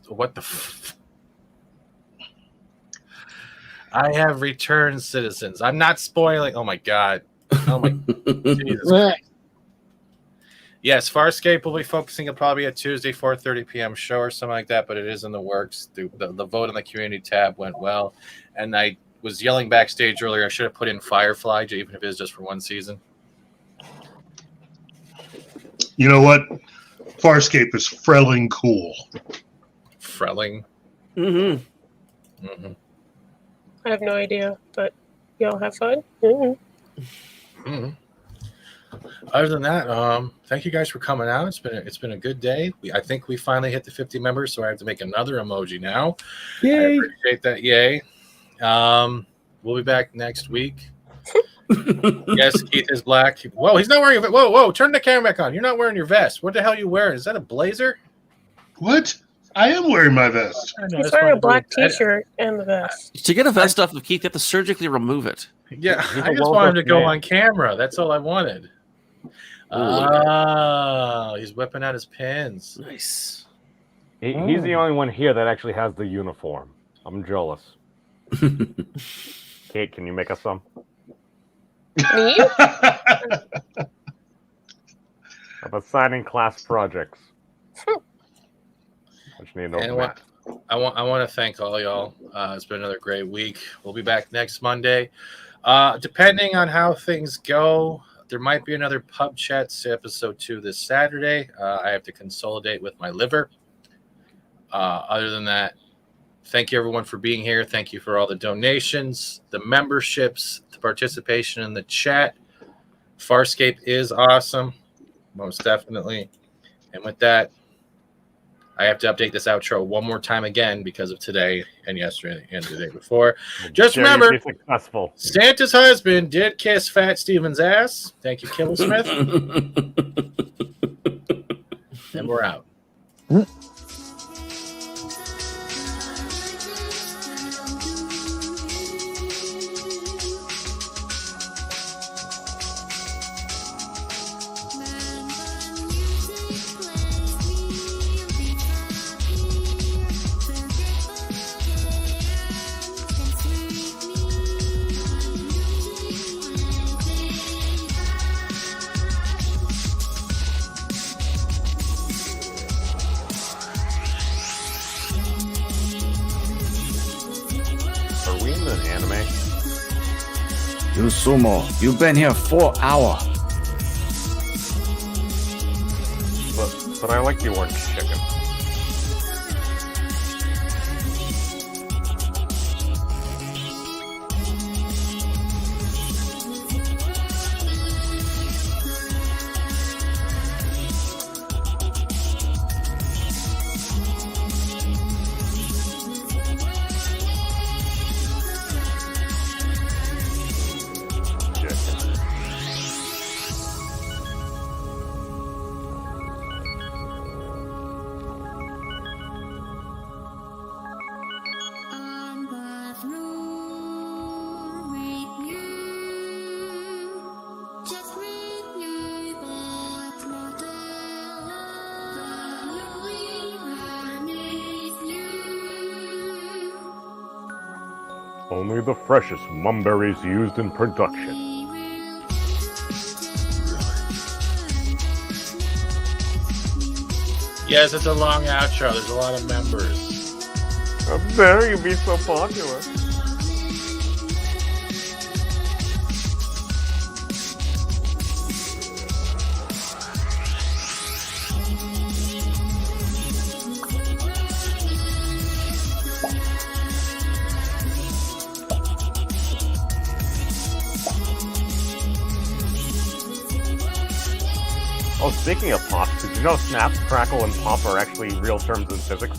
What the? I have returned, citizens. I'm not spoiling. Oh my god. Oh my Jesus Christ. Yes, Farscape will be focusing on probably a Tuesday 4:30 p.m. show or something like that, but it is in the works. The vote on the community tab went well, and I was yelling backstage earlier. I should have put in Firefly, even if it is just for one season. You know what? Farscape is frelling cool. Frelling. Mm-hmm. Mm-hmm. I have no idea, but y'all have fun. Mm-hmm. Mm-hmm. Other than that, thank you guys for coming out. It's been a good day. I think we finally hit the 50 members, so I have to make another emoji now. Yay! I appreciate that. Yay! We'll be back next week. Yes, Keith is black. Whoa, he's not wearing a vest. Whoa! Turn the camera back on. You're not wearing your vest. What the hell are you wearing? Is that a blazer? What? I am wearing my vest. He's wearing a black T-shirt and the vest. To get a vest off of Keith, you have to surgically remove it. Yeah, I just wanted to go on camera. That's all I wanted. Oh, he's whipping out his pins. Nice. He's the only one here that actually has the uniform. I'm jealous. Kate, can you make us some? Me? Of assigning class projects. Which need no I want to thank all y'all. It's been another great week. We'll be back next Monday. Depending on how things go, there might be another Pub Chats episode 2 this Saturday. I have to consolidate with my liver. Other than that, thank you everyone for being here. Thank you for all the donations, the memberships, the participation in the chat. Farscape is awesome, most definitely. And with that, I have to update this outro one more time again because of today and yesterday and the day before. Just remember, successful. Santa's husband did kiss Fat Steven's ass. Thank you, Kibblesmith. And we're out. You Sumo, you've been here 4 hours. But I like the orange chicken. Only the freshest Minbaris used in production. Yes, it's a long outro. There's a lot of members. How dare you be so popular? Oh, speaking of pop, did you know snap, crackle, and pop are actually real terms in physics?